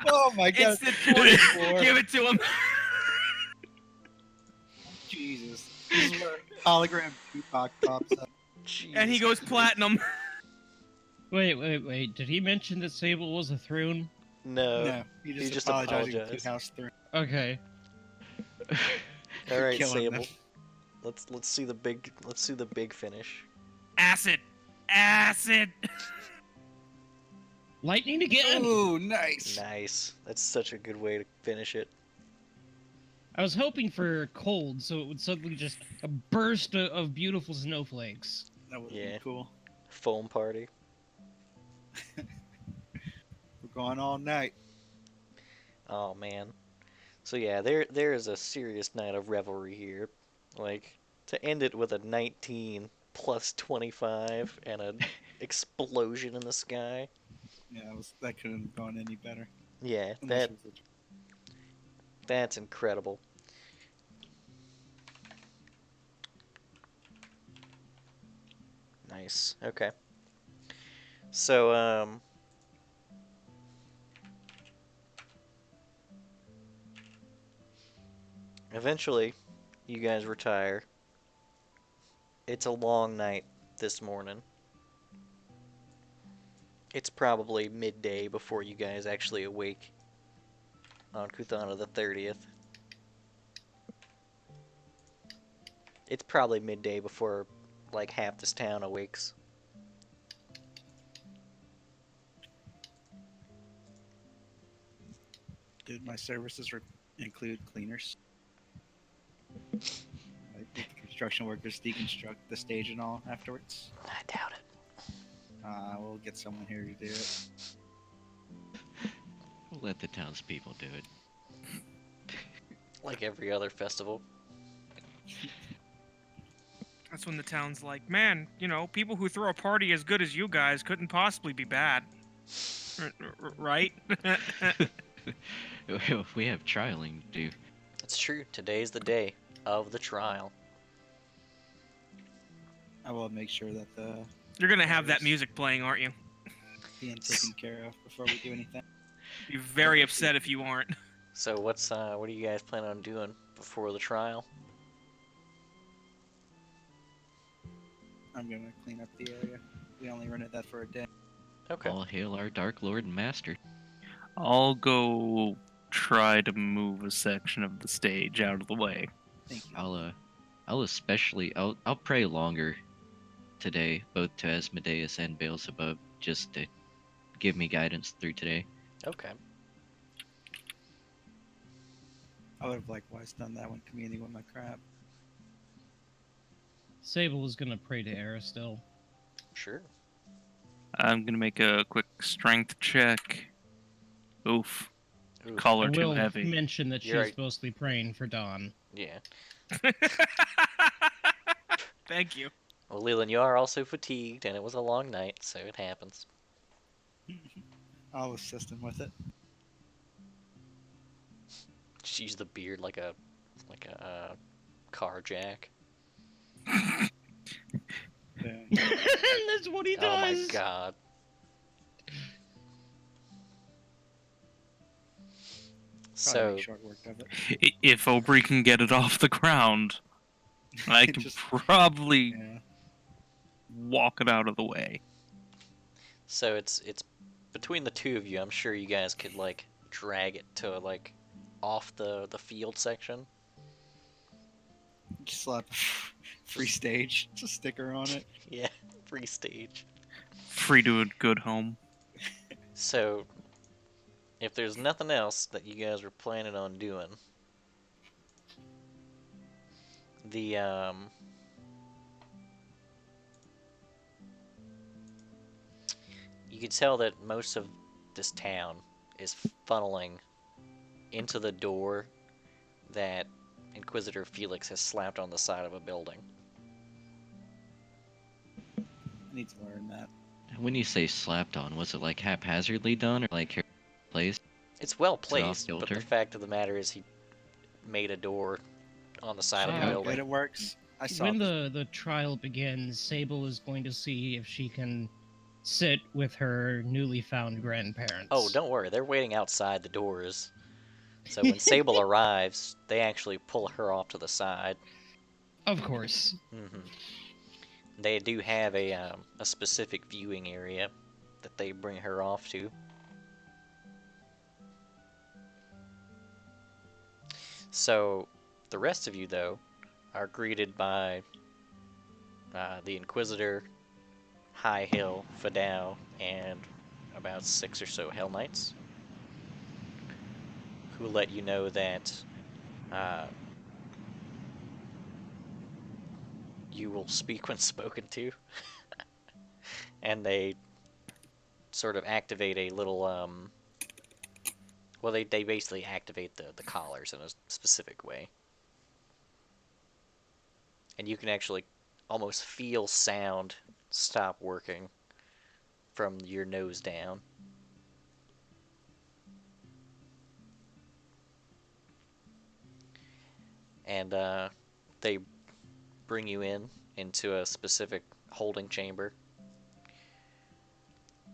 Oh my It's the 24. Give it to him. Jesus. This is where hologram Tupac pops up. And he goes platinum. Wait. Did he mention that Sable was a Thrune? No. No, he he just apologizing apologized. to House 3. Okay. All right, Killing Sable. them. Let's see the big finish. Acid. Acid. Lightning again! Ooh, nice. Nice. That's such a good way to finish it. I was hoping for cold, so it would suddenly just a burst of beautiful snowflakes. That would Yeah. be cool. Foam party. We're going all night. Oh man. So yeah, there is a serious night of revelry here. Like to end it with a 19 plus 25 and an explosion in the sky. Yeah, that couldn't have gone any better. Yeah, Unless it was that's incredible. Nice. Okay. So eventually you guys retire. It's a long night this morning. It's probably midday before you guys actually awake on Kuthana the 30th. It's probably midday before like half this town awakes. Did my services include cleaners? Like the construction workers deconstruct the stage and all afterwards? I doubt it. We'll get someone here to do it. We'll let the townspeople do it. Like every other festival. That's when the town's like, man, you know, people who throw a party as good as you guys couldn't possibly be bad. Right? We have trialing to do. It's true. Today's the day of the trial. I will make sure that the You're gonna have that music playing, aren't you? being taken care of before we do anything. Be very upset if you aren't. So what do you guys plan on doing before the trial? I'm gonna clean up the area. We only rented that for a day. Okay. All hail our Dark Lord and Master. I'll go try to move a section of the stage out of the way. Thank you. I'll pray longer today, both to Asmodeus and Beelzebub, just to give me guidance through today. Okay. I would have likewise done that when communing with my crab. Sable is gonna pray to Aristil. Sure. I'm gonna make a quick strength check. Oof. Ooh, I Collar too will heavy. mention that she's You're right. supposed to be praying for Dawn. yeah. Thank you. Well, Leland, you are also fatigued, and it was a long night, so it happens. I'll assist him with it. Just use the beard like a car jack. Yeah. That's what he Oh does. my god. Probably So make short work of it. If Aubrey can get it off the ground, I can Just- probably Yeah. walk it out of the way. So it's between the two of you. I'm sure you guys could like drag it to like off the field section. Just slap free stage, just sticker on it. Yeah, free stage. Free to a good home. So if there's nothing else that you guys were planning on doing, the you could tell that most of this town is funneling into the door that Inquisitor Felix has slapped on the side of a building. I need to learn that. When you say slapped on, was it like haphazardly done or like placed? It's well Is it off placed, but the kilter? fact of the matter is he made a door on the side of the Oh, How building. good it works. I saw When this. the trial begins, Sable is going to see if she can sit with her newly found grandparents. Oh, don't worry, they're waiting outside the doors. So when Sable arrives, they actually pull her off to the side. Of course. They do have a specific viewing area that they bring her off to. So the rest of you, though, are greeted by the Inquisitor, High Hill, Fadao, and about 6 or so Hell Knights, who let you know that you will speak when spoken to. And they sort of activate a little, well, they basically activate the collars in a specific way. And you can actually almost feel sound stop working from your nose down. And they bring you into a specific holding chamber.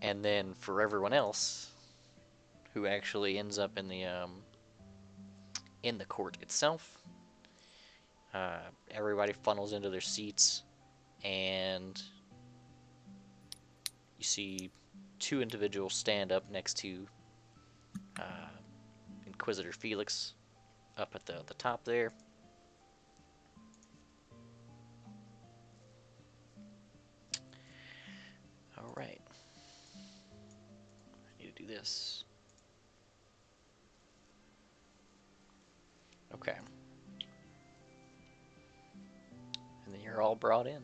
And then for everyone else who actually ends up in the court itself, everybody funnels into their seats, and you see two individuals stand up next to Inquisitor Felix up at the top there. All right. I need to do this. You're all brought in.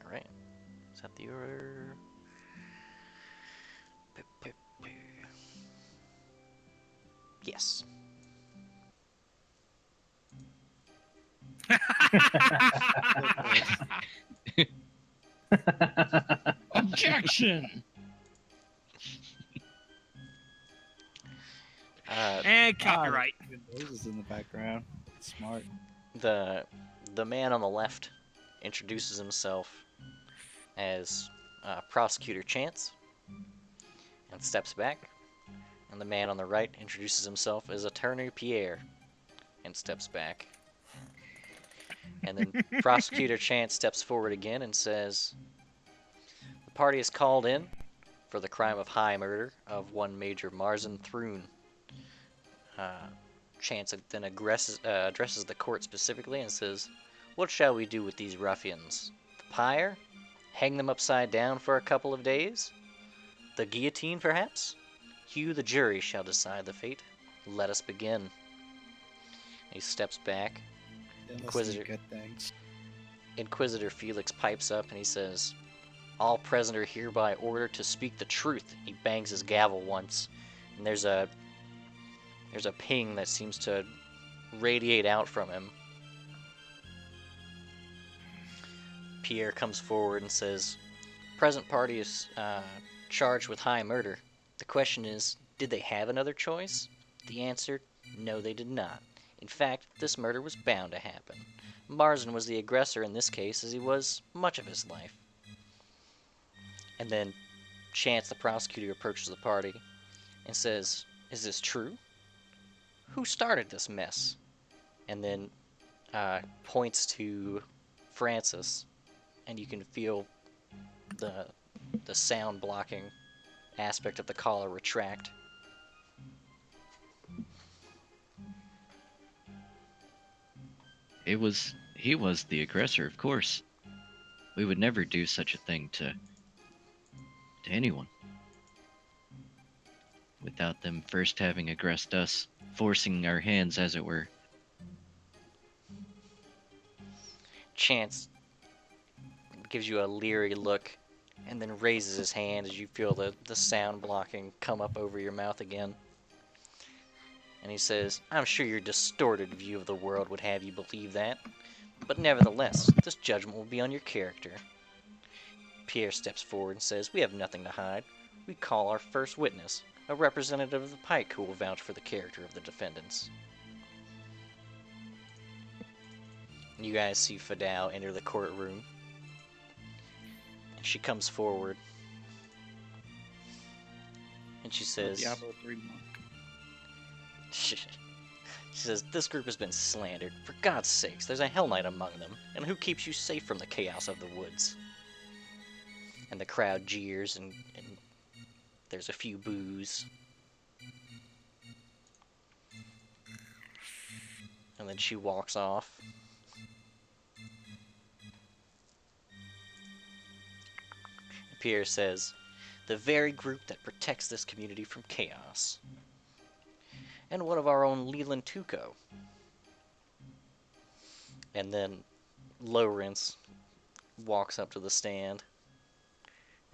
All right. Is that the order? Yes. Objection! And Ah, copyright. Good noses in the background. Smart. The man on the left introduces himself as Prosecutor Chance and steps back. And the man on the right introduces himself as Attorney Pierre and steps back. And then Prosecutor Chance steps forward again and says, the party is called in for the crime of high murder of one Major Marzin Thrune. Chance then addresses the court specifically and says, what shall we do with these ruffians? The pyre? Hang them upside down for a couple of days? The guillotine, perhaps? You, the jury, shall decide the fate. Let us begin. He steps back. Inquisitor. Good things. Inquisitor Felix pipes up and he says, all present are hereby ordered to speak the truth. He bangs his gavel once, and there's a ping that seems to radiate out from him. Pierre comes forward and says, present party is charged with high murder. The question is, did they have another choice? The answer, no they did not. In fact, this murder was bound to happen. Marzin was the aggressor in this case, as he was much of his life. And then Chance, the prosecutor, approaches the party and says, is this true? Who started this mess? And then points to Francis, and you can feel the sound blocking aspect of the collar retract. He was the aggressor, of course. We would never do such a thing to anyone without them first having aggressed us, forcing our hands, as it were. Chance gives you a leery look and then raises his hand as you feel the sound blocking come up over your mouth again. And he says, I'm sure your distorted view of the world would have you believe that, but nevertheless, this judgment will be on your character. Pierre steps forward and says, we have nothing to hide. We call our first witness, a representative of the Pike who will vouch for the character of the defendants. You guys see Fadao enter the courtroom. And she comes forward. And she says, Diablo 3 monk. She says, this group has been slandered. For God's sakes, there's a Hell Knight among them. And who keeps you safe from the chaos of the woods? And the crowd jeers and there's a few boos. And then she walks off. Pierre says, the very group that protects this community from chaos. And one of our own Leland Tuco. And then Lawrence walks up to the stand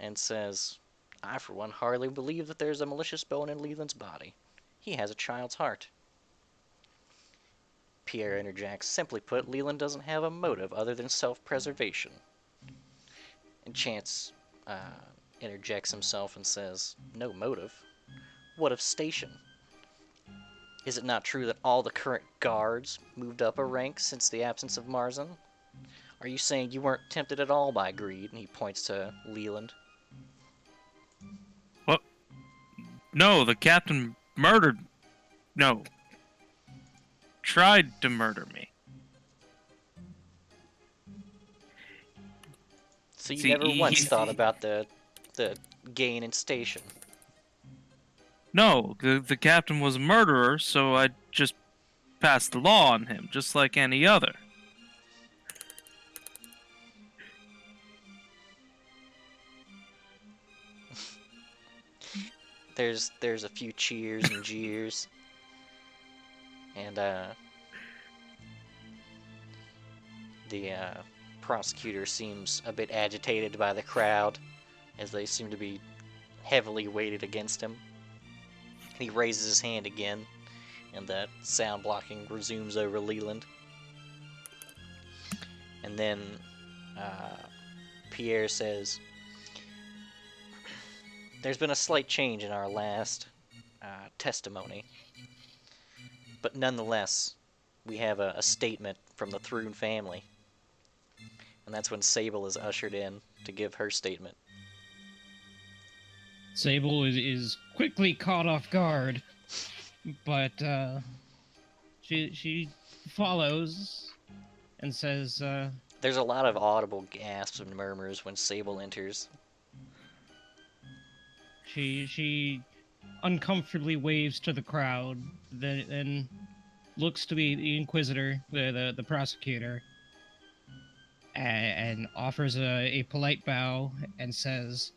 and says, I for one hardly believe that there's a malicious bone in Leland's body. He has a child's heart. Pierre interjects, simply put, Leland doesn't have a motive other than self-preservation. And Chance interjects himself and says, no motive? What of station? Is it not true that all the current guards moved up a rank since the absence of Marzin? Are you saying you weren't tempted at all by greed? And he points to Leland. What? No, the captain murdered... No. Tried to murder me. So you See, never once he- thought about the gain in station. No, the captain was a murderer, so I just passed the law on him, just like any other. There's a few cheers and jeers. And The prosecutor seems a bit agitated by the crowd, as they seem to be heavily weighted against him. He raises his hand again, and the sound blocking resumes over Leland. And then Pierre says, "There's been a slight change in our last testimony, but nonetheless, we have a statement from the Thrune family." And that's when Sable is ushered in to give her statement. Sable is quickly caught off guard, but she follows and says, There's a lot of audible gasps and murmurs when Sable enters. she uncomfortably waves to the crowd, then looks to the Inquisitor, the prosecutor, and offers a polite bow and says,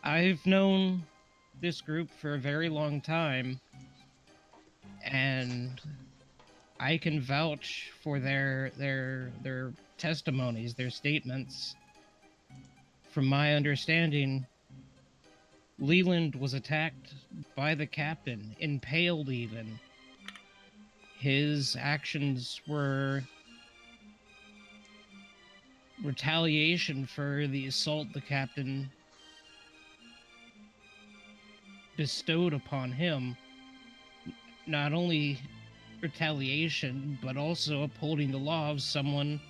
"I've known this group for a very long time, and I can vouch for their testimonies, their statements. From my understanding, Leland was attacked by the captain, impaled even. His actions were retaliation for the assault the captain bestowed upon him. Not only retaliation, but also upholding the law of someone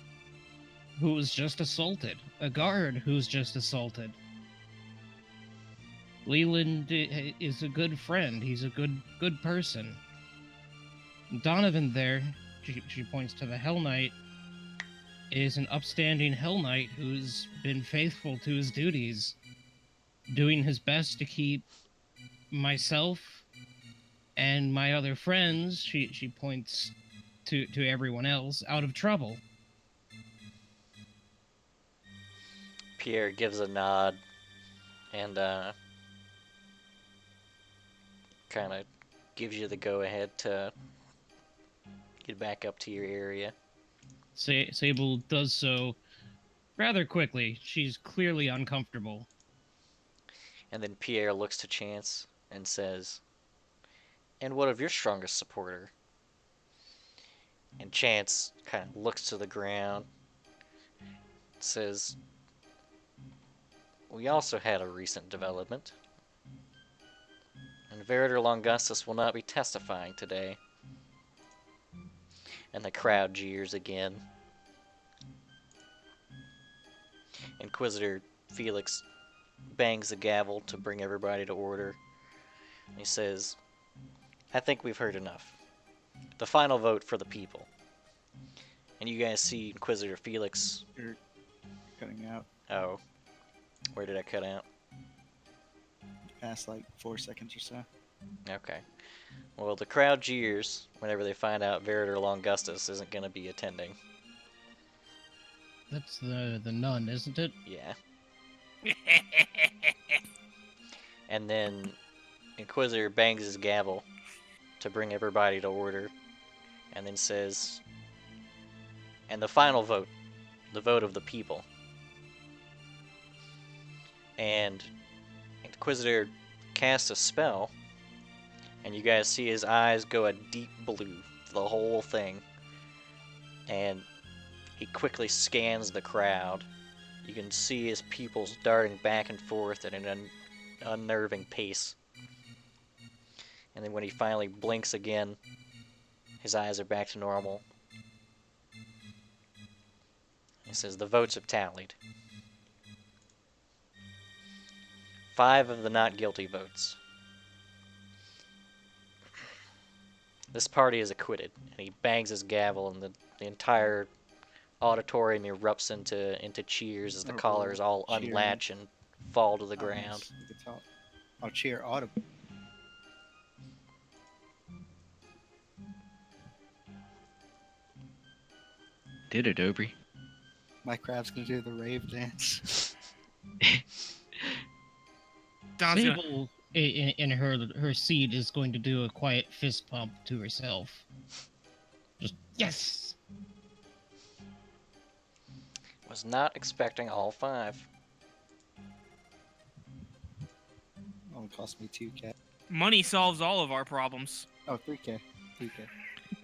who was just assaulted, a guard who's just assaulted. Leland is a good friend. He's a good person. Donovan there," she points to the Hell Knight, "is an upstanding Hell Knight who's been faithful to his duties, doing his best to keep myself and my other friends," she points to everyone else, "out of trouble." Pierre gives a nod and kind of gives you the go-ahead to get back up to your area. Sable does so rather quickly. She's clearly uncomfortable. And then Pierre looks to Chance and says, "And what of your strongest supporter?" And Chance kind of looks to the ground, says, "We also had a recent development, and Veritor Longustus will not be testifying today." And the crowd jeers again. Inquisitor Felix bangs the gavel to bring everybody to order. He says, "I think we've heard enough. The final vote for the people." And you guys see Inquisitor Felix. You're cutting out Oh, where did I cut out? past like 4 seconds or so. Okay. Well, the crowd jeers whenever they find out Veritor Longustus isn't going to be attending. That's the nun, isn't it? Yeah. And then Inquisitor bangs his gavel to bring everybody to order, and then says, "And the final vote, the vote of the people." And Inquisitor casts a spell, and you guys see his eyes go a deep blue for the whole thing. And he quickly scans the crowd. You can see his pupils darting back and forth at an unnerving pace. And then when he finally blinks again, his eyes are back to normal. He says, "The votes have tallied. 5 of the not guilty votes. This party is acquitted." And he bangs his gavel, and the entire auditorium erupts into cheers as the Or collars all cheering. unlatch and fall to the Oh, ground. nice. You could tell. I'll cheer audibly. Did it, Aubrey? My crab's gonna do the rave dance. Don's gonna, Sable, in her seat, is going to do a quiet fist pump to herself. Just, yes! Was not expecting all 5. Only cost me 2K. Money solves all of our problems. Oh, 3K. 3K.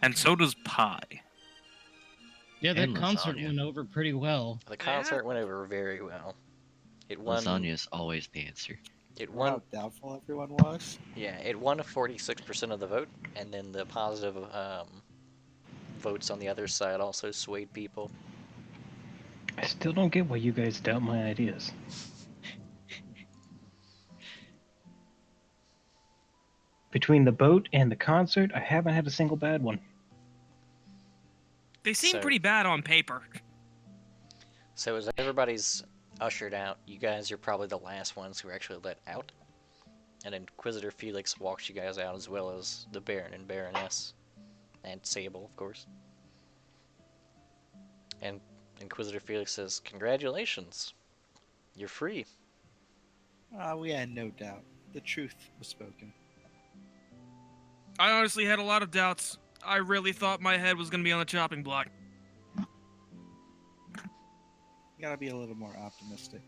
And so does pie. Yeah, that And concert lasagna. went over pretty well. The concert went over very well. It won. Lasagna is always the answer. It Remember how won. doubtful everyone was? Yeah, it won 46% of the vote, and then the positive votes on the other side also swayed people. I still don't get why you guys doubt my ideas. Between the boat and the concert, I haven't had a single bad one. They seem So- pretty bad on paper. So as everybody's ushered out, you guys are probably the last ones who are actually let out. And Inquisitor Felix walks you guys out, as well as the Baron and Baroness. And Sable, of course. And Inquisitor Felix says, "Congratulations. You're free." We had no doubt. The truth was spoken. I honestly had a lot of doubts. I really thought my head was gonna be on the chopping block. You gotta be a little more optimistic.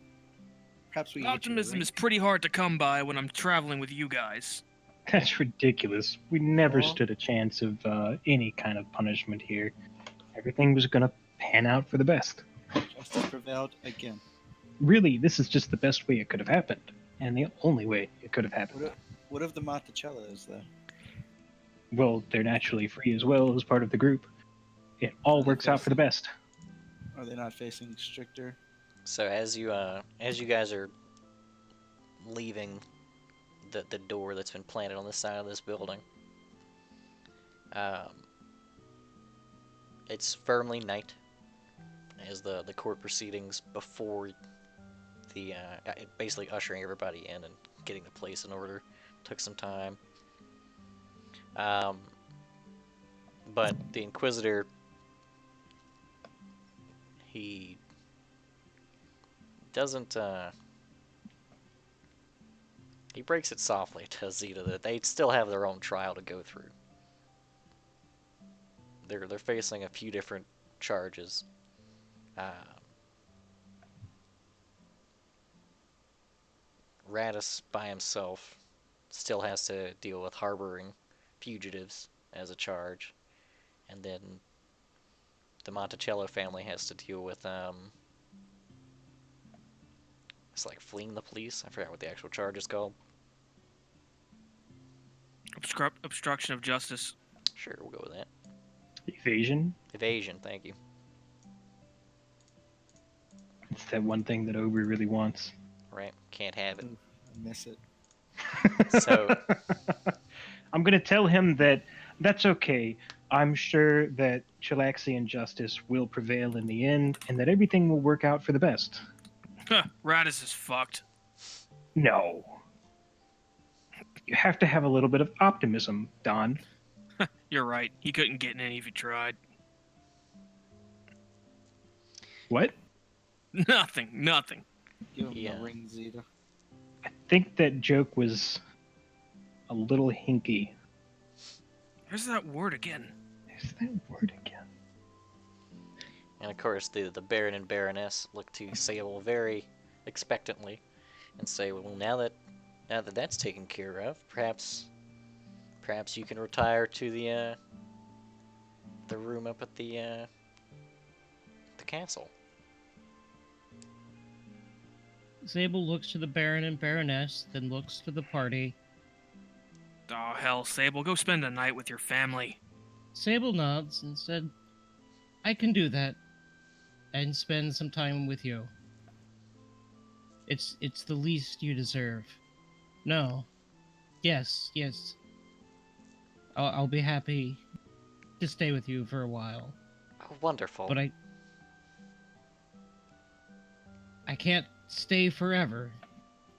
Perhaps we Optimism is pretty hard to come by when I'm traveling with you guys. That's ridiculous. We never Well- stood a chance of any kind of punishment here. Everything was going to pan out for the best. Justice prevailed again. Really, this is just the best way it could have happened, and the only way it could have happened. What of the Monticellos, though? Well, they're naturally free as well as part of the group. It all works out for the best. Are they not facing stricter? So as you guys are leaving the door that's been planted on the side of this building, it's firmly night as the court proceedings before the basically ushering everybody in and getting the place in order took some time. But the Inquisitor, he doesn't he breaks it softly to Zeta that they still have their own trial to go through. They're facing a few different charges. Radis by himself still has to deal with harboring fugitives as a charge, and then the Monticello family has to deal with it's like fleeing the police. I forgot what the actual charge is called. Obstruction of justice. Sure, we'll go with that. Evasion. Evasion, thank you. It's that one thing that Obi really wants. Right, can't have it. I miss it. So- I'm going to tell him that that's okay. I'm sure that Chilaxian justice will prevail in the end and that everything will work out for the best. Huh, Radis is fucked. No. You have to have a little bit of optimism, Don. You're right. He couldn't get in any if he tried. What? Nothing. Give him Yeah. the ring, Zeta. I think that joke was a little hinky. There's that word again. Is that word again? And of course, the Baron and Baroness look to Sable very expectantly and say, "Well, now that that's taken care of, perhaps you can retire to the room up at the castle." Sable looks to the Baron and Baroness, then looks to the party. Oh, hell, Sable, go spend a night with your family. Sable nods and said, "I can do that, and spend some time with you. It's the least you deserve. No. Yes. I'll be happy to stay with you for a while. Oh, wonderful. But I can't stay forever.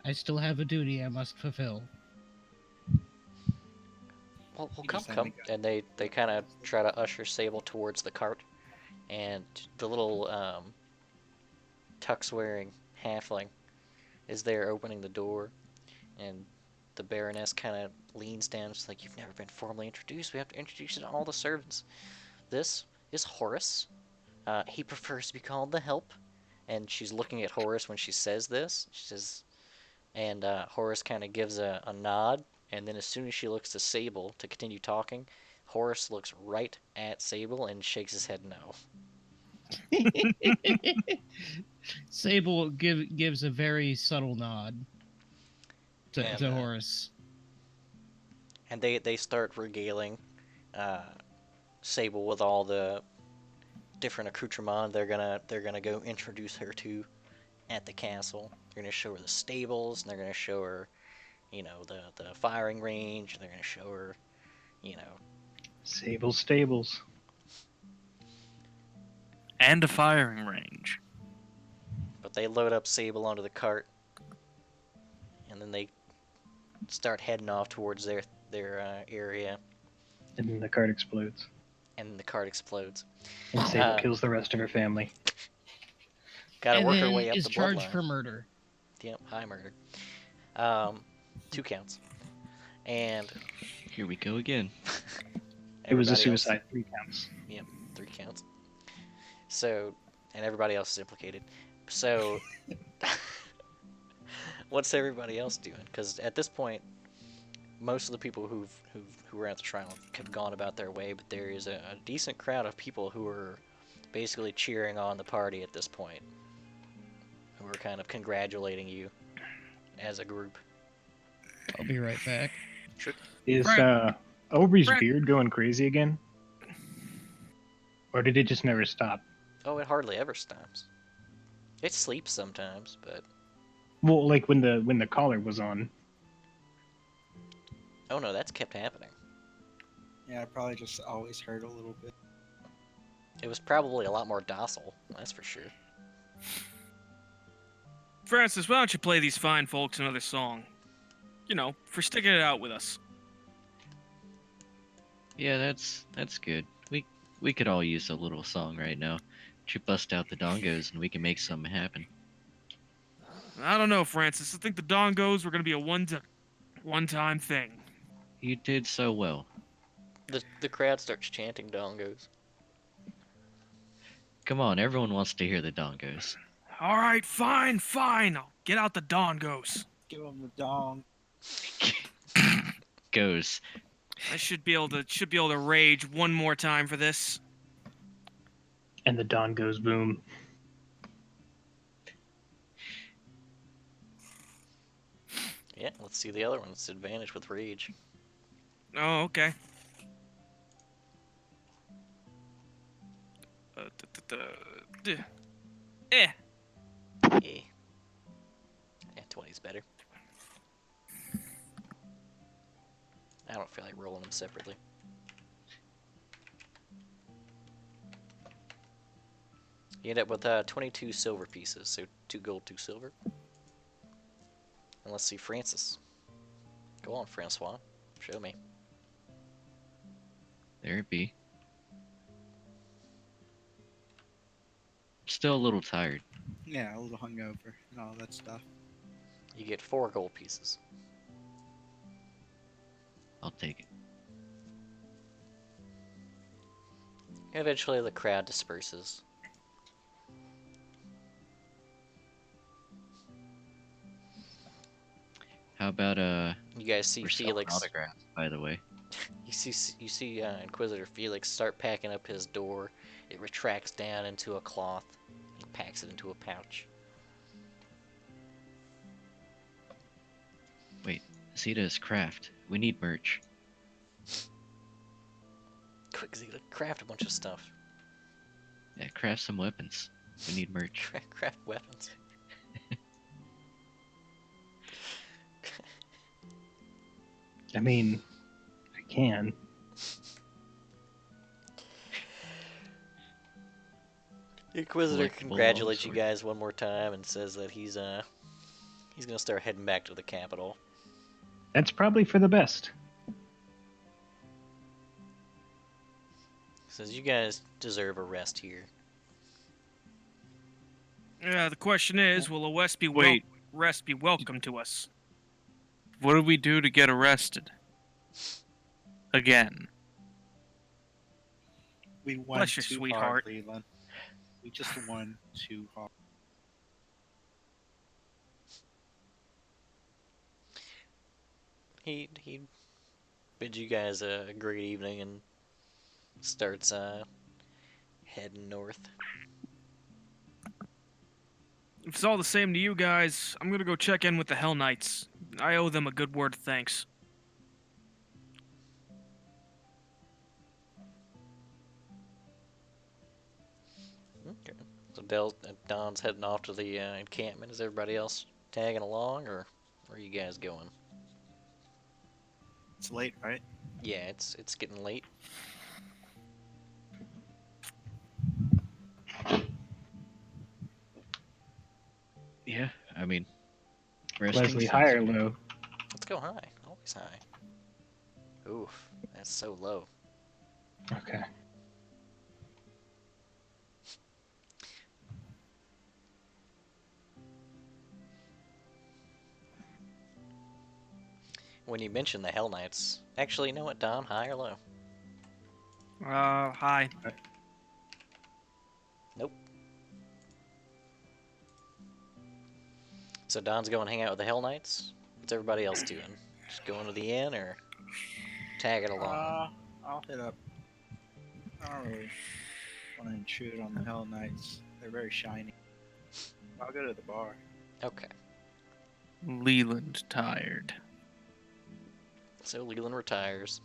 I still have a duty I must fulfill." Well, He come. just had me go. And they kind of try to usher Sable towards the cart, and the little tux-wearing halfling is there opening the door, and the Baroness kind of leans down. She's like, "You've never been formally introduced. We have to introduce you to all the servants. This is Horace. He prefers to be called the Help, and she's looking at Horace when she says this. She says, and Horace kind of gives a nod, and then as soon as she looks to Sable to continue talking, Horace looks right at Sable and shakes his head no. Sable gives a very subtle nod to, And, to Horace. And they start regaling Sable with all the different accoutrements they're gonna go introduce her to at the castle. They're gonna show her the stables, and they're gonna show her, the firing range. They're gonna show her, you know, Sable Stables. And a firing range. but they load up Sable onto the cart, and then they start heading off towards their area, And then the cart explodes. and the cart explodes. And Sable Uh, kills the rest of her family. Gotta And work her then way up is the charged bloodline. for murder. Yep, high murder. 2 counts. And Here we go again. It was a everybody else- suicide. 3 counts. 3 counts. So, and everybody else is implicated. So, what's everybody else doing? Because at this point, most of the people who were at the trial have gone about their way, but there is a decent crowd of people who are basically cheering on the party at this point, who are kind of congratulating you as a group. I'll be right back. Is Frank. Aubrey's Frank. beard going crazy again? Or did it just never stop? Oh, it hardly ever stops. It sleeps sometimes, but Well, like when the collar was on. oh no, that's kept happening. Yeah, I probably just always hurt a little bit. It was probably a lot more docile, that's for sure. Francis, why don't you play these fine folks another song? You know, for sticking it out with us. Yeah, that's good. We could all use a little song right now. You bust out the dongos and we can make something happen. I don't know, Francis. I think the Dongos were gonna be a one-time thing. You did so well. The crowd starts chanting dongos. Come on, everyone wants to hear the dongos. All right, fine. I'll get out the Dongos. Give him the dong. Goes. I should be able to rage one more time for this. And the dawn goes boom. Yeah, let's see the other one. It's advantage with rage. Oh, okay. Eh. Yeah. Yeah, 20's better. I don't feel like rolling them separately. You end up with 22 silver pieces, so 2 gold, 2 silver. And let's see Francis. Go on, Francois. Show me. There it be. Still a little tired. Yeah, a little hungover and all that stuff. You get 4 gold pieces. I'll take it. Eventually, the crowd disperses. How about You guys see we're selling Felix. autographs, by the way. You see Inquisitor Felix start packing up his door. It retracts down into a cloth. He packs it into a pouch. Zeta's craft. We need merch. Quick, Zeta, craft a bunch of stuff. Yeah, craft some weapons. We need merch. Craft weapons. I mean, I can. The Inquisitor Collectible congratulates you longsword. guys one more time and says that he's gonna start heading back to the capital. That's probably for the best. Says you guys deserve a rest here. Yeah, the question is, will a rest be welcome to us? What did we do to get arrested? Again. We won Bless your too sweetheart. hard, Leland. We just won too hard. he bids you guys a great evening and starts heading north. If it's all the same to you guys, I'm gonna go check in with the Hell Knights. I owe them a good word of thanks. Okay. So Don's heading off to the encampment. Is everybody else tagging along, or where are you guys going? It's late, right? Yeah, it's getting late. Yeah, I mean, resting Leslie, sounds high or good. low? Let's go high. Always high. Oof, that's so low. Okay. When you mention the Hell Knights, actually, you know what, Don? High or low? Hi. Nope. So Don's going to hang out with the Hell Knights. What's everybody else doing? Just going to the inn or tagging along? I'll hit up. I don't really want to intrude on the Hell Knights. They're very shiny. I'll go to the bar. Okay. Leland tired. So Leland retires.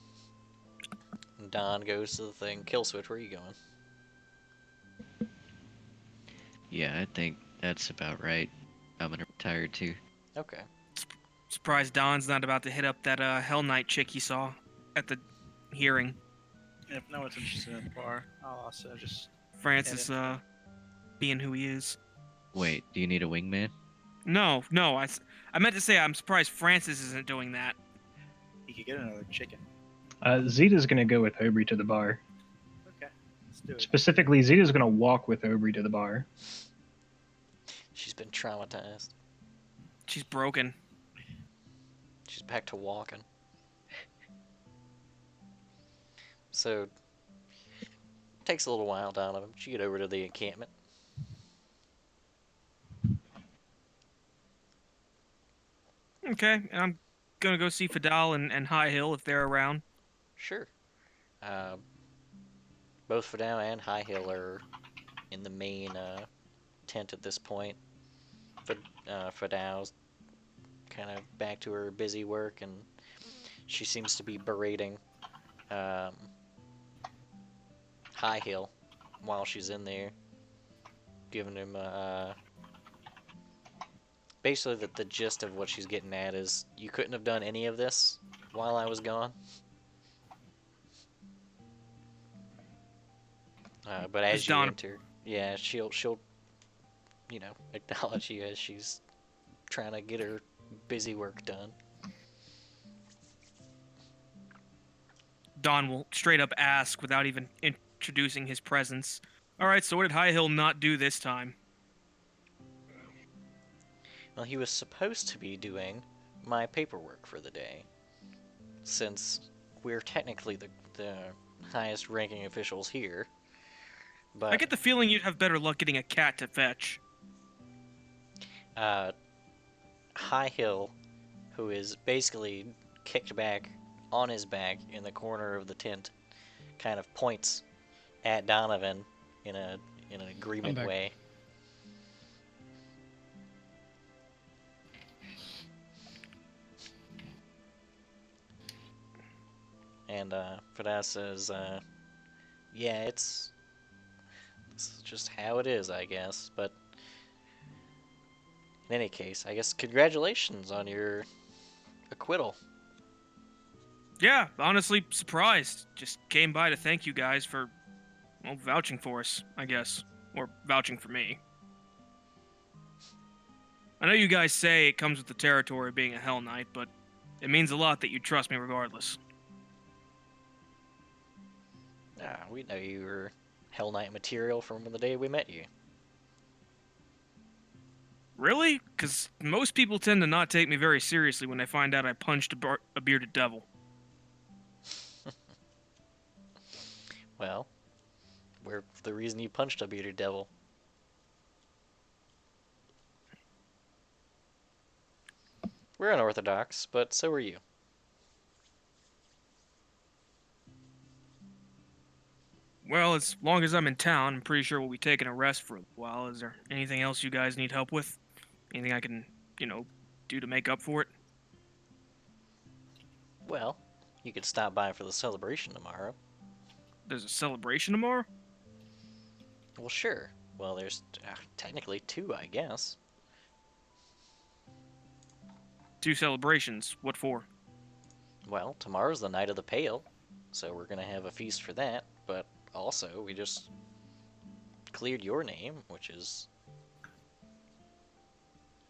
And Don goes to the thing. Kill switch. Where are you going? Yeah, I think that's about right. I'm gonna retire too. Okay. Surprised Don's not about to hit up that Hell Knight chick he saw at the hearing. And if no one's interested in the bar, I'll also just. Francis, being who he is. Wait, do you need a wingman? No, I meant to say I'm surprised Francis isn't doing that. He could get another chicken. Zeta's gonna go with Aubrey to the bar. Okay, let's do it. Specifically, Zeta's gonna walk with Aubrey to the bar. She's been traumatized. She's broken. She's back to walking. So, takes a little while, Donovan, but you get over to the encampment. Okay, I'm gonna go see Fidel and High Hill if they're around. Sure. Uh, both Fidel and High Hill are in the main tent at this point. Fidel's kind of back to her busy work, and she seems to be berating um, High Hill while she's in there, giving him basically the gist of what she's getting at is you couldn't have done any of this while I was gone. But as you Don- enter, yeah, she'll acknowledge you as she's trying to get her busy work done. Don will straight up ask without even introducing his presence. Alright, so what did High Hill not do this time? Well, he was supposed to be doing my paperwork for the day, since we're technically the highest ranking officials here. But I get the feeling you'd have better luck getting a cat to fetch. High Hill, who is basically kicked back on his back in the corner of the tent, kind of points at Donovan in an agreement back. way. And Fadas says, yeah, it's just how it is, I guess. But in any case, I guess congratulations on your acquittal. Yeah, honestly, surprised. Just came by to thank you guys for, well, vouching for us, I guess. Or vouching for me. I know you guys say it comes with the territory of being a Hell Knight, but it means a lot that you trust me regardless. We know you were Hell Knight material from the day we met you. Really? Because most people tend to not take me very seriously when they find out I punched a bearded devil. Well, we're the reason you punched a bearded devil. We're unorthodox, but so are you. Well, as long as I'm in town, I'm pretty sure we'll be taking a rest for a while. Is there anything else you guys need help with? Anything I can, do to make up for it? Well, you could stop by for the celebration tomorrow. There's a celebration tomorrow? Well, sure. Well, there's technically two, I guess. 2 celebrations. What for? Well, tomorrow's the night of the Pale, so we're gonna have a feast for that. But also, we just cleared your name, which is, I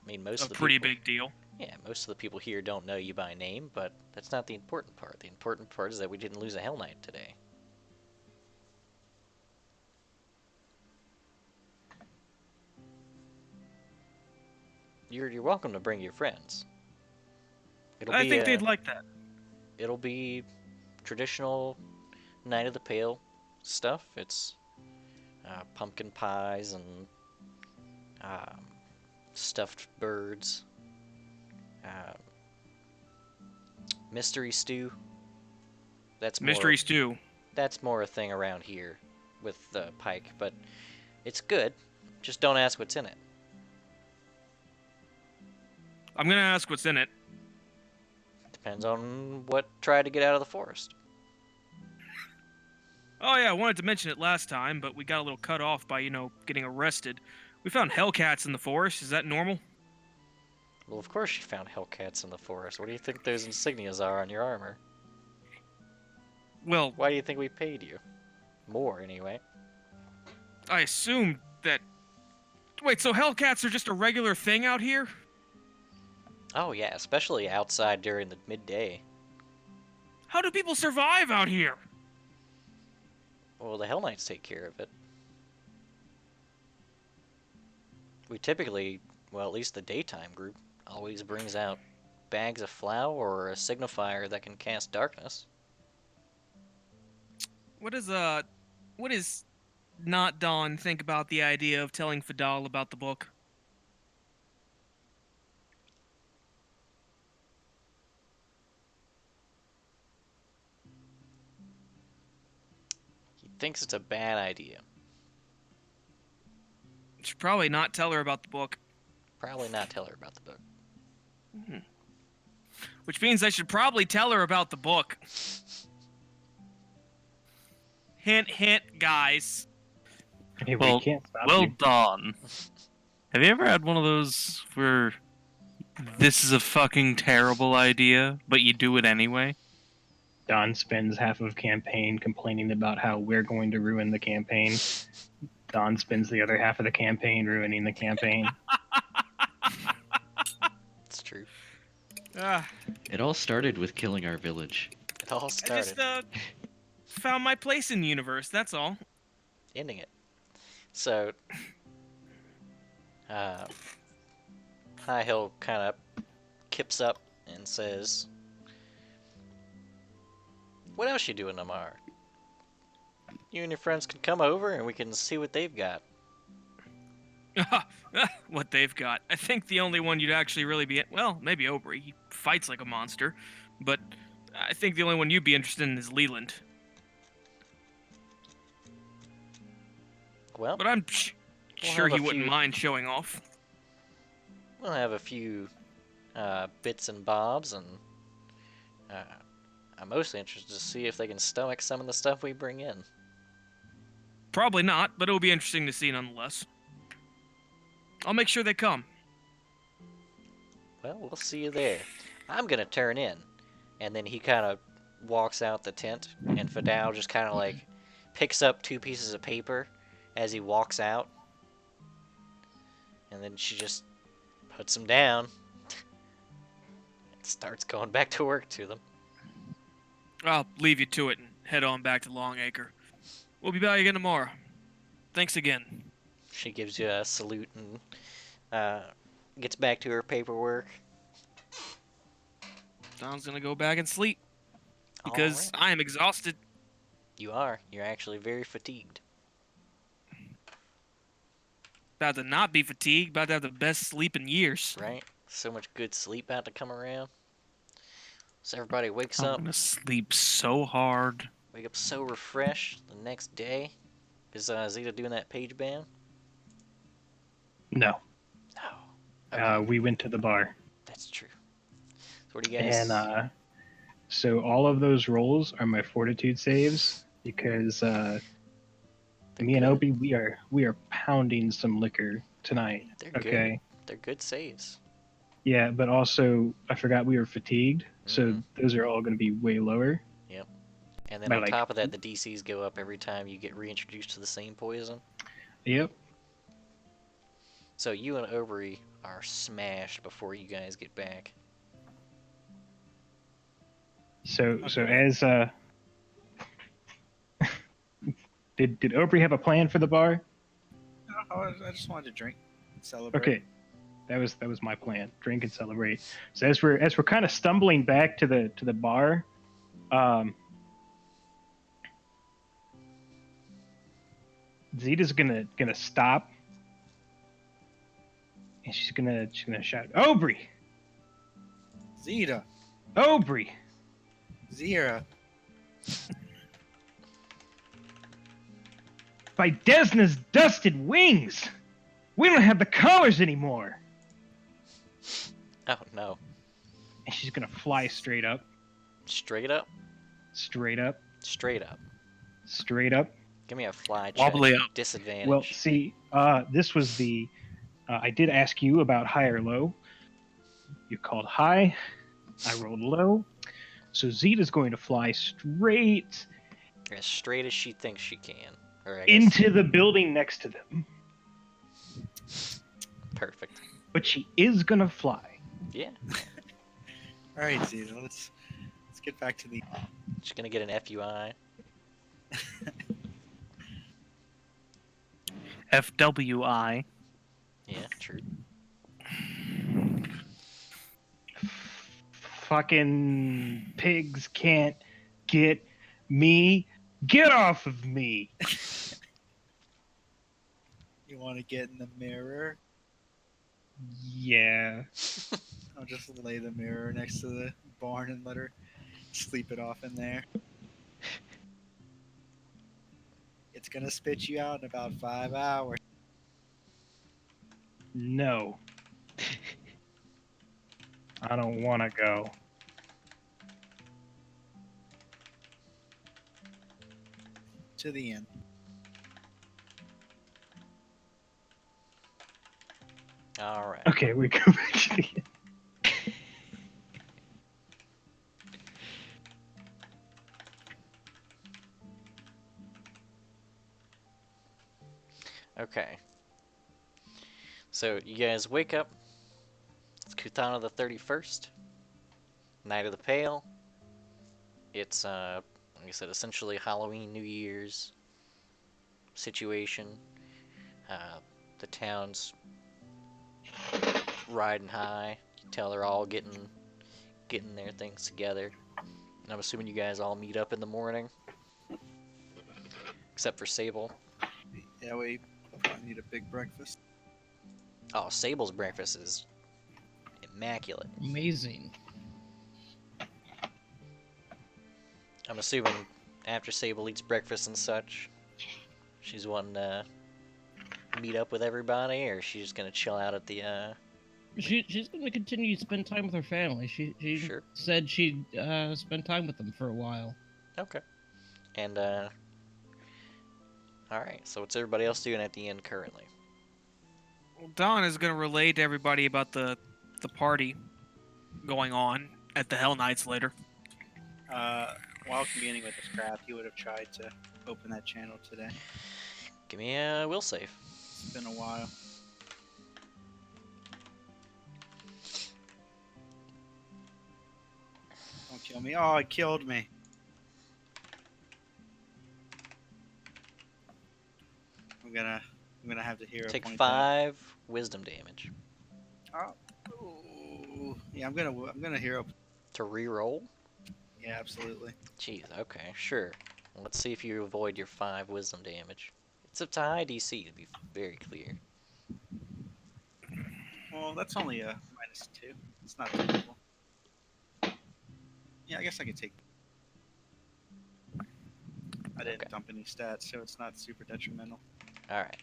mean, most A of the pretty people, big deal. yeah, most of the people here don't know you by name, but that's not the important part. The important part is that we didn't lose a Hell Knight today. You're welcome to bring your friends. I think they'd like that. It'll be traditional Night of the Pale stuff. It's pumpkin pies and um, stuffed birds, um, mystery stew. Mystery stew. That's more a thing around here with Pike, but it's good. Just don't ask what's in it. I'm gonna ask what's in it. Depends on what tried to get out of the forest. Oh yeah, I wanted to mention it last time, but we got a little cut off by, getting arrested. We found hellcats in the forest. Is that normal? Well, of course you found hellcats in the forest. What do you think those insignias are on your armor? Well, Why do you think we paid you? More, anyway. I assumed that... Wait, so hellcats are just a regular thing out here? Oh yeah, especially outside during the midday. How do people survive out here? Well, the Hell Knights take care of it. We typically, well, at least the daytime group, always brings out bags of flour or a signifier that can cast darkness. What does Not Dawn think about the idea of telling Fadal about the book? He thinks it's a bad idea. Should probably not tell her about the book. Probably not tell her about the book. Which means I should probably tell her about the book. Hint, hint, guys. Hey, Well, we can't stop well you. done. Have you ever had one of those where this is a fucking terrible idea, but you do it anyway? Don spends half of campaign complaining about how we're going to ruin the campaign. Don spends the other half of the campaign ruining the campaign. It's true. Ah, It all started with killing our village. It all I started just found my place in the universe, that's all. ending it. So, High Hill kind of kips up and says, "What else you doing tomorrow? You and your friends can come over and we can see what they've got." What they've got. I think the only one you'd actually really be... Well, maybe Aubrey. He fights like a monster. But I think the only one you'd be interested in is Leland. Well, But I'm We'll sure have he a wouldn't few- mind showing off. we'll have a few bits and bobs, and I'm mostly interested to see if they can stomach some of the stuff we bring in. Probably not, but it'll be interesting to see nonetheless. I'll make sure they come. Well, we'll see you there. I'm gonna turn in. And then he kind of walks out the tent, and Fadal just kind of like picks up 2 pieces of paper as he walks out. And then she just puts them down and starts going back to work to them. I'll leave you to it and head on back to Longacre. We'll be back again tomorrow. Thanks again. She gives you a salute and gets back to her paperwork. Don's gonna go back and sleep because Alright. I am exhausted. You are. You're actually very fatigued. About to not be fatigued. About to have the best sleep in years. Right? So much good sleep about to come around. So everybody wakes I'm up. gonna sleep so hard. Wake up so refreshed the next day. Is Zeta doing that page ban? No, No. Okay, we went to the bar, that's true. So what do you guys? and so all of those rolls are my fortitude saves because They're me and good. Opie we are pounding some liquor tonight. They're good. Okay. They're good saves. Yeah, but also I forgot we were fatigued, so Mm-hmm. those are all going to be way lower Yep. And then by on like. top of that, the DCs go up every time you get reintroduced to the same poison. Yep. So you and Aubrey are smashed before you guys get back. So Okay. as did Aubrey have a plan for the bar? I just wanted to drink and celebrate. Okay, that was my plan. Drink and celebrate. So as we're kind of stumbling back to the bar, Zeta's gonna stop, and she's gonna shout, Aubrey, Zeta. Aubrey. Zera. By Desna's dusted wings, we don't have the collars anymore. Oh no. And she's gonna fly straight up, Straight up? straight up, Straight up. straight up. Give me a fly check. Wobbly up. Disadvantage. Well, see, this was the. I did ask you about high or low. You called high. I rolled low. So Zeta's going to fly straight as straight as she thinks she can. Or I guess into the building next to them. perfect. But she is going to fly. Yeah. All right, Zeta. Let's get back to the. She's gonna get an FUI. FWI. Yeah, true. Fucking pigs can't get me. Get off of me. You want to get in the mirror? Yeah. I'll just lay the mirror next to the barn and let her sleep it off in there. It's gonna spit you out in about 5 hours. No. I don't want to go. To the end. Alright. Okay, we go back to the. Okay. So you guys wake up. It's Kuthana the 31st. Night of the Pale. It's like I said, essentially Halloween, New Year's situation. The town's riding high. You can tell they're all getting their things together. And I'm assuming you guys all meet up in the morning. Except for Sable. Yeah, we probably need a big breakfast. Oh, Sable's breakfast is immaculate. Amazing. I'm assuming after Sable eats breakfast and such, she's wanting to meet up with everybody, or she's just gonna chill out at the She's going to continue to spend time with her family. She Sure. said she'd spend time with them for a while. Okay. And alright, so what's everybody else doing at the end currently? Well, Don is going to relay to everybody about the party going on at the Hell Knights later. While communing with this craft, he would have tried to open that channel today. Give me a will save. It's been a while. Don't kill me. Oh, it killed me. I'm gonna have to hero Take point 5 wisdom damage. that. Oh, yeah, I'm gonna hero. To re-roll? Yeah, absolutely. Jeez, okay, sure. Let's see if you avoid your 5 wisdom damage. It's up to high DC, to be very clear. Well, that's only a -2. It's not terrible. Yeah, I guess I could take. I didn't Okay. dump any stats, so it's not super detrimental. Alright.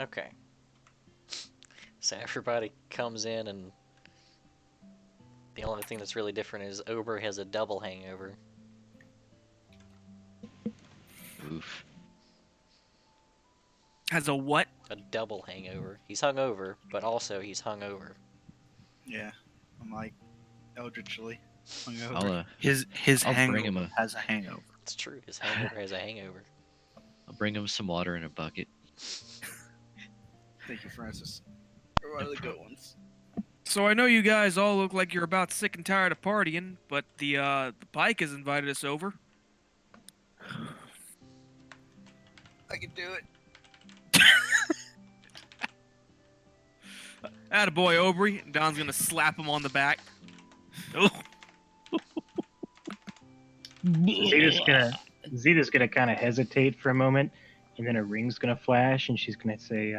Okay. So everybody comes in, and the only thing that's really different is Ober has a double hangover. Oof. Has a what? A double hangover. He's hungover, but also he's hungover. Yeah, I'm like eldritchly I'll hungover. His I'll hangover bring him a has a hangover. It's true. His hangover has a hangover. I'll bring him some water in a bucket. Thank you, Francis. You're one of the good ones. So I know you guys all look like you're about sick and tired of partying, but the Pike has invited us over. I can do it. Attaboy, Aubrey. And Don's gonna slap him on the back. Oh, Zeta's gonna kind of hesitate for a moment, and then a ring's gonna flash, and she's gonna say,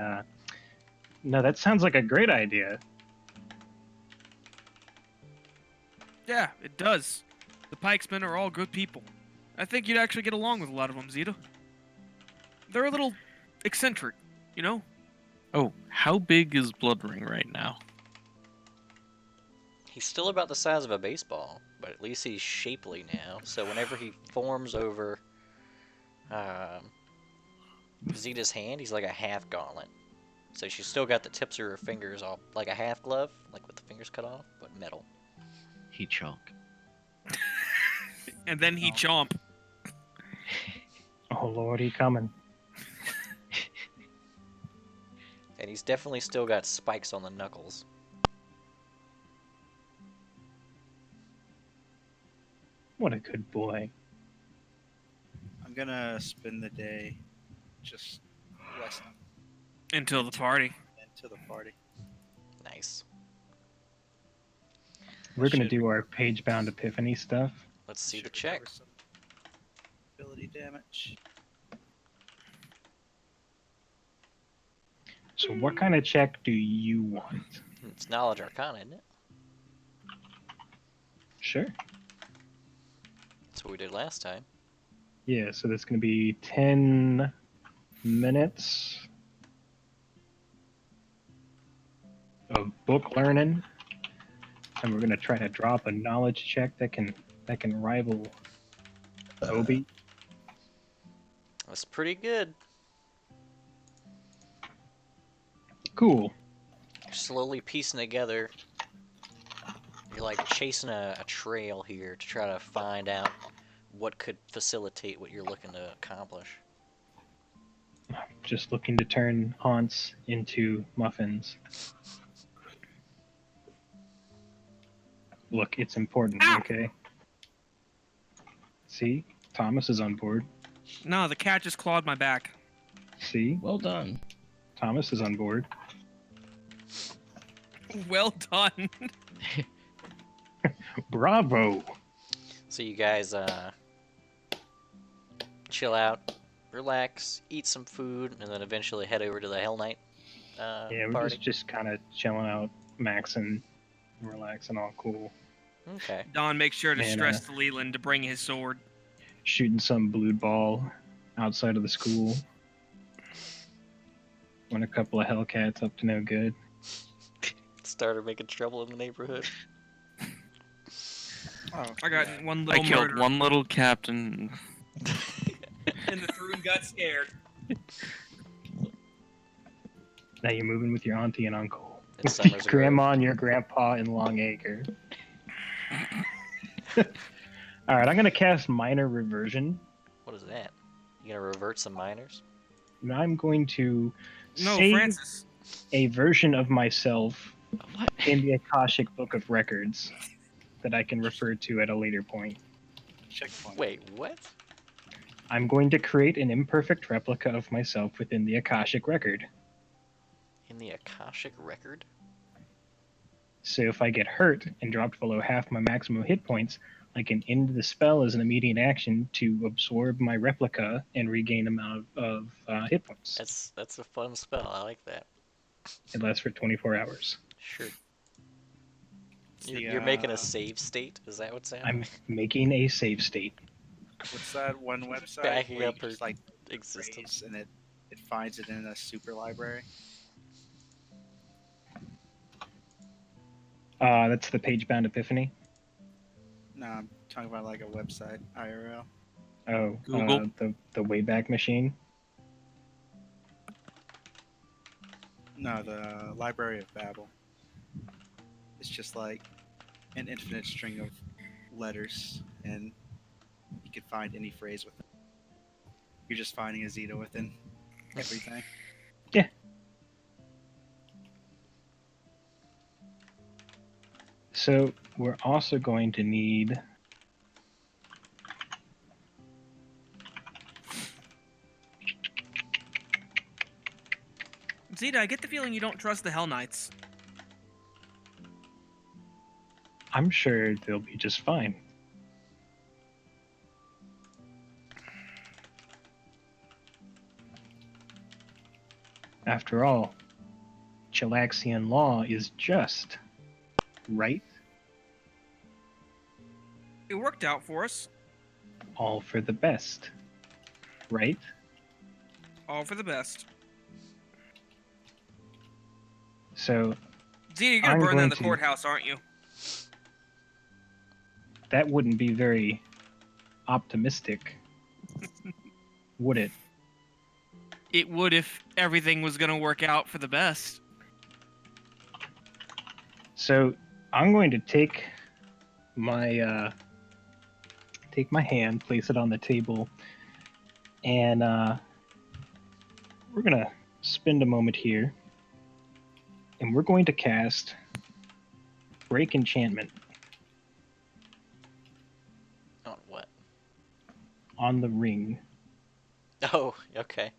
"No, that sounds like a great idea." yeah, it does. The Pikesmen are all good people. I think you'd actually get along with a lot of them, Zeta. They're a little eccentric, you know? Oh, how big is Blood Ring right now? He's still about the size of a baseball, but at least he's shapely now. So whenever he forms over Zeta's hand, he's like a half gauntlet. So she's still got the tips of her fingers all like a half glove, like with the fingers cut off, but metal. He chonk. And then he chomp. Oh Lord, he coming. And he's definitely still got spikes on the knuckles. What a good boy. I'm gonna spend the day just resting Until the party. into the party. Nice. We're gonna Should do our page-bound epiphany stuff. Let's see should the check. recover some ability damage. So, what kind of check do you want? It's knowledge arcana, isn't it? Sure. That's what we did last time. Yeah, so that's gonna be 10 minutes of book learning, and we're gonna try to drop a knowledge check that can rival Obi. That's pretty good. Cool. You're slowly piecing together. You're like chasing a trail here to try to find out what could facilitate what you're looking to accomplish. Just looking to turn haunts into muffins. Look, it's important, okay? See? Thomas is on board. No, the cat just clawed my back. See? Well done. Thomas is on board. Well done. Bravo! So you guys chill out, relax, eat some food, and then eventually head over to the Hell Knight Yeah, we're party. just kind of chilling out, maxing, relaxing, all cool. Okay. Don makes sure to Man, stress Leland to bring his sword. Shooting some blood ball outside of the school. When a couple of Hellcats up to no good. Started making trouble in the neighborhood. Oh, I got yeah. one I little killed murder, one little captain. and the Thrune got scared. Now you're moving with your auntie and uncle. In Summers Grove. Grandma and your grandpa in Longacre. Alright, I'm gonna cast Minor Reversion. What is that? You gonna revert some minors? And I'm going to No, save Francis. a version of myself What? in the Akashic Book of Records that I can refer to at a later point. Checkpoint. Wait, what? I'm going to create an imperfect replica of myself within the Akashic Record. In the Akashic record? So if I get hurt and dropped below half my maximum hit points, I can end the spell as an immediate action to absorb my replica and regain amount of hit points. That's a fun spell. I like that. It lasts for 24 hours. Sure. It's You're, the, you're making a save state? Is that what's happening? I'm making a save state. What's that one website Backing where you up her just like existence. phrase and it finds it in a super library? That's the page-bound epiphany. No, I'm talking about like a website IRL. Oh, Google. the Wayback Machine. No, the Library of Babel. It's just like an infinite string of letters, and you can find any phrase within. You're just finding a zeta within everything. Yeah. So we're also going to need. Zeta, I get the feeling you don't trust the Hell Knights. I'm sure they'll be just fine. After all, Chilaxian law is just, right? It worked out for us. All for the best, right? All for the best. So Zeta, you're gonna I'm burn down going the to- courthouse, aren't you? that wouldn't be very optimistic, would it? It would if everything was gonna work out for the best. So I'm going to take my hand, place it on the table, and we're gonna spend a moment here, and we're going to cast Break Enchantment On what? on the ring. Oh, okay.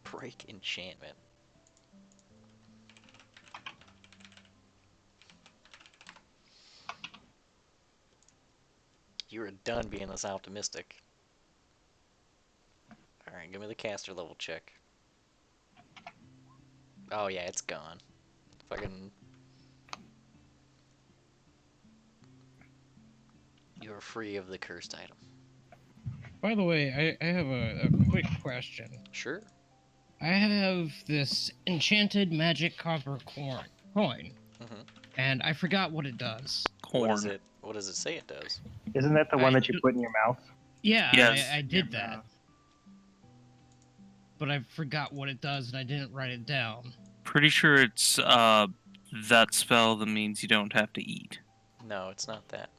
Break enchantment. You were done being this optimistic. Alright, give me the caster level check. Oh yeah, it's gone. Fucking... You're free of the cursed item. By the way, I have a quick question. Sure. I have this enchanted magic copper coin, Mhm. and I forgot what it does. Corn. What does it say it does? Isn't that the one that you put in your mouth? Yeah, Yes. I did Yeah, that, but I forgot what it does, and I didn't write it down. Pretty sure it's that spell that means you don't have to eat. No, it's not that.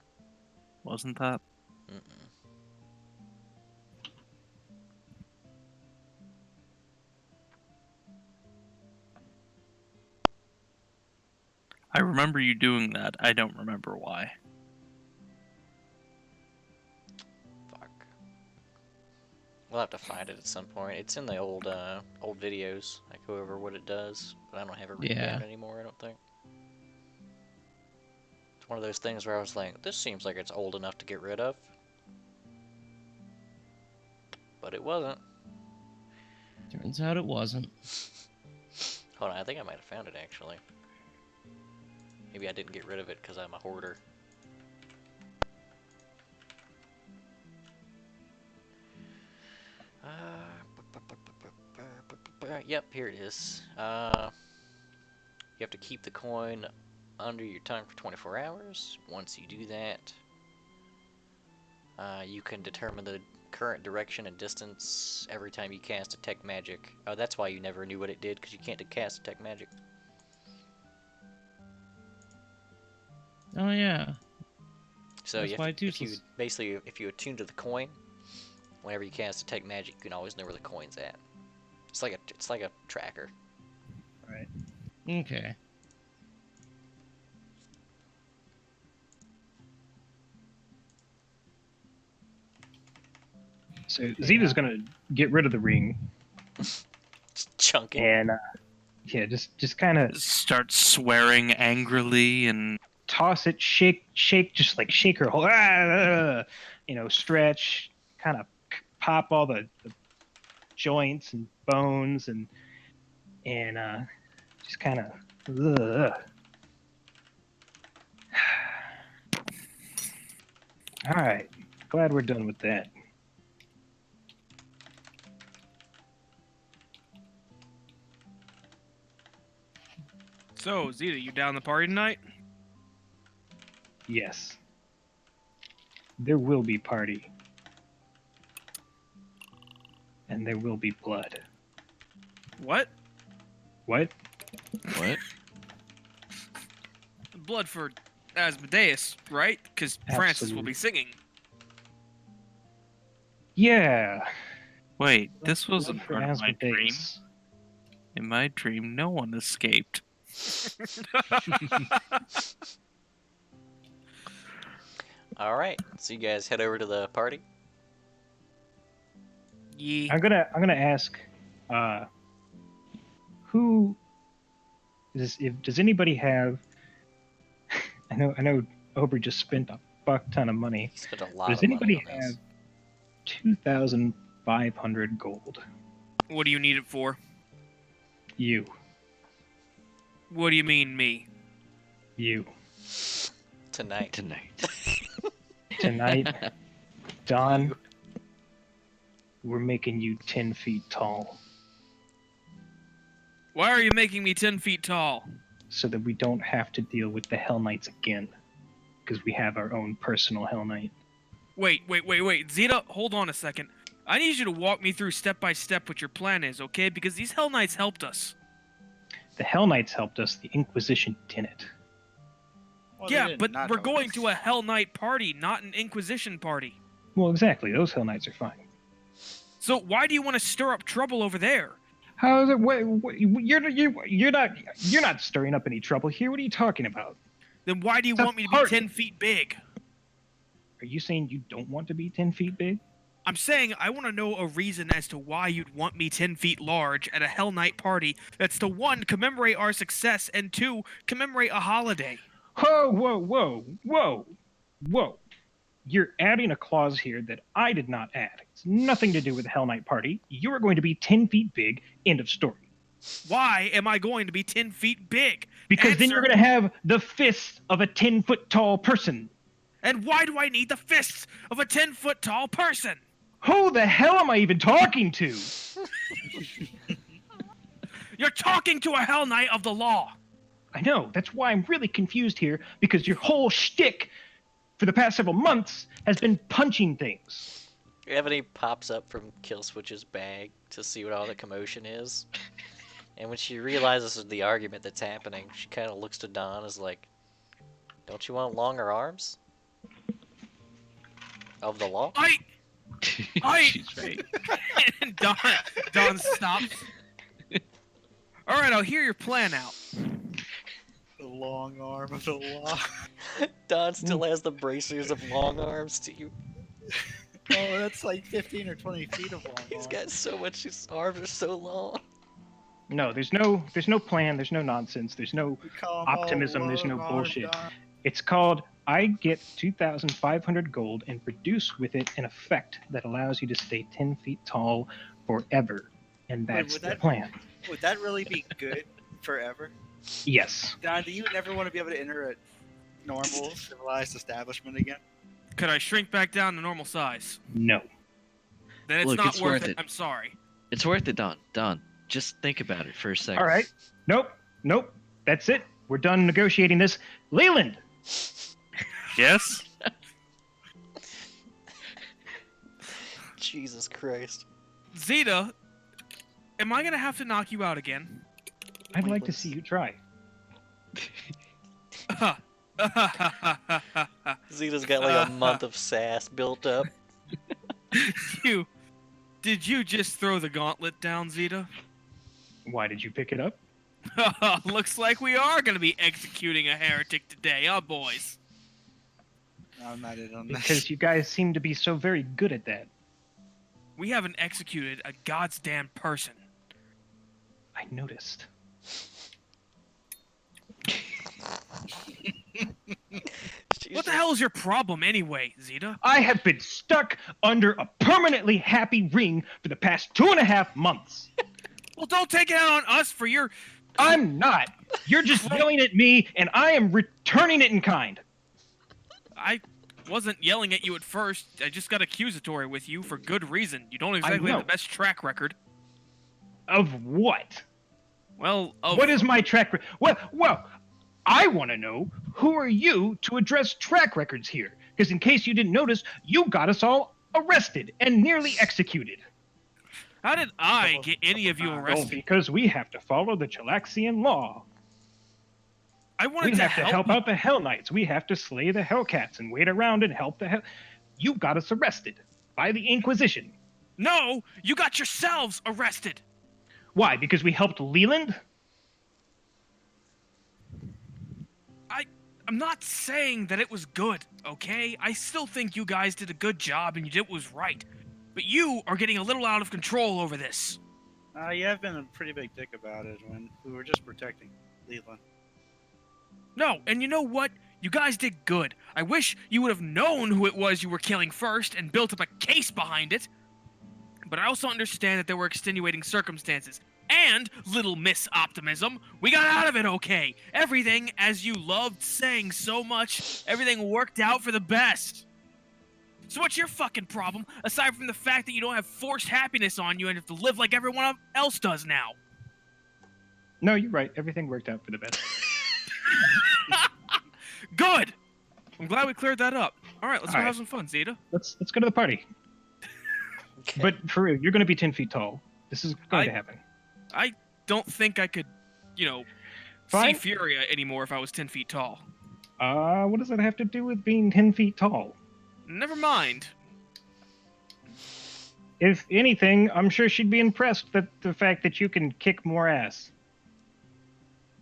Wasn't that? Mm-mm. I remember you doing that. I don't remember why. Fuck. We'll have to find it at some point. It's in the old videos. I go over what it does, but I don't have it written Yeah. down anymore, I don't think. It's one of those things where I was like, this seems like it's old enough to get rid of. But it wasn't. Turns out it wasn't. Hold on, I think I might have found it actually. Maybe I didn't get rid of it because I'm a hoarder. Yep, here it is. You have to keep the coin under your tongue for 24 hours. Once you do that, you can determine the current direction and distance every time you cast Detect Magic. Oh, that's why you never knew what it did, because you can't cast Detect Magic. Oh yeah. So That's you why have it's if you useless. basically if you attune to the coin, whenever you cast Detect Magic, you can always know where the coin's at. It's like a tracker. right. Okay. So Zeta's gonna get rid of the ring Just chunking. and yeah, just kind of Start swearing angrily and toss it, shake, just like shake her whole, stretch, kind of pop all the joints and bones and just kind of. All right. Glad we're done with that. So, Zeta, you down the party tonight? Yes. There will be party. And there will be blood. What? What? What? Blood for Asmodeus, right? Because Francis will be Absolutely. singing. Yeah. Wait, this wasn't Blood for part of my dream. Asmodeus. In my dream, no one escaped. All right, so you guys head over to the party. Yee. I'm gonna ask, who does anybody have? I know Aubrey just spent a fuck ton of money. He spent a lot Does of money anybody on this. have 2,500 gold? What do you need it for? You, What do you mean, me? you. Tonight. Tonight, Don, we're making you 10 feet tall Why are you making me 10 feet tall? so that we don't have to deal with the Hell Knights again. Because we have our own personal Hell Knight. Wait. Zeta, hold on a second. I need you to walk me through step by step what your plan is, okay? Because these Hell Knights helped us. The Hell Knights helped us, the Inquisition didn't. Well, they Yeah, did but not we're help going us. to a Hell Knight party, not an Inquisition party. Well, exactly, those Hell Knights are fine. So why do you want to stir up trouble over there? How is it? You're not stirring up any trouble here. What are you talking about? Then why do you It's a want me to be party. 10 feet big? Are you saying you don't want to be 10 feet big? I'm saying I want to know a reason as to why you'd want me 10 feet large at a Hell Knight party that's to 1, commemorate our success, and 2, commemorate a holiday. Whoa. You're adding a clause here that I did not add. It's nothing to do with the Hell Knight party. You are going to be 10 feet big. End of story. Why am I going to be 10 feet big? Because then Answer. you're going to have the fists of a 10-foot tall person. And why do I need the fists of a 10-foot tall person? Who the hell am I even talking to? You're talking to a Hell Knight of the law. I know. That's why I'm really confused here, because your whole shtick for the past several months has been punching things. Ebony pops up from Killswitch's bag to see what all the commotion is. And when she realizes the argument that's happening, she kind of looks to Don as like, don't you want longer arms? Of the law? I She's right. and Don stops. All right, I'll hear your plan out. The long arm of the law. Don still has the bracers of long arms to you. Oh, that's like 15 or 20 feet of long He's arm. got so much, his arms are so long. No, there's no plan, there's no nonsense, there's no We call 'em all optimism, there's no long-armed bullshit. Don. It's called I get 2,500 gold and produce with it an effect that allows you to stay 10 feet tall forever. And that's would the that- plan. Would that really be good forever? Yes. Don, do you never want to be able to enter a normal, civilized establishment again? Could I shrink back down to normal size? No. Then it's Look, not it's worth worth it. it. I'm sorry. It's worth it, Don. Don, just think about it for a second. All right. Nope. That's it. We're done negotiating this. Leland! Yes? Jesus Christ. Zeta, am I gonna have to knock you out again? I'd like to see you try. Zeta's got like a month of sass built up. Did you just throw the gauntlet down, Zeta? Why did you pick it up? Looks like we are gonna be executing a heretic today, huh, boys? I'm not in on this. Because you guys seem to be so very good at that. We haven't executed a goddamn person. I noticed. What the hell is your problem anyway, Zeta? I have been stuck under a permanently happy ring for the past 2.5 months. Well, don't take it out on us for your... I'm not. You're just yelling at me, and I am returning it in kind. wasn't yelling at you at first. I just got accusatory with you for good reason. You don't exactly have know. the best track record. Of what? Well, of What is my track record? Well, I want to know, who are you to address track records here? Because in case you didn't notice, you got us all arrested and nearly executed. how did I get any of you Oh, arrested? because we have to follow the Chilaxian law. I wanted We to have to help you. out the Hell Knights. We have to slay the Hellcats and wait around and help the Hell. You got us arrested by the Inquisition. No, you got yourselves arrested. Why? Because we helped Leland? I'm not saying that it was good, okay? I still think you guys did a good job and you did what was right. But you are getting a little out of control over this. You have been a pretty big dick about it when we were just protecting Leland. No, and you know what? You guys did good. I wish you would have known who it was you were killing first and built up a case behind it. But I also understand that there were extenuating circumstances. And, little Miss Optimism, we got out of it okay. Everything, as you loved saying so much, everything worked out for the best. So what's your fucking problem, aside from the fact that you don't have forced happiness on you and have to live like everyone else does now? No, you're right. Everything worked out for the best. Good! I'm glad we cleared that up. Alright, let's go All right. have some fun, Zeta. Let's go to the party. Okay. But for real, you're going to be 10 feet tall. This is going to happen. I don't think I could, Fine. see Furia anymore if I was 10 feet tall. What does that have to do with being 10 feet tall? Never mind. If anything, I'm sure she'd be impressed that the fact that you can kick more ass.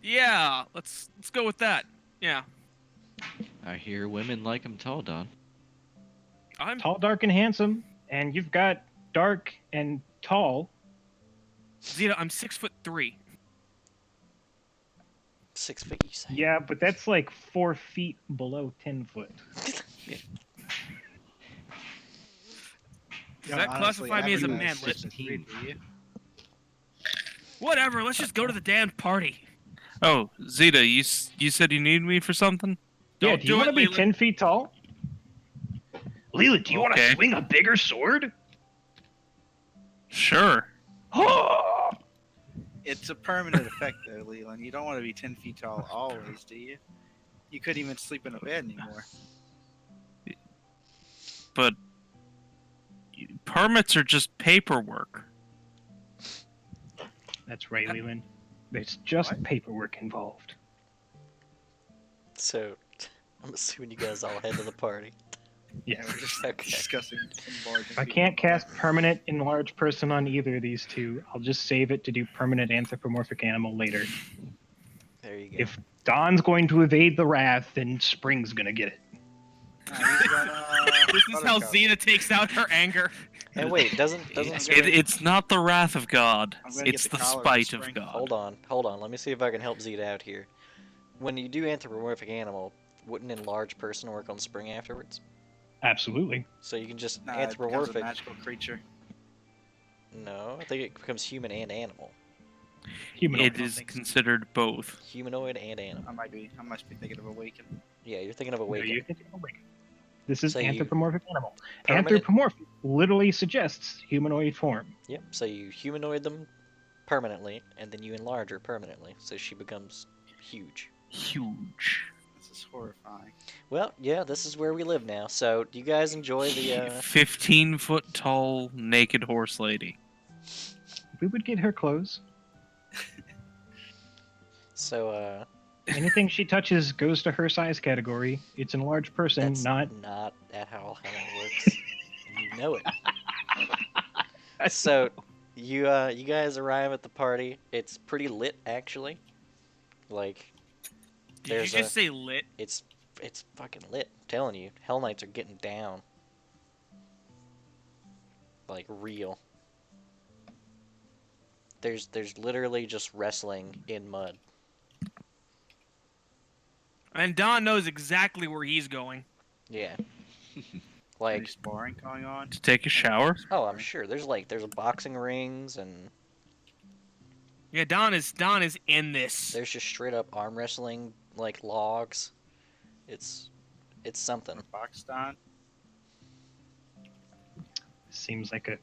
Yeah, let's go with that. Yeah. I hear women like 'em tall, Don. I'm Tall, dark, and handsome, and you've got dark and tall. Zeta, I'm 6'3". 6 feet, you say? Yeah, but that's like 4 feet below 10 foot. Does that classify me as a manlet? Whatever, let's just go to the damn party. Oh, Zeta, you said you need me for something? Yeah, Don't do you do want to it, be Leland. 10 feet tall? Leland, do you want to Okay. swing a bigger sword? Sure. Oh! It's a permanent effect, though, Leland. You don't want to be 10 feet tall always, do you? You couldn't even sleep in a bed anymore. But permits are just paperwork. That's right, Leland. There's just What? paperwork involved. So, I'm assuming you guys all head to the party. Yes. We're just Okay. discussing enlarging If I people. can't cast permanent enlarged person on either of these two, I'll just save it to do permanent anthropomorphic animal later. There you go. If Don's going to evade the wrath, then Spring's gonna get it. He's gonna, This is how Buttercup. Zeta takes out her anger. And wait, doesn't It's not the wrath of God. I'm gonna It's get the the collar spite this of spring. God. hold on. Let me see if I can help Zeta out here. When you do anthropomorphic animal, wouldn't enlarged person work on spring afterwards? Absolutely. So you can just Nah, it becomes a anthropomorphic. magical creature. No, I think it becomes human and animal. Humanoid. It is considered both. Humanoid and animal. I must be thinking of Awaken. Yeah, you're thinking of No, awaken. you think of awaken. This is So you- anthropomorphic animal. Permanent- Anthropomorphic literally suggests humanoid form. Yep. So you humanoid them permanently, and then you enlarge her permanently, so she becomes huge. Huge. This is horrifying. Well, yeah, this is where we live now. So do you guys enjoy the? 15-foot tall naked horse lady. We would get her clothes. So Anything she touches goes to her size category. It's enlarged person, that's not. not at how it works. You know it. So you guys arrive at the party. It's pretty lit actually. Like Did you There's just say lit? it's fucking lit. I'm telling you, Hell Knights are getting down. Like real. There's literally just wrestling in mud. And Don knows exactly where he's going. Yeah. Any Like sparring going on? To take a shower? oh, I'm sure there's boxing rings and Yeah, Don is in this. there's just straight up arm wrestling like logs. It's It's something. Boxed on. Seems like a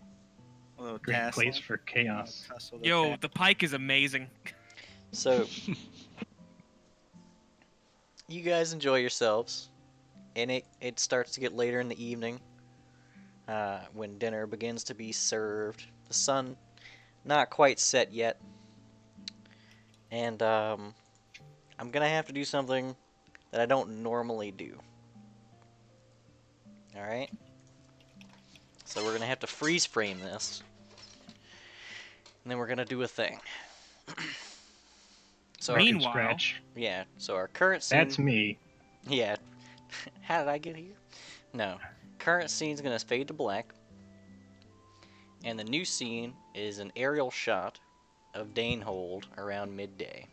A little great tassel. place for chaos. Tussle the Yo, tassel. the pike is amazing. So, you guys enjoy yourselves, and it starts to get later in the evening when dinner begins to be served. The sun not quite set yet, and I'm gonna have to do something that I don't normally do. All right. So we're gonna have to freeze frame this, and then we're gonna do a thing. So our, Meanwhile- Scratch. yeah. So our current scene. That's me. Yeah. How did I get here? No. Current scene's gonna fade to black, and the new scene is an aerial shot of Danehold around midday.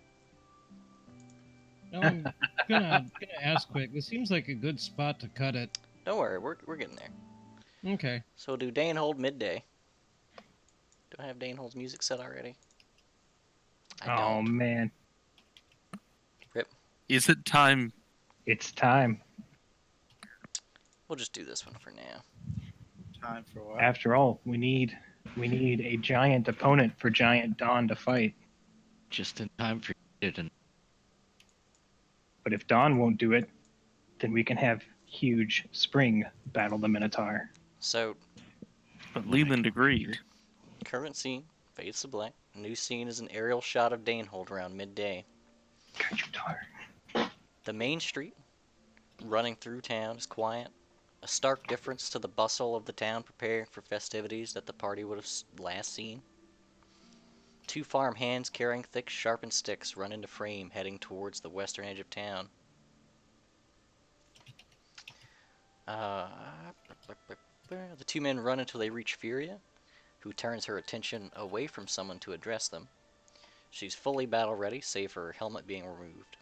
Now I'm gonna ask quick. This seems like a good spot to cut it. Don't worry, we're getting there. Okay. So we'll do Danehold midday. Do I have Danehold's music set already? I Oh don't. man, Is it time? it's time. We'll just do this one for now. Time for what? After all, we need a giant opponent for Giant Dawn to fight. Just in time for you to. But if Dawn won't do it, then we can have huge Spring battle the Minotaur. So But Leland agreed. current scene fades to black. New scene is an aerial shot of Danehold around midday. Got you, Tar. The main street, running through town, is quiet. A stark difference to the bustle of the town preparing for festivities that the party would have last seen. Two farm hands carrying thick, sharpened sticks run into frame, heading towards the western edge of town. The two men run until they reach Furia, who turns her attention away from someone to address them. She's fully battle ready, save for her helmet being removed.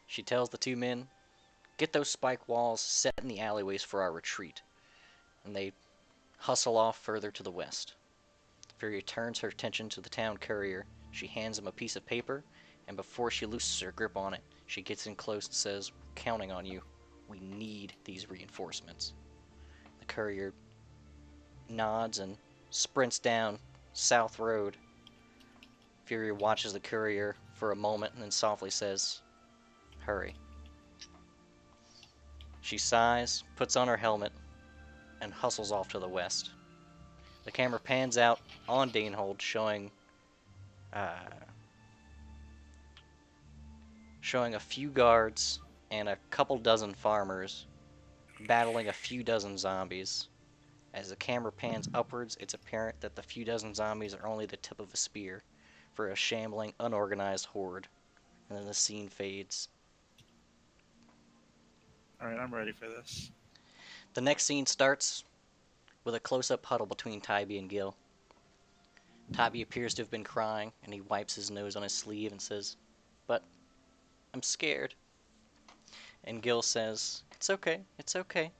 She tells the two men, "Get those spike walls set in the alleyways for our retreat," and they hustle off further to the west. Furia turns her attention to the town courier. She hands him a piece of paper, and before she loosens her grip on it, she gets in close and says, "We're counting on you. We need these reinforcements." The courier nods and sprints down South Road. Furia watches the courier for a moment and then softly says, "Hurry." She sighs, puts on her helmet, and hustles off to the west. The camera pans out on Danehold, showing a few guards and a couple dozen farmers battling a few dozen zombies. As the camera pans upwards, it's apparent that the few dozen zombies are only the tip of a spear for a shambling, unorganized horde. And then the scene fades. Alright, I'm ready for this. The next scene starts with a close-up huddle between Tybee and Gil. Tybee appears to have been crying, and he wipes his nose on his sleeve and says, "But I'm scared." And Gil says, "It's okay, it's okay.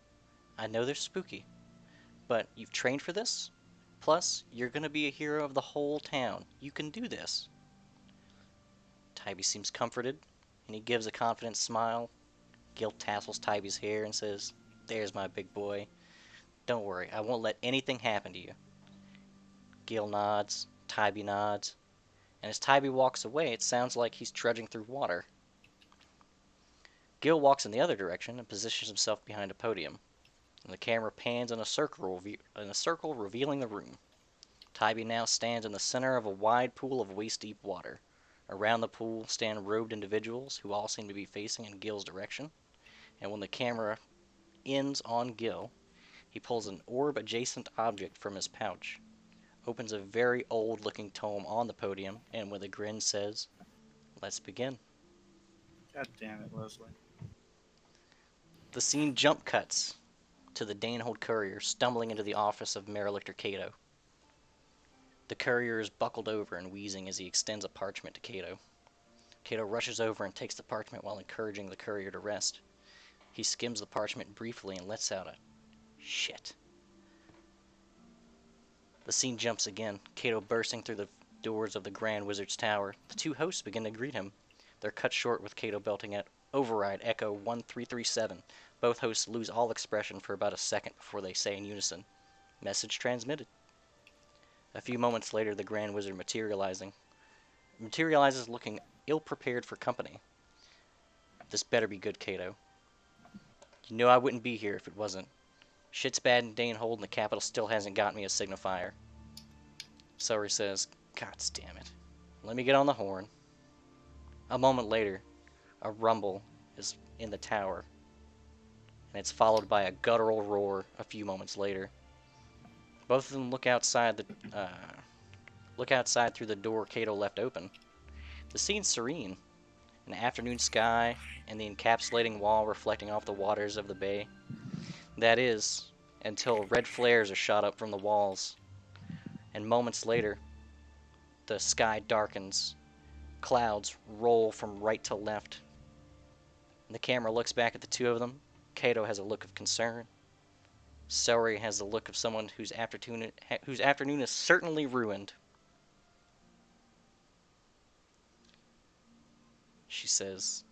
I know they're spooky, but you've trained for this? Plus, you're gonna be a hero of the whole town. You can do this." Tybee seems comforted, and he gives a confident smile. Gil tassels Tybee's hair and says, "There's my big boy. Don't worry, I won't let anything happen to you." Gil nods, Tybee nods, and as Tybee walks away, it sounds like he's trudging through water. Gil walks in the other direction and positions himself behind a podium, and the camera pans in a circle, revealing the room. Tybee now stands in the center of a wide pool of waist-deep water. Around the pool stand robed individuals who all seem to be facing in Gil's direction, and when the camera ends on Gil, he pulls an orb-adjacent object from his pouch, opens a very old-looking tome on the podium, and with a grin says, "Let's begin." God damn it, Leslie. The scene jump cuts to the Danehold courier stumbling into the office of Mayor Lictor Cato. The courier is buckled over and wheezing as he extends a parchment to Cato. Cato rushes over and takes the parchment while encouraging the courier to rest. He skims the parchment briefly and lets out a "shit." The scene jumps again, Cato bursting through the doors of the Grand Wizard's Tower. The two hosts begin to greet him. They're cut short with Cato belting at, "Override Echo 1337. Both hosts lose all expression for about a second before they say in unison, "Message transmitted." A few moments later, the Grand Wizard materializes looking ill-prepared for company. "This better be good, Cato. You know I wouldn't be here if it wasn't. Shit's bad in Danehold and the capital still hasn't got me a signifier." Celery says, "God damn it. Let me get on the horn." A moment later, a rumble is in the tower, and it's followed by a guttural roar a few moments later. Both of them look outside through the door Cato left open. The scene's serene, an afternoon sky and the encapsulating wall reflecting off the waters of the bay. That is, until red flares are shot up from the walls, and moments later, the sky darkens. Clouds roll from right to left. And the camera looks back at the two of them. Cato has a look of concern. Celery has the look of someone whose afternoon is certainly ruined. She says,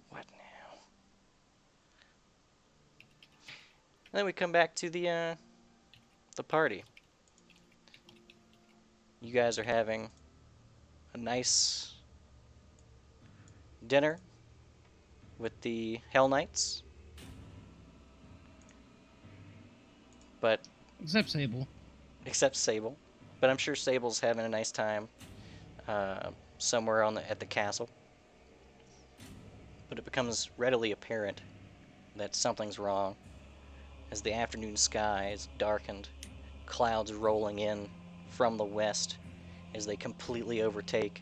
"What now?" And then we come back to the party. You guys are having a nice dinner with the Hell Knights, but Except Sable. except Sable. But I'm sure Sable's having a nice time somewhere at the castle. But it becomes readily apparent that something's wrong as the afternoon sky is darkened, clouds rolling in from the west as they completely overtake.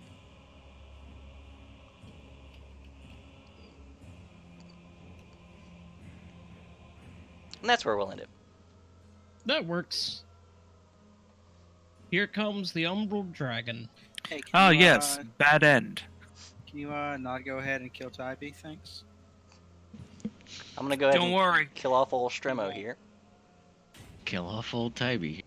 And that's where we'll end it. That works. Here comes the Umbral Dragon. Hey, Oh, yes. Bad end. Can you not go ahead and kill Tybee? Thanks. I'm gonna go ahead Don't and worry. kill off old Stremo here. Kill off old Tybee.